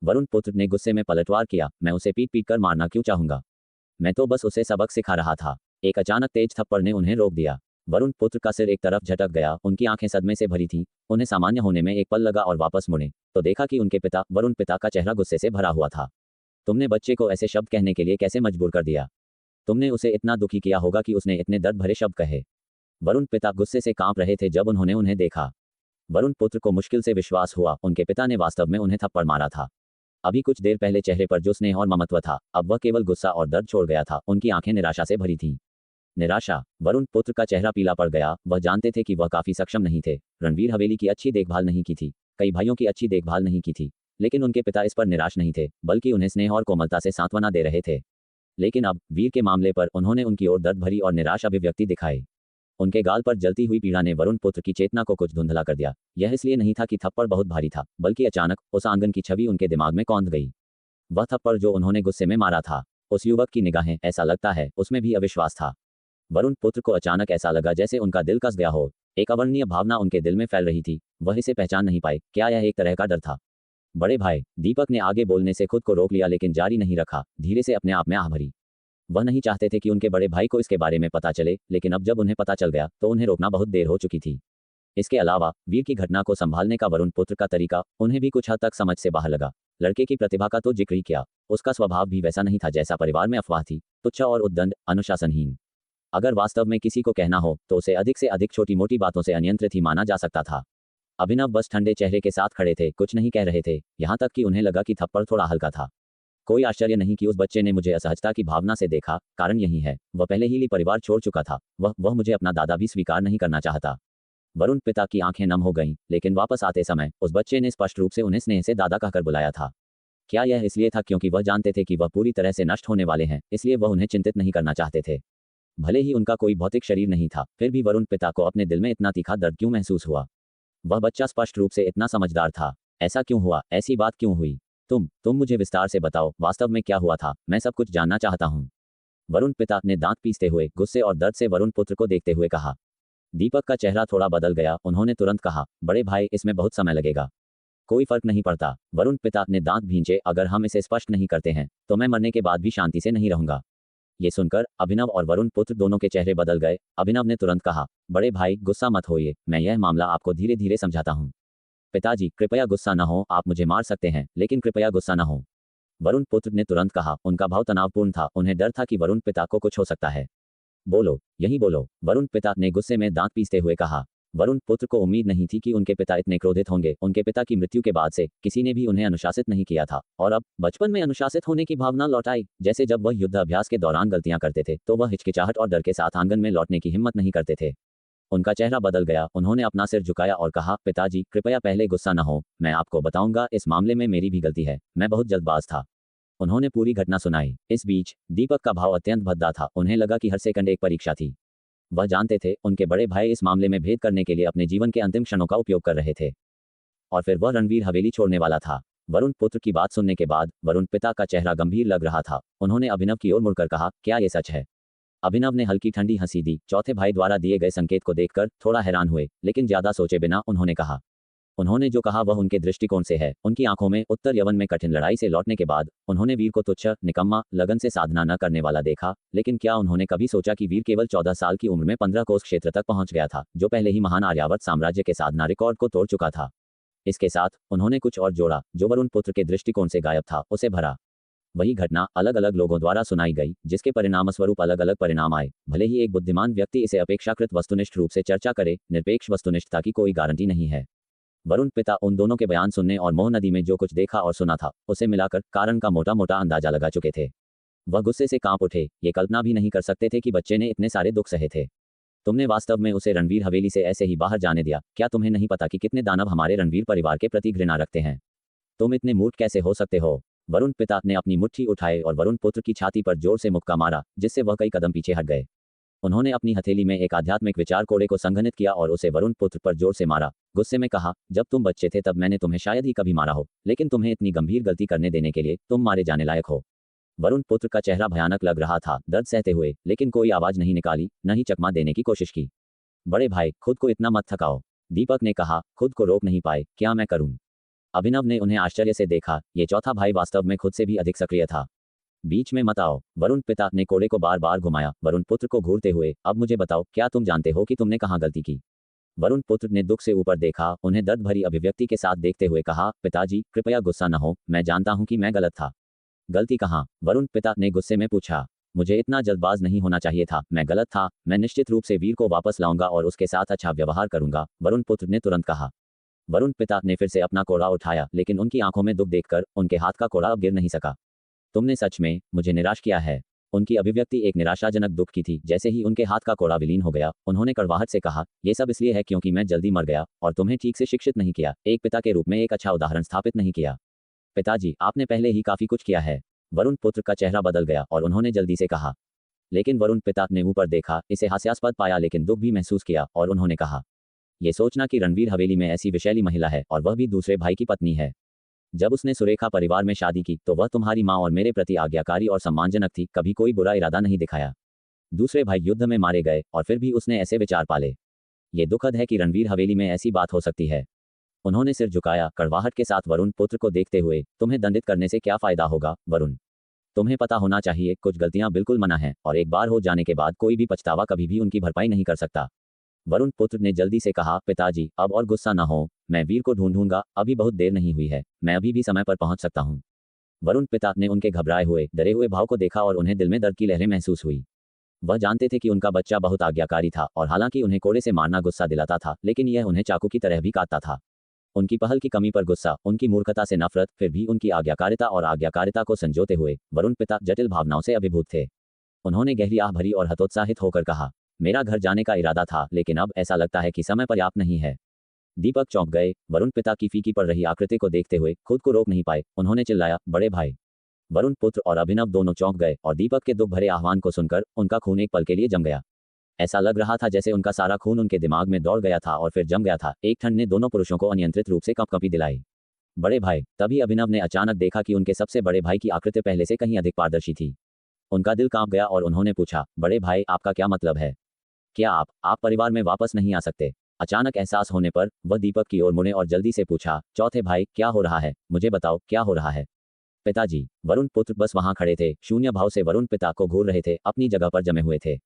वरुण पुत्र ने गुस्से में पलटवार किया, मैं उसे पीट पीट कर मारना क्यों चाहूंगा? मैं तो बस उसे सबक सिखा रहा था। एक अचानक तेज थप्पड़ ने उन्हें रोक दिया। वरुण पुत्र का सिर एक तरफ झटक गया, उनकी आंखें सदमे से भरी थीं। उन्हें सामान्य होने में एक पल लगा और वापस मुड़े तो देखा कि उनके पिता, वरुण पिता का चेहरा गुस्से से भरा हुआ था। तुमने बच्चे को ऐसे शब्द कहने के लिए कैसे मजबूर कर दिया? तुमने उसे इतना दुखी किया होगा कि उसने इतने दर्द भरे शब्द कहे। वरुण पिता गुस्से से कांप रहे थे जब उन्होंने उन्हें देखा। वरुण पुत्र को मुश्किल से विश्वास हुआ उनके पिता ने वास्तव में उन्हें थप्पड़ मारा था। अभी कुछ देर पहले चेहरे पर जो स्नेह और ममत्व था, अब वह केवल गुस्सा और दर्द छोड़ गया था। उनकी आंखें निराशा से भरी थीं। निराशा। वरुण पुत्र का चेहरा पीला पड़ गया। वह जानते थे कि वह काफी सक्षम नहीं थे। रणवीर हवेली की अच्छी देखभाल नहीं की थी, कई भाइयों की अच्छी देखभाल नहीं की थी, लेकिन उनके पिता इस पर निराश नहीं थे, बल्कि उन्हें स्नेह और कोमलता से सांत्वना दे रहे थे। लेकिन अब वीर के मामले पर उन्होंने उनकी ओर दर्द भरी और निराश अभिव्यक्ति दिखाई। उनके गाल पर जलती हुई पीड़ा ने वरुण पुत्र की चेतना को कुछ धुंधला कर दिया। यह इसलिए नहीं था कि थप्पड़ बहुत भारी था, बल्कि अचानक उस आंगन की छवि उनके दिमाग में कौंध गई। वह थप्पड़ जो उन्होंने गुस्से में मारा था, उस युवक की निगाहें, ऐसा लगता है उसमें भी अविश्वास था। वरुण पुत्र को अचानक ऐसा लगा जैसे उनका दिल कस गया हो। एक अवर्णनीय भावना उनके दिल में फैल रही थी। वह इसे पहचान नहीं पाए। क्या यह एक तरह का डर था? बड़े भाई, दीपक ने आगे बोलने से खुद को रोक लिया, लेकिन जारी नहीं रखा। धीरे से अपने आप में आह भरी। वह नहीं चाहते थे कि उनके बड़े भाई को इसके बारे में पता चले, लेकिन अब जब उन्हें पता चल गया तो उन्हें रोकना बहुत देर हो चुकी थी। इसके अलावा वीर की घटना को संभालने का वरुण पुत्र का तरीका उन्हें भी कुछ हद तक समझ से बाहर लगा। लड़के की प्रतिभा का तो जिक्र ही किया, उसका स्वभाव भी वैसा नहीं था जैसा परिवार में अफवाह थी। तुच्छ और उद्दंड, अनुशासनहीन। अगर वास्तव में किसी को कहना हो तो उसे अधिक से अधिक छोटी मोटी बातों से अनियंत्रित ही माना जा सकता था। अभिनव बस ठंडे चेहरे के साथ खड़े थे, कुछ नहीं कह रहे थे, यहाँ तक कि उन्हें लगा कि थप्पड़ थोड़ा हल्का था। कोई आश्चर्य नहीं कि उस बच्चे ने मुझे असहजता की भावना से देखा। कारण यही है, वह पहले ही परिवार छोड़ चुका था। वह मुझे अपना दादा भी स्वीकार नहीं करना चाहता। वरुण पिता की आंखें नम हो गईं, लेकिन वापस आते समय उस बच्चे ने स्पष्ट रूप से उन्हें स्नेह से दादा कहकर बुलाया था। क्या यह इसलिए था क्योंकि वह जानते थे कि वह पूरी तरह से नष्ट होने वाले हैं, इसलिए वह उन्हें चिंतित नहीं करना चाहते थे? भले ही उनका कोई भौतिक शरीर नहीं था, फिर भी वरुण पिता को अपने दिल में इतना तीखा दर्द क्यों महसूस हुआ? वह बच्चा स्पष्ट रूप से इतना समझदार था। ऐसा क्यों हुआ? ऐसी बात क्यों हुई? तुम मुझे विस्तार से बताओ, वास्तव में क्या हुआ था? मैं सब कुछ जानना चाहता हूँ। वरुण पिता ने दांत पीसते हुए गुस्से और दर्द से वरुण पुत्र को देखते हुए कहा। दीपक का चेहरा थोड़ा बदल गया। उन्होंने तुरंत कहा, बड़े भाई, इसमें बहुत समय लगेगा। कोई फर्क नहीं पड़ता। वरुण पिता ने दांत भींचे। अगर हम इसे स्पष्ट नहीं करते हैं तो मैं मरने के बाद भी शांति से नहीं रहूंगा। ये सुनकर अभिनव और वरुण पुत्र दोनों के चेहरे बदल गए। अभिनव ने तुरंत कहा, बड़े भाई, गुस्सा मत होइए, मैं यह मामला आपको धीरे धीरे समझाता हूँ। पिताजी, कृपया गुस्सा न हो। आप मुझे मार सकते हैं, लेकिन कृपया गुस्सा न हो। वरुण पुत्र ने तुरंत कहा। उनका भाव तनावपूर्ण था। उन्हें डर था कि वरुण पिता को कुछ हो सकता है। बोलो, यही बोलो, वरुण पिता ने गुस्से में दांत पीसते हुए कहा। वरुण पुत्र को उम्मीद नहीं थी कि उनके पिता इतने क्रोधित होंगे। उनके पिता की मृत्यु के बाद से किसी ने भी उन्हें अनुशासित नहीं किया था, और अब बचपन में अनुशासित होने की भावना लौट आई। जैसे जब वह युद्ध अभ्यास के दौरान गलतियां करते थे तो वह हिचकिचाहट और डर के साथ आंगन में लौटने की हिम्मत नहीं करते थे। उनका चेहरा बदल गया। उन्होंने अपना सिर झुकाया और कहा, पिताजी, कृपया पहले गुस्सा न हो। मैं आपको बताऊंगा, इस मामले में मेरी भी गलती है। मैं बहुत जल्दबाज था। उन्होंने पूरी घटना सुनाई। इस बीच दीपक का भाव अत्यंत भद्दा था। उन्हें लगा कि हर सेकंड एक परीक्षा थी। वह जानते थे उनके बड़े भाई इस मामले में भेद करने के लिए अपने जीवन के अंतिम क्षणों का उपयोग कर रहे थे, और फिर वह रणवीर हवेली छोड़ने वाला था। वरुण पुत्र की बात सुनने के बाद वरुण पिता का चेहरा गंभीर लग रहा था। उन्होंने अभिनव की ओर मुड़कर कहा, क्या ये सच है? अभिनव ने हल्की ठंडी हंसी दी। चौथे भाई द्वारा दिए गए संकेत को देखकर थोड़ा हैरान हुए, लेकिन ज्यादा सोचे बिना उन्होंने कहा। उन्होंने जो कहा वह उनके दृष्टिकोण से है। उनकी आंखों में उत्तर यवन में कठिन लड़ाई से लौटने के बाद उन्होंने वीर को तुच्छ, निकम्मा, लगन से साधना न करने वाला देखा। लेकिन क्या उन्होंने कभी सोचा कि वीर केवल 14 साल की उम्र में 15 कोस क्षेत्र तक पहुंच गया था, जो पहले ही महान आर्यावर्त साम्राज्य के साधना रिकॉर्ड को तोड़ चुका था? इसके साथ उन्होंने कुछ और जोड़ा, जो वरुण पुत्र के दृष्टिकोण से गायब था, उसे भरा। वही घटना अलग अलग लोगों द्वारा सुनाई गई, जिसके परिणामस्वरूप अलग अलग परिणाम आए। भले ही एक बुद्धिमान व्यक्ति इसे अपेक्षाकृत वस्तुनिष्ठ रूप से चर्चा करे, निरपेक्ष वस्तुनिष्ठता की कोई गारंटी नहीं है। वरुण पिता उन दोनों के बयान सुनने और मोह नदी में जो कुछ देखा और सुना था उसे मिलाकर कारण का मोटा मोटा अंदाजा लगा चुके थे। वह गुस्से से कांप उठे। ये कल्पना भी नहीं कर सकते थे कि बच्चे ने इतने सारे दुख सहे थे। तुमने वास्तव में उसे रणवीर हवेली से ऐसे ही बाहर जाने दिया? क्या तुम्हें नहीं पता कि कितने दानव हमारे रणवीर परिवार के प्रति घृणा रखते हैं? तुम इतने मूर्ख कैसे हो सकते हो? वरुण पिता ने अपनी मुट्ठी उठाए और वरुण पुत्र की छाती पर जोर से मुक्का मारा, जिससे वह कई कदम पीछे हट गए। उन्होंने अपनी हथेली में एक आध्यात्मिक विचार कोड़े को संघनित किया और उसे वरुण पुत्र पर जोर से मारा। गुस्से में कहा, जब तुम बच्चे थे तब मैंने तुम्हें शायद ही कभी मारा हो, लेकिन तुम्हें इतनी गंभीर गलती करने देने के लिए तुम मारे जाने लायक हो। वरुण पुत्र का चेहरा भयानक लग रहा था, दर्द सहते हुए, लेकिन कोई आवाज नहीं निकाली, न ही चकमा देने की कोशिश की। बड़े भाई, खुद को इतना मत थकाओ, दीपक ने कहा। खुद को रोक नहीं पाए? क्या मैं करूं? अभिनव ने उन्हें आश्चर्य से देखा। ये चौथा भाई वास्तव में खुद से भी अधिक सक्रिय था। बीच में मत आओ। वरुण पिता ने कोड़े को बार बार घुमाया, वरुण पुत्र को घूरते हुए। अब मुझे बताओ, क्या तुम जानते हो कि तुमने कहाँ गलती की? वरुण पुत्र ने दुख से ऊपर देखा। उन्हें दर्द भरी अभिव्यक्ति के साथ देखते हुए कहा, पिताजी, कृपया गुस्सा न हो। मैं जानता हूं कि मैं गलत था। गलती कहाँ? वरुण पिता ने गुस्से में पूछा। मुझे इतना जल्दबाज नहीं होना चाहिए था। मैं गलत था। मैं निश्चित रूप से वीर को वापस लाऊंगा और उसके साथ अच्छा व्यवहार करूंगा, वरुण पुत्र ने तुरंत कहा। वरुण पिता ने फिर से अपना कोड़ा उठाया, लेकिन उनकी आंखों में दुख देखकर उनके हाथ का कोड़ा अब गिर नहीं सका। तुमने सच में मुझे निराश किया है। उनकी अभिव्यक्ति एक निराशाजनक दुख की थी। जैसे ही उनके हाथ का कोड़ा विलीन हो गया, उन्होंने कड़वाहट से कहा, यह सब इसलिए है क्योंकि मैं जल्दी मर गया और तुम्हें ठीक से शिक्षित नहीं किया, एक पिता के रूप में एक अच्छा उदाहरण स्थापित नहीं किया। पिताजी, आपने पहले ही काफी कुछ किया है। वरुण पुत्र का चेहरा बदल गया और उन्होंने जल्दी से कहा। लेकिन वरुण पिता ने ऊपर देखा, इसे हास्यास्पद पाया लेकिन दुख भी महसूस किया और उन्होंने कहा, यह सोचना कि रणवीर हवेली में ऐसी विशैली महिला है और वह भी दूसरे भाई की पत्नी है। जब उसने सुरेखा परिवार में शादी की तो वह तुम्हारी माँ और मेरे प्रति आज्ञाकारी और सम्मानजनक थी, कभी कोई बुरा इरादा नहीं दिखाया। दूसरे भाई युद्ध में मारे गए और फिर भी उसने ऐसे विचार पाले। ये दुखद है कि रणवीर हवेली में ऐसी बात हो सकती है। उन्होंने सिर झुकाया, कड़वाहट के साथ वरुण पुत्र को देखते हुए, तुम्हें दंडित करने से क्या फायदा होगा वरुण? तुम्हें पता होना चाहिए, कुछ गलतियां बिल्कुल मना है और एक बार हो जाने के बाद कोई भी पछतावा कभी भी उनकी भरपाई नहीं कर सकता। वरुण पुत्र ने जल्दी से कहा, पिताजी अब और गुस्सा न हो, मैं वीर को ढूंढूंगा, अभी बहुत देर नहीं हुई है, मैं अभी भी समय पर पहुंच सकता हूं। वरुण पिता ने उनके घबराए हुए डरे हुए भाव को देखा और उन्हें दिल में दर्द की लहरें महसूस हुई। वह जानते थे कि उनका बच्चा बहुत आज्ञाकारी था और हालांकि उन्हें कोड़े से मारना गुस्सा दिलाता था, लेकिन यह उन्हें चाकू की तरह भी काटता था। उनकी पहल की कमी पर गुस्सा, उनकी मूर्खता से नफरत, फिर भी उनकी आज्ञाकारिता और आज्ञाकारिता को संजोते हुए वरुण पिता जटिल भावनाओं से अभिभूत थे। उन्होंने गहरी आह भरी और हतोत्साहित होकर कहा, मेरा घर जाने का इरादा था, लेकिन अब ऐसा लगता है कि समय पर्याप्त नहीं है। दीपक चौंक गए। वरुण पिता की फीकी पड़ रही आकृति को देखते हुए खुद को रोक नहीं पाए। उन्होंने चिल्लाया, बड़े भाई। वरुण पुत्र और अभिनव दोनों चौंक गए और दीपक के दुख भरे आह्वान को सुनकर उनका खून एक पल के लिए जम गया। ऐसा लग रहा था जैसे उनका सारा खून उनके दिमाग में दौड़ गया था और फिर जम गया था। एक ठंड ने दोनों पुरुषों को अनियंत्रित रूप से कंपकंपी दिलाई। बड़े भाई। तभी अभिनव ने अचानक देखा कि उनके सबसे बड़े भाई की आकृति पहले से कहीं अधिक पारदर्शी थी। उनका दिल कांप गया और उन्होंने पूछा, बड़े भाई आपका क्या मतलब है? क्या आप परिवार में वापस नहीं आ सकते? अचानक एहसास होने पर वह दीपक की ओर मुड़े और जल्दी से पूछा, चौथे भाई क्या हो रहा है, मुझे बताओ क्या हो रहा है? पिताजी। वरुण पुत्र बस वहां खड़े थे, शून्य भाव से वरुण पिता को घूर रहे थे, अपनी जगह पर जमे हुए थे।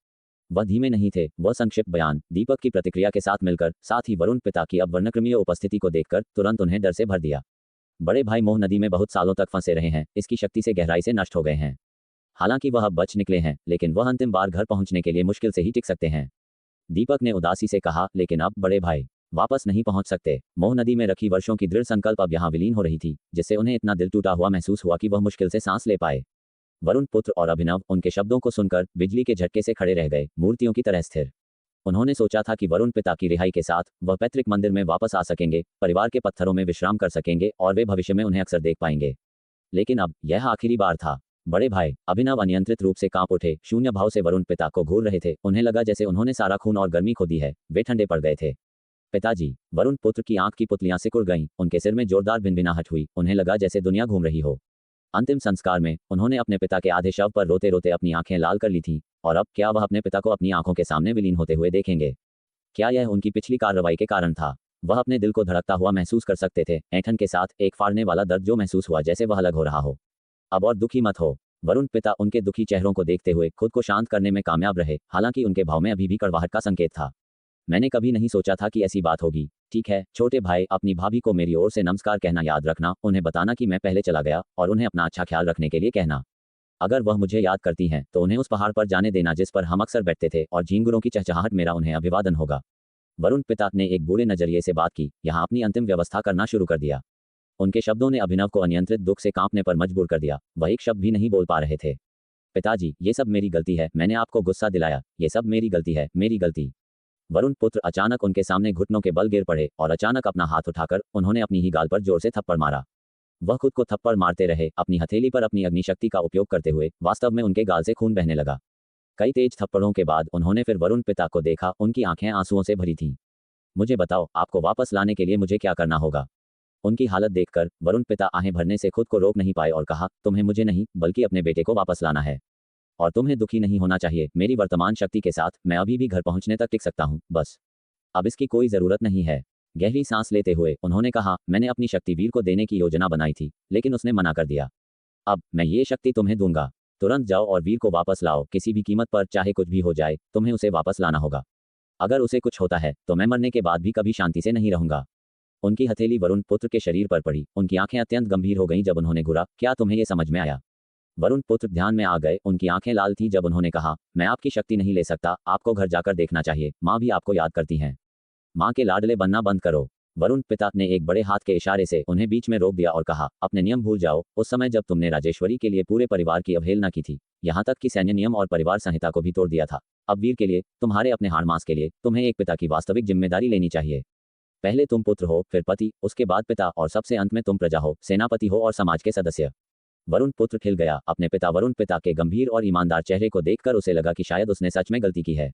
वह धीमे नहीं थे। वह संक्षिप्त बयान दीपक की प्रतिक्रिया के साथ मिलकर, साथ ही वरुण पिता की अब वर्णक्रमीय उपस्थिति को देखकर तुरंत उन्हें डर से भर दिया। बड़े भाई मोह नदी में बहुत सालों तक फंसे रहे हैं, इसकी शक्ति से गहराई से नष्ट हो गए हैं। हालांकि वह अब बच निकले हैं, लेकिन वह अंतिम बार घर पहुंचने के लिए मुश्किल से ही टिक सकते हैं। दीपक ने उदासी से कहा, लेकिन अब बड़े भाई वापस नहीं पहुंच सकते। मोह नदी में रखी वर्षों की दृढ़ संकल्प अब यहाँ विलीन हो रही थी, जिससे उन्हें इतना दिल टूटा हुआ महसूस हुआ कि वह मुश्किल से सांस ले पाए। वरुण पुत्र और अभिनव उनके शब्दों को सुनकर बिजली के झटके से खड़े रह गए, मूर्तियों की तरह स्थिर। उन्होंने सोचा था कि वरुण पिता की रिहाई के साथ वह पैतृक मंदिर में वापस आ सकेंगे, परिवार के पत्थरों में विश्राम कर सकेंगे और वे भविष्य में उन्हें अक्सर देख पाएंगे। लेकिन अब यह आखिरी बार था। बड़े भाई। अभिनव अनियंत्रित रूप से कांप उठे, शून्य भाव से वरुण पिता को घूर रहे थे। उन्हें लगा जैसे उन्होंने सारा खून और गर्मी खो दी है, वे ठंडे पड़ गए थे। पिताजी। वरुण पुत्र की आंख की पुतलियां सिकुड़ गईं, उनके सिर में जोरदार भिनभिनाहट हुई, उन्हें लगा जैसे दुनिया घूम रही हो। अंतिम संस्कार में उन्होंने अपने पिता के आधे शव पर रोते रोते अपनी आंखें लाल कर ली थीं, और अब क्या वह अपने पिता को अपनी आंखों के सामने विलीन होते हुए देखेंगे? क्या यह उनकी पिछली कार्रवाई के कारण था? वह अपने दिल को धड़कता हुआ महसूस कर सकते थे, ऐंठन के साथ एक फाड़ने वाला दर्द जो महसूस हुआ जैसे वह अलग हो रहा हो। अब और दुखी मत हो। वरुण पिता उनके दुखी चेहरों को देखते हुए खुद को शांत करने में कामयाब रहे, हालांकि उनके भाव में अभी भी कड़वाहट का संकेत था। मैंने कभी नहीं सोचा था कि ऐसी बात होगी। ठीक है छोटे भाई, अपनी भाभी को मेरी ओर से नमस्कार कहना याद रखना, उन्हें बताना कि मैं पहले चला गया और उन्हें अपना अच्छा ख्याल रखने के लिए कहना। अगर वह मुझे याद करती हैं तो उन्हें उस पहाड़ पर जाने देना जिस पर हम अक्सर बैठते थे, और झींगुरों की चहचहाहट मेरा उन्हें अभिवादन होगा। वरुण पिता ने एक बुरे नजरिए से बात की, यहाँ अपनी अंतिम व्यवस्था करना शुरू कर दिया। उनके शब्दों ने अभिनव को अनियंत्रित दुख से कांपने पर मजबूर कर दिया। वह एक शब्द भी नहीं बोल पा रहे थे। पिताजी, ये सब मेरी गलती है, मैंने आपको गुस्सा दिलाया, ये सब मेरी गलती है, मेरी गलती। वरुण पुत्र अचानक उनके सामने घुटनों के बल गिर पड़े और अचानक अपना हाथ उठाकर उन्होंने अपनी ही गाल पर जोर से थप्पड़ मारा। वह खुद को थप्पड़ मारते रहे, अपनी हथेली पर अपनी अग्निशक्ति का उपयोग करते हुए। वास्तव में उनके गाल से खून बहने लगा। कई तेज थप्पड़ों के बाद उन्होंने फिर वरुण पिता को देखा, उनकी आंखें आंसुओं से भरी थीं। मुझे बताओ, आपको वापस लाने के लिए मुझे क्या करना होगा? उनकी हालत देखकर वरुण पिता आहें भरने से खुद को रोक नहीं पाए और कहा, तुम्हें मुझे नहीं बल्कि अपने बेटे को वापस लाना है। और तुम्हें दुखी नहीं होना चाहिए, मेरी वर्तमान शक्ति के साथ मैं अभी भी घर पहुंचने तक टिक सकता हूं, बस अब इसकी कोई जरूरत नहीं है। गहरी सांस लेते हुए उन्होंने कहा, मैंने अपनी शक्ति वीर को देने की योजना बनाई थी, लेकिन उसने मना कर दिया। अब मैं ये शक्ति तुम्हें दूंगा। तुरंत जाओ और वीर को वापस लाओ, किसी भी कीमत पर, चाहे कुछ भी हो जाए, तुम्हें उसे वापस लाना होगा। अगर उसे कुछ होता है तो मैं मरने के बाद भी कभी शांति से नहीं रहूंगा। उनकी हथेली वरुण पुत्र के शरीर पर पड़ी। उनकी आंखें अत्यंत गंभीर हो गईं जब उन्होंने घूरा, क्या तुम्हें यह समझ में आया? वरुण पुत्र ध्यान में आ गए। उनकी आंखें लाल थीं जब उन्होंने कहा, मैं आपकी शक्ति नहीं ले सकता, आपको घर जाकर देखना चाहिए, माँ भी आपको याद करती हैं। माँ के लाडले बनना बंद करो। वरुण पिता ने एक बड़े हाथ के इशारे से उन्हें बीच में रोक दिया और कहा, अपने नियम भूल जाओ। उस समय जब तुमने राजेश्वरी के लिए पूरे परिवार की अवहेलना की थी, यहाँ तक कि सैन्य नियम और परिवार संहिता को भी तोड़ दिया था। अब वीर के लिए, तुम्हारे अपने हाड़ मांस के लिए, तुम्हें एक पिता की वास्तविक जिम्मेदारी लेनी चाहिए। पहले तुम पुत्र हो, फिर पति, उसके बाद पिता और सबसे अंत में तुम प्रजा हो, सेनापति हो और समाज के सदस्य। वरुण पुत्र खिल गया अपने पिता वरुण पिता के गंभीर और ईमानदार चेहरे को देखकर उसे लगा कि शायद उसने सच में गलती की है।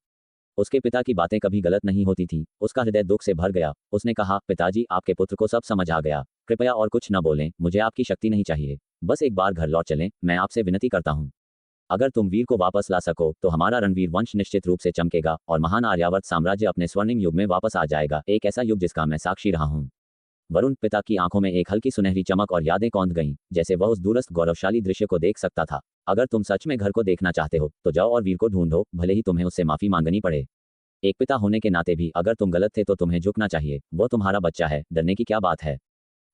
उसके पिता की बातें कभी गलत नहीं होती थी। उसका हृदय दुख से भर गया। उसने कहा, पिताजी, आपके पुत्र को सब समझ आ गया। कृपया और कुछ न बोलें, मुझे आपकी शक्ति नहीं चाहिए। बस एक बार घर लौट चलें, मैं आपसे विनती करता हूँ। अगर तुम वीर को वापस ला सको तो हमारा रणवीर वंश निश्चित रूप से चमकेगा और महान आर्यावर्त साम्राज्य अपने स्वर्णिम युग में वापस आ जाएगा, एक ऐसा युग जिसका मैं साक्षी रहा हूँ। वरुण पिता की आंखों में एक हल्की सुनहरी चमक और यादें कौंध गईं, जैसे वह उस दूरस्थ गौरवशाली दृश्य को देख सकता था। अगर तुम सच में घर को देखना चाहते हो तो जाओ और वीर को ढूंढो, भले ही तुम्हें उससे माफी मांगनी पड़े। एक पिता होने के नाते भी अगर तुम गलत थे तो तुम्हें झुकना चाहिए। वो तुम्हारा बच्चा है, डरने की क्या बात है।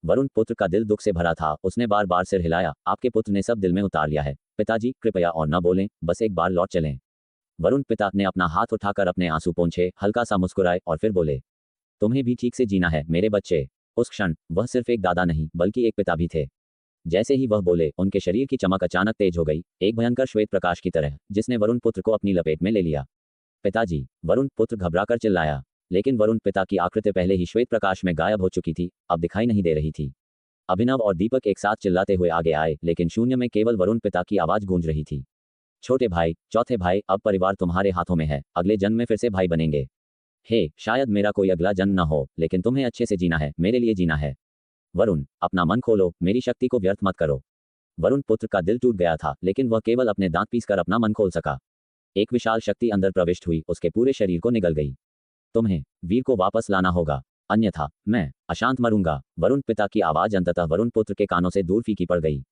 वरुण पुत्र का दिल दुख से भरा था। उसने बार बार सिर हिलाया। आपके पुत्र ने सब दिल में उतार लिया है। पिताजी, कृपया और न बोलें, बस एक बार लौट चलें। वरुण पिता ने अपना हाथ उठाकर अपने आंसू पोंछे, हल्का सा मुस्कुराए और फिर बोले, तुम्हें भी ठीक से जीना है मेरे बच्चे। उस क्षण वह सिर्फ एक दादा नहीं बल्कि एक पिता भी थे। जैसे ही वह बोले, उनके शरीर की चमक अचानक तेज हो गई, एक भयंकर श्वेत प्रकाश की तरह, जिसने वरुण पुत्र को अपनी लपेट में ले लिया। पिताजी, वरुण पुत्र घबराकर चिल्लाया। लेकिन वरुण पिता की आकृति पहले ही श्वेत प्रकाश में गायब हो चुकी थी, अब दिखाई नहीं दे रही थी। अभिनव और दीपक एक साथ चिल्लाते हुए आगे आए, लेकिन शून्य में केवल वरुण पिता की आवाज गूंज रही थी। छोटे भाई, चौथे भाई, अब परिवार तुम्हारे हाथों में है। अगले जन्म में फिर से भाई बनेंगे। हे, शायद मेरा कोई अगला जन्म न हो, लेकिन तुम्हें अच्छे से जीना है, मेरे लिए जीना है। वरुण, अपना मन खोलो, मेरी शक्ति को व्यर्थ मत करो। वरुण पुत्र का दिल टूट गया था, लेकिन वह केवल अपने दांत पीसकर अपना मन खोल सका। एक विशाल शक्ति अंदर प्रविष्ट हुई, उसके पूरे शरीर को निगल गई। तुम्हें वीर को वापस लाना होगा, अन्यथा मैं अशांत मरूंगा। वरुण पिता की आवाज अंततः वरुण पुत्र के कानों से दूर फीकी पड़ गई।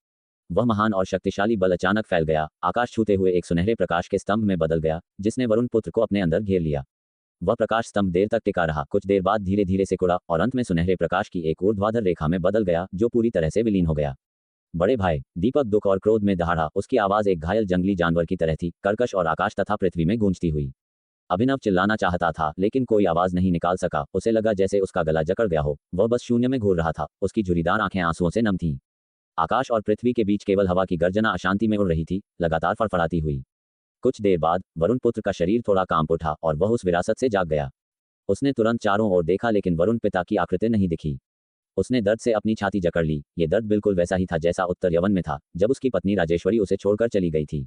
वह महान और शक्तिशाली बल अचानक फैल गया, आकाश छूते हुए एक सुनहरे प्रकाश के स्तंभ में बदल गया, जिसने वरुण पुत्र को अपने अंदर घेर लिया। वह प्रकाश स्तंभ देर तक टिका रहा, कुछ देर बाद धीरे धीरे सिकुड़ा और अंत में सुनहरे प्रकाश की एक ऊर्ध्वाधर रेखा में बदल गया, जो पूरी तरह से विलीन हो गया। बड़े भाई, दीपक दुख और क्रोध में दहाड़ा। उसकी आवाज एक घायल जंगली जानवर की तरह थी, कर्कश और आकाश तथा पृथ्वी में गूंजती हुई। अभिनव चिल्लाना चाहता था, लेकिन कोई आवाज नहीं निकाल सका। उसे लगा जैसे उसका गला जकड़ गया हो। वह बस शून्य में घूर रहा था। उसकी झुर्रीदार आंखें आंसुओं से नम थीं। आकाश और पृथ्वी के बीच केवल हवा की गर्जना अशांति में उड़ रही थी, लगातार फड़फड़ाती हुई। कुछ देर बाद वरुण पुत्र का शरीर थोड़ा कांप उठा और वह उस विरासत से जाग गया। उसने तुरंत चारों ओर देखा, लेकिन वरुण पिता की आकृति नहीं दिखी। उसने दर्द से अपनी छाती जकड़ ली। ये दर्द बिल्कुल वैसा ही था जैसा उत्तर यवन में था, जब उसकी पत्नी राजेश्वरी उसे छोड़कर चली गई थी।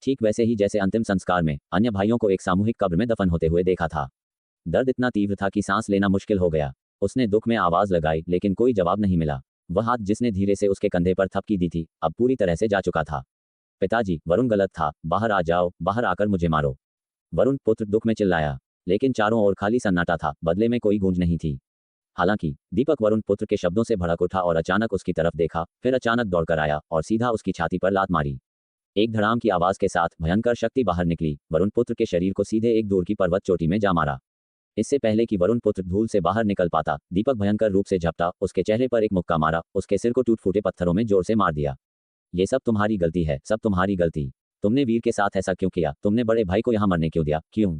ठीक वैसे ही जैसे अंतिम संस्कार में अन्य भाइयों को एक सामूहिक कब्र में दफन होते हुए देखा था। दर्द इतना तीव्र था कि सांस लेना मुश्किल हो गया। उसने दुख में आवाज लगाई, लेकिन कोई जवाब नहीं मिला। वह हाथ जिसने धीरे से उसके कंधे पर थपकी दी थी, अब पूरी तरह से जा चुका था। पिताजी, वरुण गलत था, बाहर आ जाओ, बाहर आकर मुझे मारो। वरुण पुत्र दुख में चिल्लाया, लेकिन चारों ओर खाली सन्नाटा था, बदले में कोई गूंज नहीं थी। हालांकि दीपक वरुण पुत्र के शब्दों से भड़क उठा और अचानक उसकी तरफ देखा, फिर अचानक दौड़कर आया और सीधा उसकी छाती पर लात मारी। एक धड़ाम की आवाज के साथ भयंकर शक्ति बाहर निकली, वरुण पुत्र के शरीर को सीधे एक दूर की पर्वत चोटी में जा मारा। इससे पहले कि वरुण पुत्र धूल से बाहर निकल पाता, दीपक भयंकर रूप से झपटा, उसके चेहरे पर एक मुक्का मारा, उसके सिर को टूट फूटे पत्थरों में जोर से मार दिया। ये सब तुम्हारी गलती है, सब तुम्हारी गलती। तुमने वीर के साथ ऐसा क्यों किया? तुमने बड़े भाई को यहाँ मरने क्यों दिया? क्यों?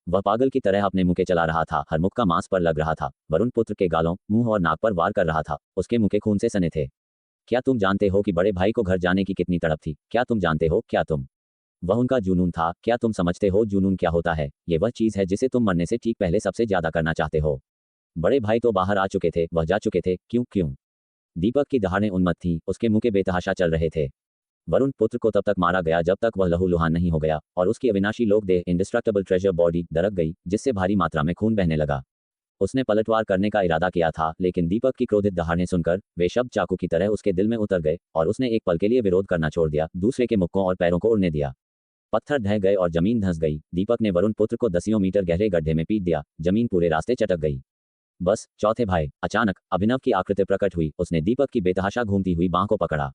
वह पागल की तरह अपने मुक्के चला रहा था, हर मुक्का मांस पर लग रहा था। वरुण पुत्र के गालों, मुंह और नाक पर वार कर रहा था। उसके मुक्के खून से सने थे। क्या तुम जानते हो कि बड़े भाई को घर जाने की कितनी तड़प थी? क्या तुम जानते हो? क्या तुम वह उनका जुनून था? क्या तुम समझते हो जुनून क्या होता है? ये वह चीज है जिसे तुम मरने से ठीक पहले सबसे ज्यादा करना चाहते हो। बड़े भाई तो बाहर आ चुके थे, वह जा चुके थे। क्यों? दीपक की दहाड़ें उन्मत्त थीं, उसके मुंह के बेतहाशा चल रहे थे। वरुण पुत्र को तब तक मारा गया जब तक वह लहूलुहान नहीं हो गया और उसकी अविनाशी लोक देह, इंडिस्ट्रक्टेबल ट्रेजर बॉडी, दरक गई, जिससे भारी मात्रा में खून बहने लगा। उसने पलटवार करने का इरादा किया था, लेकिन दीपक की क्रोधित दहाड़ें सुनकर वे शब्द चाकू की तरह उसके दिल में उतर गए और उसने एक पल के लिए विरोध करना छोड़ दिया, दूसरे के मुक्कों और पैरों को उड़ने दिया। पत्थर ढह गए और जमीन धंस गई। दीपक ने वरुण पुत्र को दसियों मीटर गहरे गड्ढे में पीट दिया। जमीन पूरे रास्ते चटक गई। बस, चौथे भाई। अचानक अभिनव की आकृति प्रकट हुई। उसने दीपक की बेतहाशा घूमती हुई बांह को पकड़ा।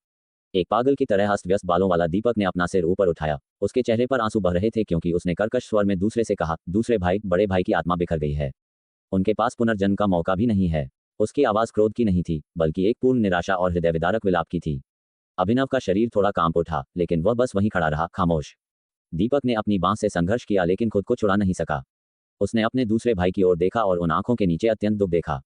एक पागल की तरह अस्त व्यस्त बालों वाला दीपक ने अपना सिर ऊपर उठाया। उसके चेहरे पर आंसू बह रहे थे क्योंकि उसने कर्कश स्वर में दूसरे से कहा, दूसरे भाई, बड़े भाई की आत्मा बिखर गई है। उनके पास पुनर्जन्म का मौका भी नहीं है। उसकी आवाज क्रोध की नहीं थी, बल्कि एक पूर्ण निराशा और हृदय विदारक विलाप की थी। अभिनव का शरीर थोड़ा कांप उठा, लेकिन वह बस वहीं खड़ा रहा, खामोश। दीपक ने अपनी बांह से संघर्ष किया, लेकिन खुद को छुड़ा नहीं सका। उसने अपने दूसरे भाई की ओर देखा और उन आंखों के नीचे अत्यंत दुख देखा।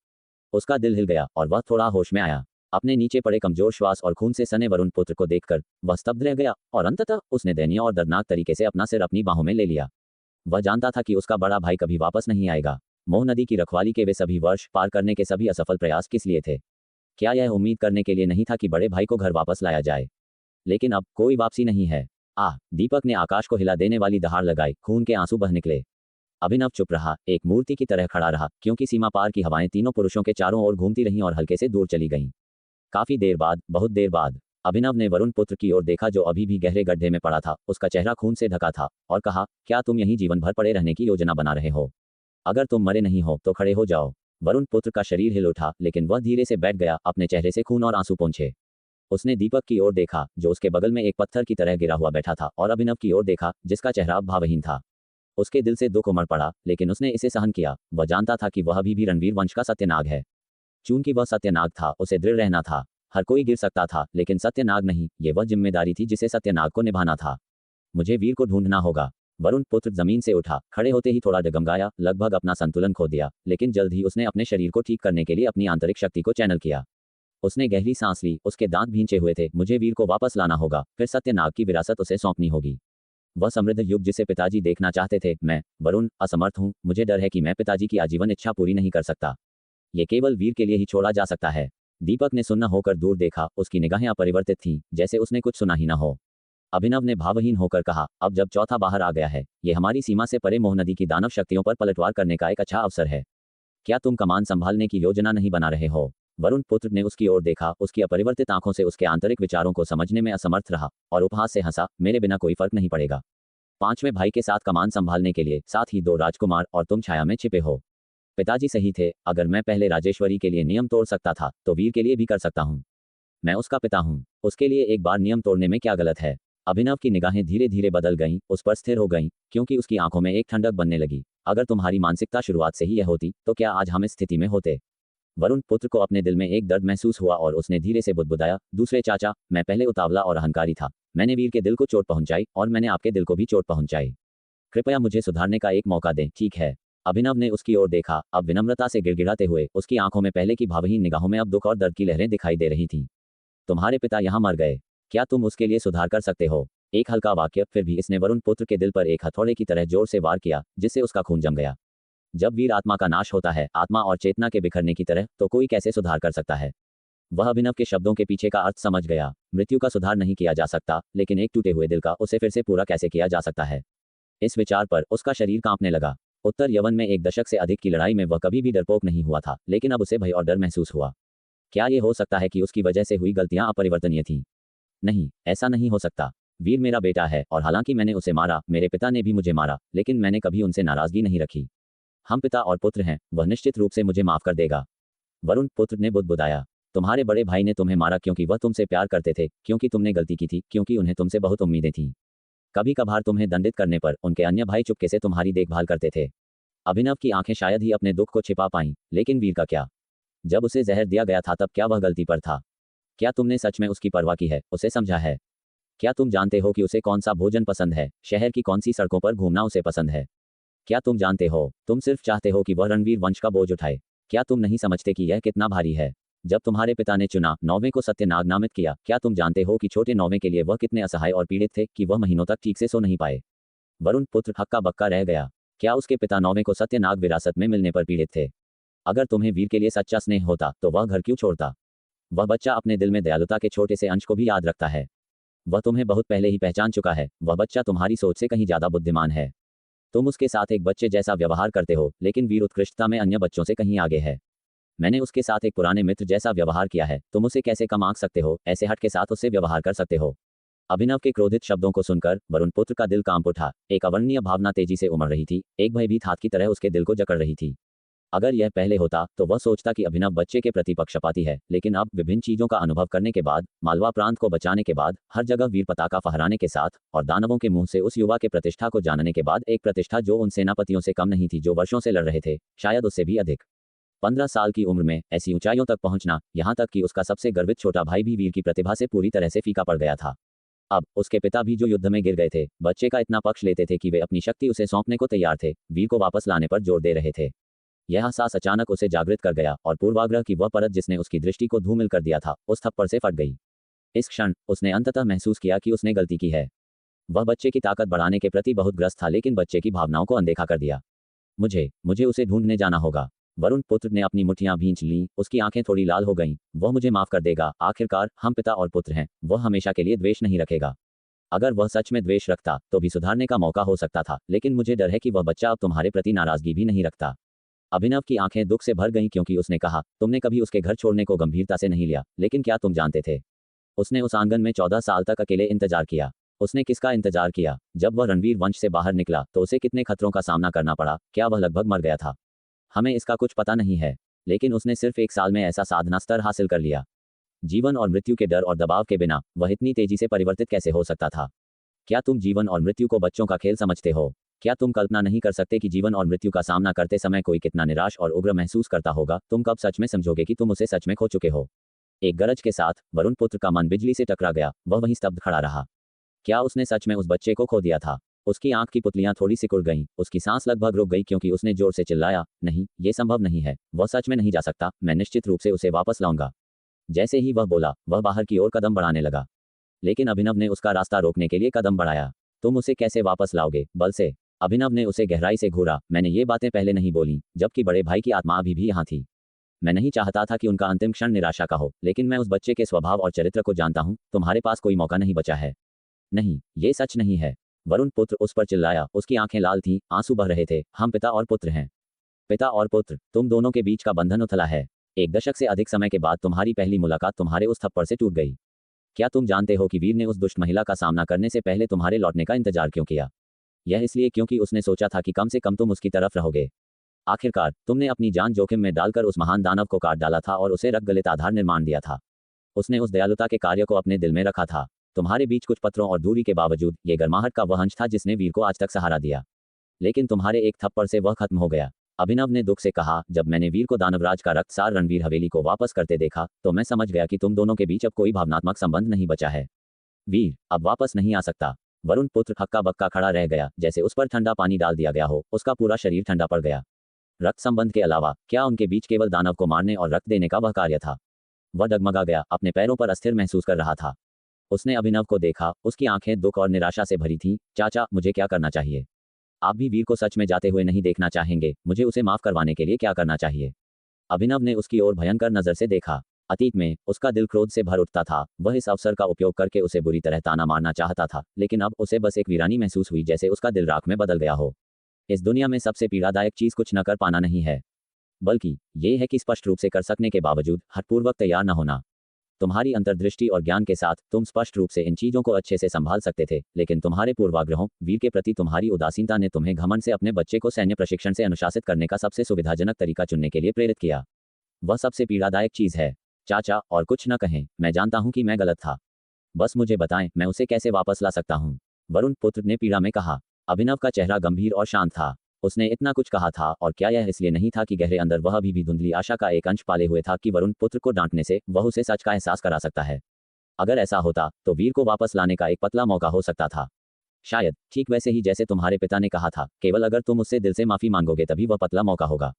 उसका दिल हिल गया और वह थोड़ा होश में आया। अपने नीचे पड़े कमजोर श्वास और खून से सने वरुण पुत्र को देखकर वह स्तब्ध रह गया और अंततः उसने दयनीय और दर्दनाक तरीके से अपना सिर अपनी बाहों में ले लिया। वह जानता था कि उसका बड़ा भाई कभी वापस नहीं आएगा। मोह नदी की रखवाली के वे सभी वर्ष, पार करने के सभी असफल प्रयास किस लिए थे? क्या यह उम्मीद करने के लिए नहीं था कि बड़े भाई को घर वापस लाया जाए? लेकिन अब कोई वापसी नहीं है। दीपक ने आकाश को हिला देने वाली दहाड़ लगाई, खून के आंसू बह निकले। अभिनव चुप रहा, एक मूर्ति की तरह खड़ा रहा, क्योंकि सीमा पार की हवाएं तीनों पुरुषों के चारों ओर घूमती रहीं और हल्के से दूर चली गईं। काफी देर बाद, बहुत देर बाद, अभिनव ने वरुण पुत्र की ओर देखा जो अभी भी गहरे गड्ढे में पड़ा था। उसका चेहरा खून से ढका था और कहा, क्या तुम यहीं जीवन भर पड़े रहने की योजना बना रहे हो? अगर तुम मरे नहीं हो तो खड़े हो जाओ। वरुण पुत्र का शरीर हिल उठा, लेकिन वह धीरे से बैठ गया, अपने चेहरे से खून और आंसू पोंछे। उसने दीपक की ओर देखा जो उसके बगल में एक पत्थर की तरह गिरा हुआ बैठा था, और अभिनव की ओर देखा जिसका चेहरा अब भावहीन था। उसके दिल से दुख उमड़ पड़ा, लेकिन उसने इसे सहन किया। वह जानता था कि वह अभी भी रणवीर वंश का सत्यनाग है। चूंकि वह सत्यनाग था, उसे दृढ़ रहना था। हर कोई गिर सकता था, लेकिन सत्यनाग नहीं। ये वह जिम्मेदारी थी जिसे सत्यनाग को निभाना था। मुझे वीर को ढूंढना होगा। वरुण पुत्र जमीन से उठा, खड़े होते ही थोड़ा डगमगाया, लगभग अपना संतुलन खो दिया, लेकिन जल्द ही उसने अपने शरीर को ठीक करने के लिए अपनी आंतरिक शक्ति को चैनल किया। उसने गहरी सांस ली, उसके दांत भींचे हुए थे। मुझे वीर को वापस लाना होगा, फिर सत्यनाग की विरासत उसे सौंपनी होगी। वह समृद्ध युग जिसे पिताजी देखना चाहते थे। मैं, वरुण, असमर्थ हूँ। मुझे डर है कि मैं पिताजी की आजीवन इच्छा पूरी नहीं कर सकता। ये केवल वीर के लिए ही छोड़ा जा सकता है। दीपक ने सुन्न होकर दूर देखा, उसकी निगाहें अपरिवर्तित थीं, जैसे उसने कुछ सुना ही न हो। अभिनव ने भावहीन होकर कहा, अब जब चौथा बाहर आ गया है, ये हमारी सीमा से परे मोह नदी की दानव शक्तियों पर पलटवार करने का एक अच्छा अवसर है। क्या तुम कमान संभालने की योजना नहीं बना रहे हो? वरुण पुत्र ने उसकी ओर देखा, उसकी अपरिवर्तित आंखों से उसके आंतरिक विचारों को समझने में असमर्थ रहा, और उपहास से हंसा, मेरे बिना कोई फर्क नहीं पड़ेगा। पांचवें भाई के साथ कमान संभालने के लिए साथ ही 2 राजकुमार, और तुम छाया में छिपे हो। पिताजी सही थे। अगर मैं पहले राजेश्वरी के लिए नियम तोड़ सकता था, तो वीर के लिए भी कर सकता हूँ। मैं उसका पिता हूँ, उसके लिए एक बार नियम तोड़ने में क्या गलत है? अभिनव की निगाहें धीरे धीरे बदल गईं, उस पर स्थिर हो गईं, क्योंकि उसकी आंखों में एक ठंडक बनने लगी। अगर तुम्हारी मानसिकता शुरुआत से ही यह होती, तो क्या आज हम इस स्थिति में होते? वरुण पुत्र को अपने दिल में एक दर्द महसूस हुआ और उसने धीरे से बुदबुदाया, दूसरे चाचा, मैं पहले उतावला और अहंकारी था। मैंने वीर के दिल को चोट पहुंचाई, और मैंने आपके दिल को भी चोट पहुंचाई। कृपया मुझे सुधारने का एक मौका दें, ठीक है? अभिनव ने उसकी ओर देखा, अब विनम्रता से गिड़गिड़ाते हुए। उसकी आंखों में पहले की भावहीन निगाहों में अब दुख और दर्द की लहरें दिखाई दे रही थीं। तुम्हारे पिता यहाँ मर गए, क्या तुम उसके लिए सुधार कर सकते हो? एक हल्का वाक्य, फिर भी इसने वरुण पुत्र के दिल पर एक हथौड़े की तरह जोर से वार किया, जिससे उसका खून जम गया। जब वीर आत्मा का नाश होता है, आत्मा और चेतना के बिखरने की तरह, तो कोई कैसे सुधार कर सकता है? वह अभिनव के शब्दों के पीछे का अर्थ समझ गया। मृत्यु का सुधार नहीं किया जा सकता, लेकिन एक टूटे हुए दिल का उसे फिर से पूरा कैसे किया जा सकता है? इस विचार पर उसका शरीर कांपने लगा। उत्तर यवन में 1 दशक से अधिक की लड़ाई में वह कभी भी डरपोक नहीं हुआ था, लेकिन अब उसे भय और डर महसूस हुआ। क्या ये हो सकता है कि उसकी वजह से हुई गलतियां अपरिवर्तनीय थीं? नहीं, ऐसा नहीं हो सकता। वीर मेरा बेटा है, और हालांकि मैंने उसे मारा, मेरे पिता ने भी मुझे मारा, लेकिन मैंने कभी उनसे नाराजगी नहीं रखी। हम पिता और पुत्र हैं, वह निश्चित रूप से मुझे माफ कर देगा। वरुण पुत्र ने बुदबुदाया, तुम्हारे बड़े भाई ने तुम्हें मारा क्योंकि वह तुमसे प्यार करते थे, क्योंकि तुमने गलती की थी, क्योंकि उन्हें तुमसे बहुत उम्मीदें थीं। कभी कभार तुम्हें दंडित करने पर उनके अन्य भाई चुपके से तुम्हारी देखभाल करते थे। अभिनव की आंखें शायद ही अपने दुख को छिपा पाईं, लेकिन वीर का क्या? जब उसे जहर दिया गया था, तब क्या वह गलती पर था? क्या तुमने सच में उसकी परवाह की है, उसे समझा है? क्या तुम जानते हो कि उसे कौन सा भोजन पसंद है, शहर की कौन सी सड़कों पर घूमना उसे पसंद है? क्या तुम जानते हो, तुम सिर्फ चाहते हो कि वह रणवीर वंश का बोझ उठाए। क्या तुम नहीं समझते कि यह कितना भारी है? जब तुम्हारे पिता ने चुना नौवें को सत्यनाग नामित किया, क्या तुम जानते हो कि छोटे नौवें के लिए वह कितने असहाय और पीड़ित थे कि वह महीनों तक ठीक से सो नहीं पाए? वरुण पुत्र हक्का बक्का रह गया। क्या उसके पिता नौवें को सत्यनाग विरासत में मिलने पर पीड़ित थे? अगर तुम्हें वीर के लिए सच्चा स्नेह होता, तो वह घर क्यों छोड़ता? वह बच्चा अपने दिल में दयालुता के छोटे से अंश को भी याद रखता है। वह तुम्हें बहुत पहले ही पहचान चुका है। वह बच्चा तुम्हारी सोच से कहीं ज्यादा बुद्धिमान है। तुम उसके साथ एक बच्चे जैसा व्यवहार करते हो, लेकिन वीर उत्कृष्टता में अन्य बच्चों से कहीं आगे है। मैंने उसके साथ एक पुराने मित्र जैसा व्यवहार किया है। तुम उसे कैसे कम आंक सकते हो, ऐसे हट के साथ उससे व्यवहार कर सकते हो? अभिनव के क्रोधित शब्दों को सुनकर वरुण पुत्र का दिल कांप उठा। एक अवर्णनीय भावना तेजी से उमड़ रही थी, एक भयभीत हाथ की तरह उसके दिल को जकड़ रही थी। अगर यह पहले होता, तो वह सोचता कि अभिनव बच्चे के प्रति पक्षपाती है, लेकिन अब विभिन्न चीजों का अनुभव करने के बाद, मालवा प्रांत को बचाने के बाद, हर जगह वीर पताका फहराने के साथ, और दानवों के मुंह से उस युवा के प्रतिष्ठा को जानने के बाद, एक प्रतिष्ठा जो उन सेनापतियों से कम नहीं थी जो वर्षों से लड़ रहे थे, शायद उससे भी अधिक। 15 साल की उम्र में ऐसी ऊंचाइयों तक पहुंचना, यहां तक कि उसका सबसे गर्वित छोटा भाई भी वीर की प्रतिभा से पूरी तरह से फीका पड़ गया था। अब उसके पिता भी जो युद्ध में गिर गए थे, बच्चे का इतना पक्ष लेते थे कि वे अपनी शक्ति उसे सौंपने को तैयार थे, वीर को वापस लाने पर जोर दे रहे थे। यह एहसास अचानक उसे जागृत कर गया और पूर्वाग्रह की वह परत जिसने उसकी दृष्टि को धूमिल कर दिया था उस थप्पड़ से फट गई। इस क्षण उसने अंततः महसूस किया कि उसने गलती की है। वह बच्चे की ताकत बढ़ाने के प्रति बहुत ग्रस्त था लेकिन बच्चे की भावनाओं को अनदेखा कर दिया। मुझे मुझे उसे ढूंढने जाना होगा। वरुण पुत्र ने अपनी मुट्ठियां भींच लीं, उसकी आंखें थोड़ी लाल हो गईं। वह मुझे माफ कर देगा। आखिरकार हम पिता और पुत्र हैं। वह हमेशा के लिए द्वेष नहीं रखेगा। अगर वह सच में द्वेष रखता तो भी सुधारने का मौका हो सकता था, लेकिन मुझे डर है कि वह बच्चा अब तुम्हारे प्रति नाराजगी भी नहीं रखता। अभिनव की आंखें दुख से भर गईं क्योंकि उसने कहा, तुमने कभी उसके घर छोड़ने को गंभीरता से नहीं लिया, लेकिन क्या तुम जानते थे? उसने उस आंगन में 14 साल तक अकेले इंतजार किया। उसने किसका इंतजार किया? जब वह रणवीर वंश से बाहर निकला तो उसे कितने खतरों का सामना करना पड़ा? क्या वह लगभग मर गया था? हमें इसका कुछ पता नहीं है, लेकिन उसने सिर्फ 1 साल में ऐसा साधना स्तर हासिल कर लिया। जीवन और मृत्यु के डर और दबाव के बिना वह इतनी तेजी से परिवर्तित कैसे हो सकता था? क्या तुम जीवन और मृत्यु को बच्चों का खेल समझते हो? क्या तुम कल्पना नहीं कर सकते कि जीवन और मृत्यु का सामना करते समय कोई कितना निराश और उग्र महसूस करता होगा? तुम कब सच में समझोगे कि तुम उसे सच में खो चुके हो? एक गरज के साथ वरुण पुत्र का मन बिजली से टकरा गया। वह वहीं स्तब्ध खड़ा रहा। क्या उसने सच में उस बच्चे को खो दिया था? उसकी आंख की पुतलियां थोड़ी सिकुड़ गईं। उसकी सांस लगभग रुक गई क्योंकि उसने जोर से चिल्लाया, नहीं, ये संभव नहीं है। वह सच में नहीं जा सकता। मैं निश्चित रूप से उसे वापस लाऊंगा। जैसे ही वह बोला, वह बाहर की ओर कदम बढ़ाने लगा, लेकिन अभिनव ने उसका रास्ता रोकने के लिए कदम बढ़ाया। तुम उसे कैसे वापस लाओगे? बल से। अभिनव ने उसे गहराई से घूरा। मैंने ये बातें पहले नहीं बोली, जबकि बड़े भाई की आत्मा अभी भी यहाँ थी। मैं नहीं चाहता था कि उनका अंतिम क्षण निराशा का हो, लेकिन मैं उस बच्चे के स्वभाव और चरित्र को जानता हूँ। तुम्हारे पास कोई मौका नहीं बचा है। नहीं, ये सच नहीं है। वरुण पुत्र उस पर चिल्लाया। उसकी आंखें लाल थीं, आंसू बह रहे थे। हम पिता और पुत्र हैं। पिता और पुत्र, तुम दोनों के बीच का बंधन उथला है। 1 दशक से अधिक समय के बाद तुम्हारी पहली मुलाकात तुम्हारे उस थप्पड़ से टूट गई। क्या तुम जानते हो कि वीर ने उस दुष्ट महिला का सामना करने से पहले तुम्हारे लौटने का इंतजार क्यों किया? यह इसलिए क्योंकि उसने सोचा था कि कम से कम तुम उसकी तरफ रहोगे। आखिरकार तुमने अपनी जान जोखिम में डालकर उस महान दानव को काट डाला था और उसे रक्त आधार निर्माण दिया था। उसने उस दयालुता के कार्य को अपने दिल में रखा था। तुम्हारे बीच कुछ पत्रों और दूरी के बावजूद ये गर्माहट का वह अंश था जिसने वीर को आज तक सहारा दिया, लेकिन तुम्हारे एक थप्पड़ से वह खत्म हो गया। अभिनव ने दुख से कहा, जब मैंने वीर को दानवराज का रक्तसार रणवीर हवेली को वापस करते देखा तो मैं समझ गया कि तुम दोनों के बीच अब कोई भावनात्मक संबंध नहीं बचा है। वीर अब वापस नहीं आ सकता। वरुण पुत्र हक्का बक्का खड़ा रह गया, जैसे उस पर ठंडा पानी डाल दिया गया हो। उसका पूरा शरीर ठंडा पड़ गया। रक्त संबंध के अलावा क्या उनके बीच केवल दानव को मारने और रक्त देने का वह कार्य था? वह डगमगा गया, अपने पैरों पर अस्थिर महसूस कर रहा था। उसने अभिनव को देखा। उसकी आंखें दुख और निराशा से भरी थीं। चाचा, मुझे क्या करना चाहिए? आप भी वीर को सच में जाते हुए नहीं देखना चाहेंगे? मुझे उसे माफ करवाने के लिए क्या करना चाहिए? अभिनव ने उसकी ओर भयंकर नजर से देखा। अतीत में उसका दिल क्रोध से भर उठता था। वह इस अवसर का उपयोग करके उसे बुरी तरह ताना मारना चाहता था, लेकिन अब उसे बस एक वीरानी महसूस हुई, जैसे उसका दिल राख में बदल गया हो। इस दुनिया में सबसे पीड़ादायक चीज कुछ न कर पाना नहीं है, बल्कि ये है कि स्पष्ट रूप से कर सकने के बावजूद हठपूर्वक तैयार न होना। तुम्हारी अंतर्दृष्टि और ज्ञान के साथ तुम स्पष्ट रूप से इन चीजों को अच्छे से संभाल सकते थे, लेकिन तुम्हारे पूर्वाग्रहों, वीर के प्रति तुम्हारी उदासीनता ने तुम्हें घमंड से अपने बच्चे को सैन्य प्रशिक्षण से अनुशासित करने का सबसे सुविधाजनक तरीका चुनने के लिए प्रेरित किया। वह सबसे पीड़ादायक चीज है। चाचा, और कुछ न कहें। मैं जानता हूं कि मैं गलत था। बस मुझे बताएं, मैं उसे कैसे वापस ला सकता हूं? वरुण पुत्र ने पीड़ा में कहा। अभिनव का चेहरा गंभीर और शांत था। उसने इतना कुछ कहा था, और क्या यह इसलिए नहीं था कि गहरे अंदर वह अभी भी धुंधली आशा का एक अंश पाले हुए था कि वरुण पुत्र को डांटने से वह उसे सच का एहसास करा सकता है? अगर ऐसा होता तो वीर को वापस लाने का एक पतला मौका हो सकता था। शायद ठीक वैसे ही जैसे तुम्हारे पिता ने कहा था, केवल अगर तुम उससे दिल से माफी मांगोगे तभी वह पतला मौका होगा।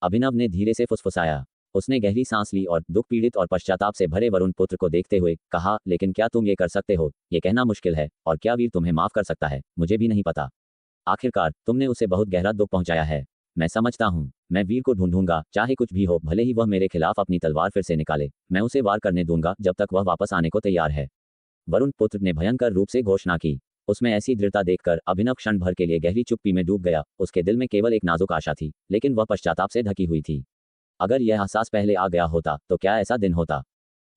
अभिनव ने धीरे से फुसफुसाया। उसने गहरी सांस ली और दुख पीड़ित और पश्चाताप से भरे वरुण पुत्र को देखते हुए कहा, लेकिन क्या तुम ये कर सकते हो? ये कहना मुश्किल है। और क्या वीर तुम्हें माफ कर सकता है? मुझे भी नहीं पता। आखिरकार तुमने उसे बहुत गहरा दुख पहुंचाया है। मैं समझता हूँ। मैं वीर को ढूंढूंगा, चाहे कुछ भी हो, भले ही वह मेरे खिलाफ अपनी तलवार फिर से निकाले। मैं उसे वार करने दूंगा जब तक वह वापस आने को तैयार है। वरुण पुत्र ने भयंकर रूप से घोषणा की। उसमें ऐसी दृढ़ता देखकर अभिनव क्षण भर के लिए गहरी चुप्पी में डूब गया। उसके दिल में केवल एक नाजुक आशा थी, लेकिन वह पश्चाताप से ढकी हुई थी। अगर यह एहसास पहले आ गया होता तो क्या ऐसा दिन होता?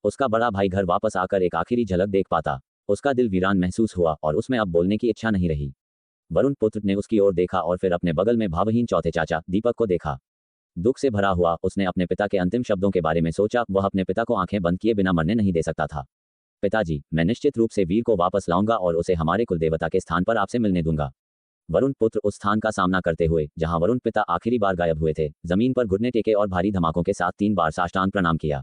उसका बड़ा भाई घर वापस आकर एक आखिरी झलक देख पाता। उसका दिल वीरान महसूस हुआ और उसमें अब बोलने की इच्छा नहीं रही। वरुण पुत्र ने उसकी ओर देखा और फिर अपने बगल में भावहीन चौथे चाचा दीपक को देखा। दुख से भरा हुआ उसने अपने पिता के अंतिम शब्दों के बारे में सोचा। वह अपने पिता को आंखें बंद किए बिना मरने नहीं दे सकता था। पिताजी, मैं निश्चित रूप से वीर को वापस लाऊंगा और उसे हमारे कुलदेवता के स्थान पर आपसे मिलने दूंगा। वरुण पुत्र उस स्थान का सामना करते हुए जहां वरुण पिता आखिरी बार गायब हुए थे, जमीन पर घुटने टेके और भारी धमाकों के साथ 3 बार साष्टांग प्रणाम किया।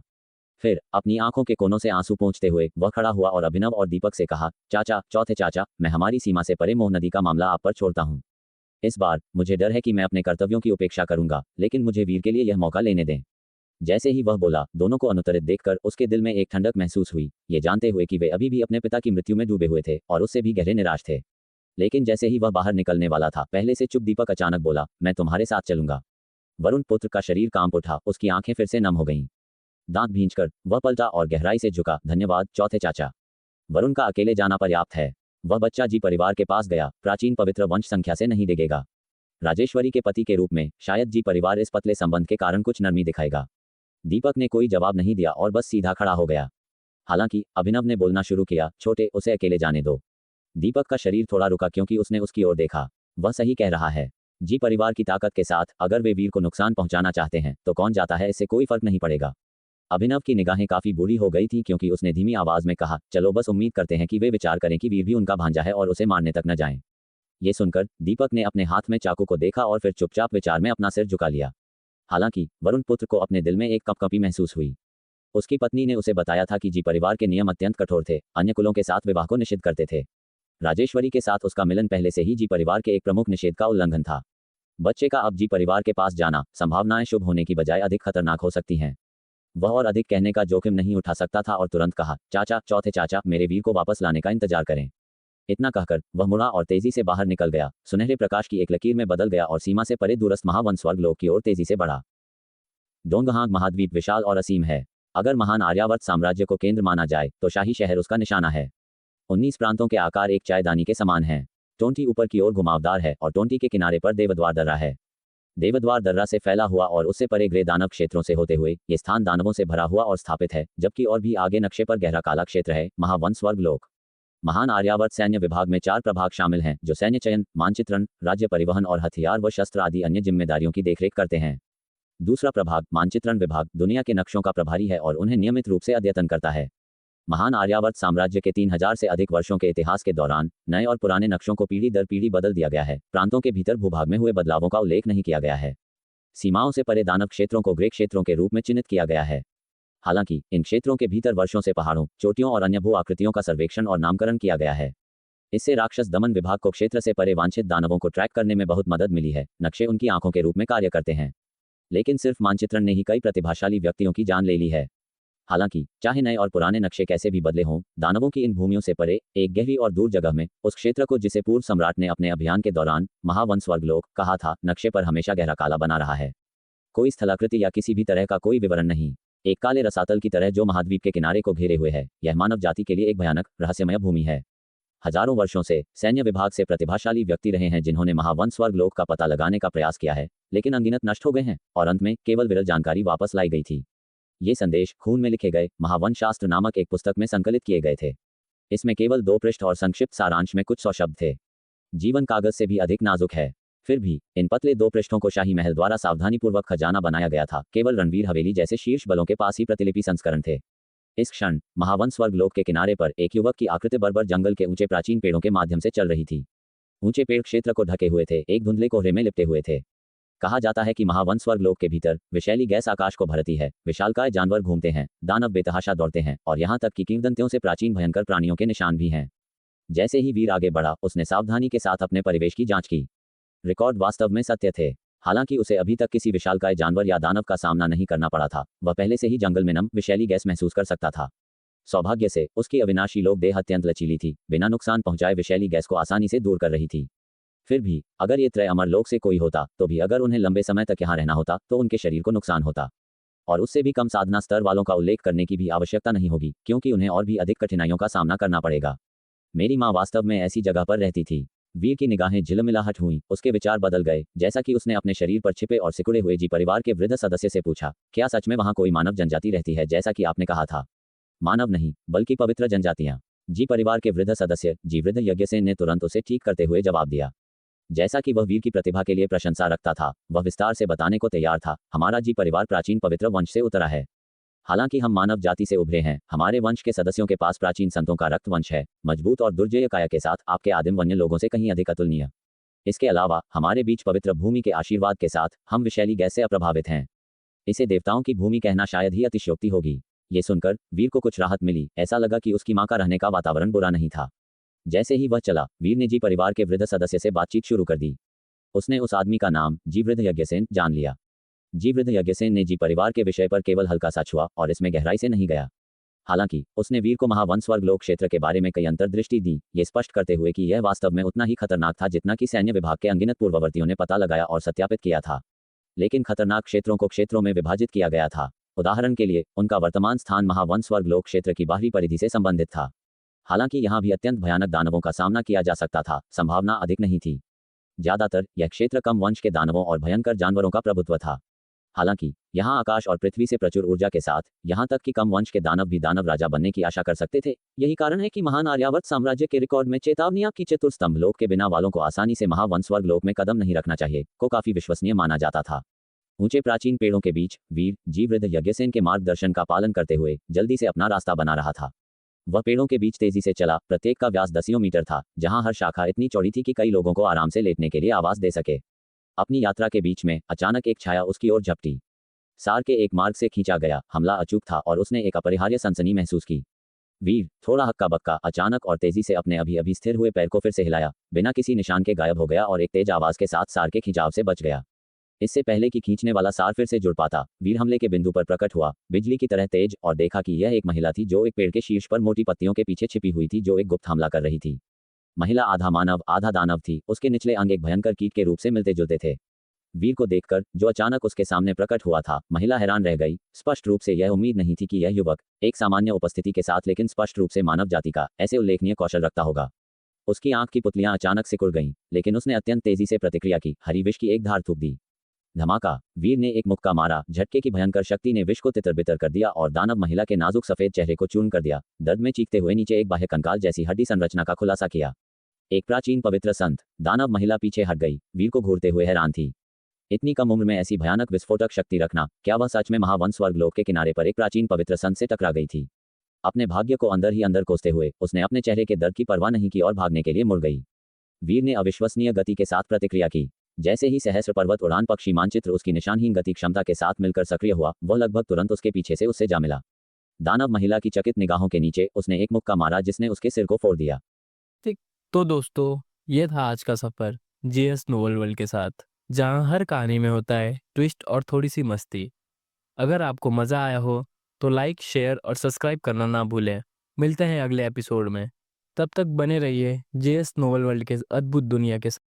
फिर अपनी आंखों के कोनों से आंसू पोंछते हुए वह खड़ा हुआ और अभिनव और दीपक से कहा, चाचा, चौथे चाचा, मैं हमारी सीमा से परे मोह नदी का मामला आप पर छोड़ता हूँ। इस बार मुझे डर है कि मैं अपने कर्तव्यों की उपेक्षा करूंगा, लेकिन मुझे वीर के लिए यह मौका लेने दें। जैसे ही वह बोला, दोनों को अनुत्तरित देखकर उसके दिल में एक ठंडक महसूस हुई, ये जानते हुए कि वे अभी भी अपने पिता की मृत्यु में डूबे हुए थे और उससे भी गहरे निराश थे। लेकिन जैसे ही वह बाहर निकलने वाला था, पहले से चुप दीपक अचानक बोला, मैं तुम्हारे साथ चलूंगा। वरुण पुत्र का शरीर कांप उठा, उसकी आंखें फिर से नम हो गईं। दांत भींचकर वह पलटा और गहराई से झुका, धन्यवाद चौथे चाचा। वरुण का अकेले जाना पर्याप्त है। वह बच्चा जी परिवार के पास गया, प्राचीन पवित्र वंश संख्या से नहीं डिगेगा। राजेश्वरी के पति के रूप में शायद जी परिवार इस पतले संबंध के कारण कुछ नरमी दिखाएगा। दीपक ने कोई जवाब नहीं दिया और बस सीधा खड़ा हो गया। हालांकि अभिनव ने बोलना शुरू किया, छोटे, उसे अकेले जाने दो। दीपक का शरीर थोड़ा रुका क्योंकि उसने उसकी ओर देखा। वह सही कह रहा है। जी परिवार की ताकत के साथ अगर वे वीर को नुकसान पहुंचाना चाहते हैं तो कौन जाता है, इससे कोई फर्क नहीं पड़ेगा। अभिनव की निगाहें काफी बूढ़ी हो गई थी क्योंकि उसने धीमी आवाज में कहा, चलो बस उम्मीद करते हैं कि वे विचार करें कि वीर भी उनका भांजा है और उसे मारने तक न जाएं। ये सुनकर दीपक ने अपने हाथ में चाकू को देखा और फिर चुपचाप विचार में अपना सिर झुका लिया। हालांकि वरुण पुत्र को अपने दिल में एक कंपकंपी महसूस हुई। उसकी पत्नी ने उसे बताया था कि जी परिवार के नियम अत्यंत कठोर थे, अन्य कुलों के साथ विवाह को निषिद्ध करते थे। राजेश्वरी के साथ उसका मिलन पहले से ही जी परिवार के एक प्रमुख निषेध का उल्लंघन था। बच्चे का अब जी परिवार के पास जाना संभावनाएं शुभ होने की बजाय अधिक खतरनाक हो सकती हैं। वह और अधिक कहने का जोखिम नहीं उठा सकता था और तुरंत कहा, चाचा, चौथे चाचा, मेरे वीर को वापस लाने का इंतजार करें। इतना कहकर वह मुड़ा और तेजी से बाहर निकल गया, सुनहरे प्रकाश की एक लकीर में बदल गया और सीमा से परे दूरस्थ महावन स्वर्गलोक की ओर तेजी से बढ़ा। डोंगहांग महाद्वीप विशाल और असीम है। अगर महान आर्यावर्त साम्राज्य को केंद्र माना जाए तो शाही शहर उसका निशाना है। 19 प्रांतों के आकार एक चायदानी के समान हैं। टोंटी ऊपर की ओर घुमावदार है और टोंटी के किनारे पर देवद्वार दर्रा है। देवद्वार दर्रा से फैला हुआ और उससे परे ग्रे दानव क्षेत्रों से होते हुए ये स्थान दानवों से भरा हुआ और स्थापित है, जबकि और भी आगे नक्शे पर गहरा काला क्षेत्र है, महावन स्वर्गलोक। महान आर्यावर्त सैन्य विभाग में 4 प्रभाग शामिल हैं जो सैन्य चयन, मानचित्रण, राज्य परिवहन और हथियार व शस्त्र आदि अन्य जिम्मेदारियों की देखरेख करते हैं। दूसरा प्रभाग, मानचित्रण विभाग, दुनिया के नक्शों का प्रभारी है और उन्हें नियमित रूप से अद्यतन करता है। महान आर्यावर्त साम्राज्य के 3000 से अधिक वर्षों के इतिहास के दौरान नए और पुराने नक्शों को पीढ़ी दर पीढ़ी बदल दिया गया है। प्रांतों के भीतर भूभाग में हुए बदलावों का उल्लेख नहीं किया गया है। सीमाओं से परे दानव क्षेत्रों को ग्रे क्षेत्रों के रूप में चिन्हित किया गया है। हालांकि इन क्षेत्रों के भीतर वर्षों से पहाड़ों, चोटियों और अन्य भू आकृतियों का सर्वेक्षण और नामकरण किया गया है। इससे राक्षस दमन विभाग को क्षेत्र से परे वांछित दानवों को ट्रैक करने में बहुत मदद मिली है। नक्शे उनकी आंखों के रूप में कार्य करते हैं, लेकिन सिर्फ मानचित्रण ने ही कई प्रतिभाशाली व्यक्तियों की जान ले ली है। हालांकि चाहे नए और पुराने नक्शे कैसे भी बदले हों, दानवों की इन भूमियों से परे एक गहरी और दूर जगह में उस क्षेत्र को जिसे पूर्व सम्राट ने अपने अभियान के दौरान महावन स्वर्गलोक कहा था, नक्शे पर हमेशा गहरा काला बना रहा है। कोई स्थलाकृति या किसी भी तरह का कोई विवरण नहीं, एक काले रसातल की तरह जो महाद्वीप के किनारे को घेरे हुए है। यह मानव जाति के लिए एक भयानक रहस्यमय भूमि है। हजारों वर्षों से सैन्य विभाग से प्रतिभाशाली व्यक्ति रहे हैं जिन्होंने महावन स्वर्गलोक का पता लगाने का प्रयास किया है, लेकिन अनगिनत नष्ट हो गए हैं और अंत में केवल विरल जानकारी वापस लाई गई थी। ये संदेश खून में लिखे गए महावन शास्त्र नामक एक पुस्तक में संकलित किए गए थे। इसमें केवल 2 पृष्ठ और संक्षिप्त सारांश में कुछ 100 शब्द थे। जीवन कागज से भी अधिक नाजुक है। फिर भी इन पतले 2 पृष्ठों को शाही महल द्वारा सावधानीपूर्वक खजाना बनाया गया था। केवल रणवीर हवेली जैसे शीर्ष बलों के पास ही प्रतिलिपि संस्करण थे। इस क्षण महावन स्वर्गलोक के किनारे पर एक युवक की आकृति बर्बर जंगल के ऊंचे प्राचीन पेड़ों के माध्यम से चल रही थी। ऊंचे पेड़ क्षेत्र को ढके हुए थे, एक धुंधले कोहरे में लिपटे हुए थे। कहा जाता है कि महावन स्वर्गलोक के भीतर विषैली गैस आकाश को भरती है, विशालकाय जानवर घूमते हैं, दानव बेतहाशा दौड़ते हैं और यहाँ तक कि किंवदंतियों से प्राचीन भयंकर प्राणियों के निशान भी हैं। जैसे ही वीर आगे बढ़ा, उसने सावधानी के साथ अपने परिवेश की जांच की। रिकॉर्ड वास्तव में सत्य थे। हालांकि उसे अभी तक किसी विशालकाय जानवर या दानव का सामना नहीं करना पड़ा था। वह पहले से ही जंगल में नम विषैली गैस महसूस कर सकता था। सौभाग्य से उसकी अविनाशी लोक देह अत्यंत लचीली थी, बिना नुकसान पहुंचाए विषैली गैस को आसानी से दूर कर रही थी। फिर भी अगर ये त्रय अमर लोक से कोई होता तो भी अगर उन्हें लंबे समय तक यहाँ रहना होता तो उनके शरीर को नुकसान होता। और उससे भी कम साधना स्तर वालों का उल्लेख करने की भी आवश्यकता नहीं होगी, क्योंकि उन्हें और भी अधिक कठिनाइयों का सामना करना पड़ेगा। मेरी माँ वास्तव में ऐसी जगह पर रहती थी। वीर की निगाहें झिलमिलाहट हुई, उसके विचार बदल गए। जैसा कि उसने अपने शरीर पर छिपे और सिकुड़े हुए जी परिवार के वृद्ध सदस्य से पूछा, क्या सच में वहाँ कोई मानव जनजाति रहती है जैसा कि आपने कहा था? मानव नहीं, बल्कि पवित्र जनजातियां। जी परिवार के वृद्ध सदस्य जी वृद्ध यज्ञसेन ने तुरंत उसे ठीक करते हुए जवाब दिया। जैसा कि वह वीर की प्रतिभा के लिए प्रशंसा रखता था, वह विस्तार से बताने को तैयार था। हमारा जी परिवार प्राचीन पवित्र वंश से उतरा है। हालांकि हम मानव जाति से उभरे हैं, हमारे वंश के सदस्यों के पास प्राचीन संतों का रक्त वंश है, मजबूत और दुर्जय काया के साथ आपके आदिम वन्य लोगों से कहीं अधिक अतुलनीय। इसके अलावा हमारे बीच पवित्र भूमि के आशीर्वाद के साथ हम विषैली गैस से अप्रभावित हैं। इसे देवताओं की भूमि कहना शायद ही अतिशयोक्ति होगी। ये सुनकर वीर को कुछ राहत मिली। ऐसा लगा कि उसकी मां का रहने का वातावरण बुरा नहीं था। जैसे ही वह चला, वीर ने जी परिवार के वृद्ध सदस्य से बातचीत शुरू कर दी। उसने उस आदमी का नाम जीवृद्ध यज्ञसेन जान लिया। जीवृद्ध यज्ञसेन ने जी परिवार के विषय पर केवल हल्का सा छुआ और इसमें गहराई से नहीं गया। हालांकि उसने वीर को महावंश स्वर्ग लोक क्षेत्र के बारे में कई अंतर्दृष्टि दी, ये स्पष्ट करते हुए कि यह वास्तव में उतना ही खतरनाक था जितना कि सैन्य विभाग के अनगिनत पूर्ववर्तियों ने पता लगाया और सत्यापित किया था। लेकिन खतरनाक क्षेत्रों को क्षेत्रों में विभाजित किया गया था। उदाहरण के लिए उनका वर्तमान स्थान महावंश स्वर्ग लोक क्षेत्र की बाहरी परिधि से संबंधित था। हालांकि यहाँ भी अत्यंत भयानक दानवों का सामना किया जा सकता था, संभावना अधिक नहीं थी। ज्यादातर यह क्षेत्र कम वंश के दानवों और भयंकर जानवरों का प्रभुत्व था। हालांकि यहाँ आकाश और पृथ्वी से प्रचुर ऊर्जा के साथ यहाँ तक कि कम वंश के दानव भी दानव राजा बनने की आशा कर सकते थे। यही कारण है कि महान आर्यावर्त साम्राज्य के रिकॉर्ड में चेतावनियां की चतुर्स्तंभ लोक के बिना वालों को आसानी से महावंश स्वर्ग लोक में कदम नहीं रखना चाहिए को काफी विश्वसनीय माना जाता था। ऊंचे प्राचीन पेड़ों के बीच वीर जीवृद्ध यज्ञसेन के मार्गदर्शन का पालन करते हुए जल्दी से अपना रास्ता बना रहा था। वह पेड़ों के बीच तेजी से चला, प्रत्येक का व्यास दसियों मीटर था, जहां हर शाखा इतनी चौड़ी थी कि कई लोगों को आराम से लेटने के लिए आवाज दे सके। अपनी यात्रा के बीच में अचानक एक छाया उसकी ओर झपटी। सार के एक मार्ग से खींचा गया हमला अचूक था और उसने एक अपरिहार्य सनसनी महसूस की। वीर थोड़ा हक्का बक्का अचानक और तेजी से अपने अभी अभी स्थिर हुए पैर को फिर से हिलाया, बिना किसी निशान के गायब हो गया और एक तेज आवाज के साथ सार के खिंचाव से बच गया। इससे पहले कि खींचने वाला सार फिर से जुड़ पाता, वीर हमले के बिंदु पर प्रकट हुआ, बिजली की तरह तेज, और देखा कि यह एक महिला थी जो एक पेड़ के शीर्ष पर मोटी पत्तियों के पीछे छिपी हुई थी, जो एक गुप्त हमला कर रही थी। महिला आधा मानव आधा दानव थी, उसके निचले अंग एक भयंकर कीट के रूप से मिलते जुलते थे। वीर को देखकर, जो अचानक उसके सामने प्रकट हुआ था, महिला हैरान रह गई। स्पष्ट रूप से यह उम्मीद नहीं थी कि यह युवक, एक सामान्य उपस्थिति के साथ लेकिन स्पष्ट रूप से मानव जाति का, ऐसे उल्लेखनीय कौशल रखता होगा। उसकी आंख की पुतलियां अचानक सिकुड़ गईं, लेकिन उसने अत्यंत तेजी से प्रतिक्रिया की, हरी विष की एक धार थूक दी। धमाका! वीर ने एक मुक्का मारा, झटके की भयंकर शक्ति ने विष को तितर-बितर कर दिया और दानव महिला के नाजुक सफेद चेहरे को चूर्ण कर दिया। दर्द में चीखते हुए नीचे एक बाह्य कंकाल जैसी हड्डी संरचना का खुलासा किया। एक प्राचीन पवित्र संत। दानव महिला पीछे हट गई, वीर को घूरते हुए हैरान थी। इतनी कम उम्र में ऐसी भयानक विस्फोटक शक्ति रखना, क्या वह सच में महावंश स्वर्ग लोक के किनारे पर एक प्राचीन पवित्र संत से टकरा गई थी? अपने भाग्य को अंदर ही अंदर कोसते हुए उसने अपने चेहरे के दर्द की परवाह नहीं की और भागने के लिए मुड़ गई। वीर ने अविश्वसनीय गति के साथ प्रतिक्रिया की। जैसे ही सहस्र पर्वत उड़ान पक्षी मानचित्र उसकी निशानहीन गति क्षमता के साथ मिलकर सक्रिय हुआ, वह लगभग तुरंत उसके पीछे से उससे जा मिला। दानव महिला की चकित निगाहों के नीचे उसने एक मुक्का मारा जिसने उसके सिर को फोड़ दिया। तो दोस्तों, ये था आज का सफर जीएस नोवेल वर्ल्ड के साथ, जहां हर कहानी में होता है ट्विस्ट और थोड़ी सी मस्ती। अगर आपको मज़ा आया हो तो लाइक, शेयर और सब्सक्राइब करना ना भूलें। मिलते हैं अगले एपिसोड में। तब तक बने रहिए जीएस नोवेल वर्ल्ड के अद्भुत दुनिया के साथ।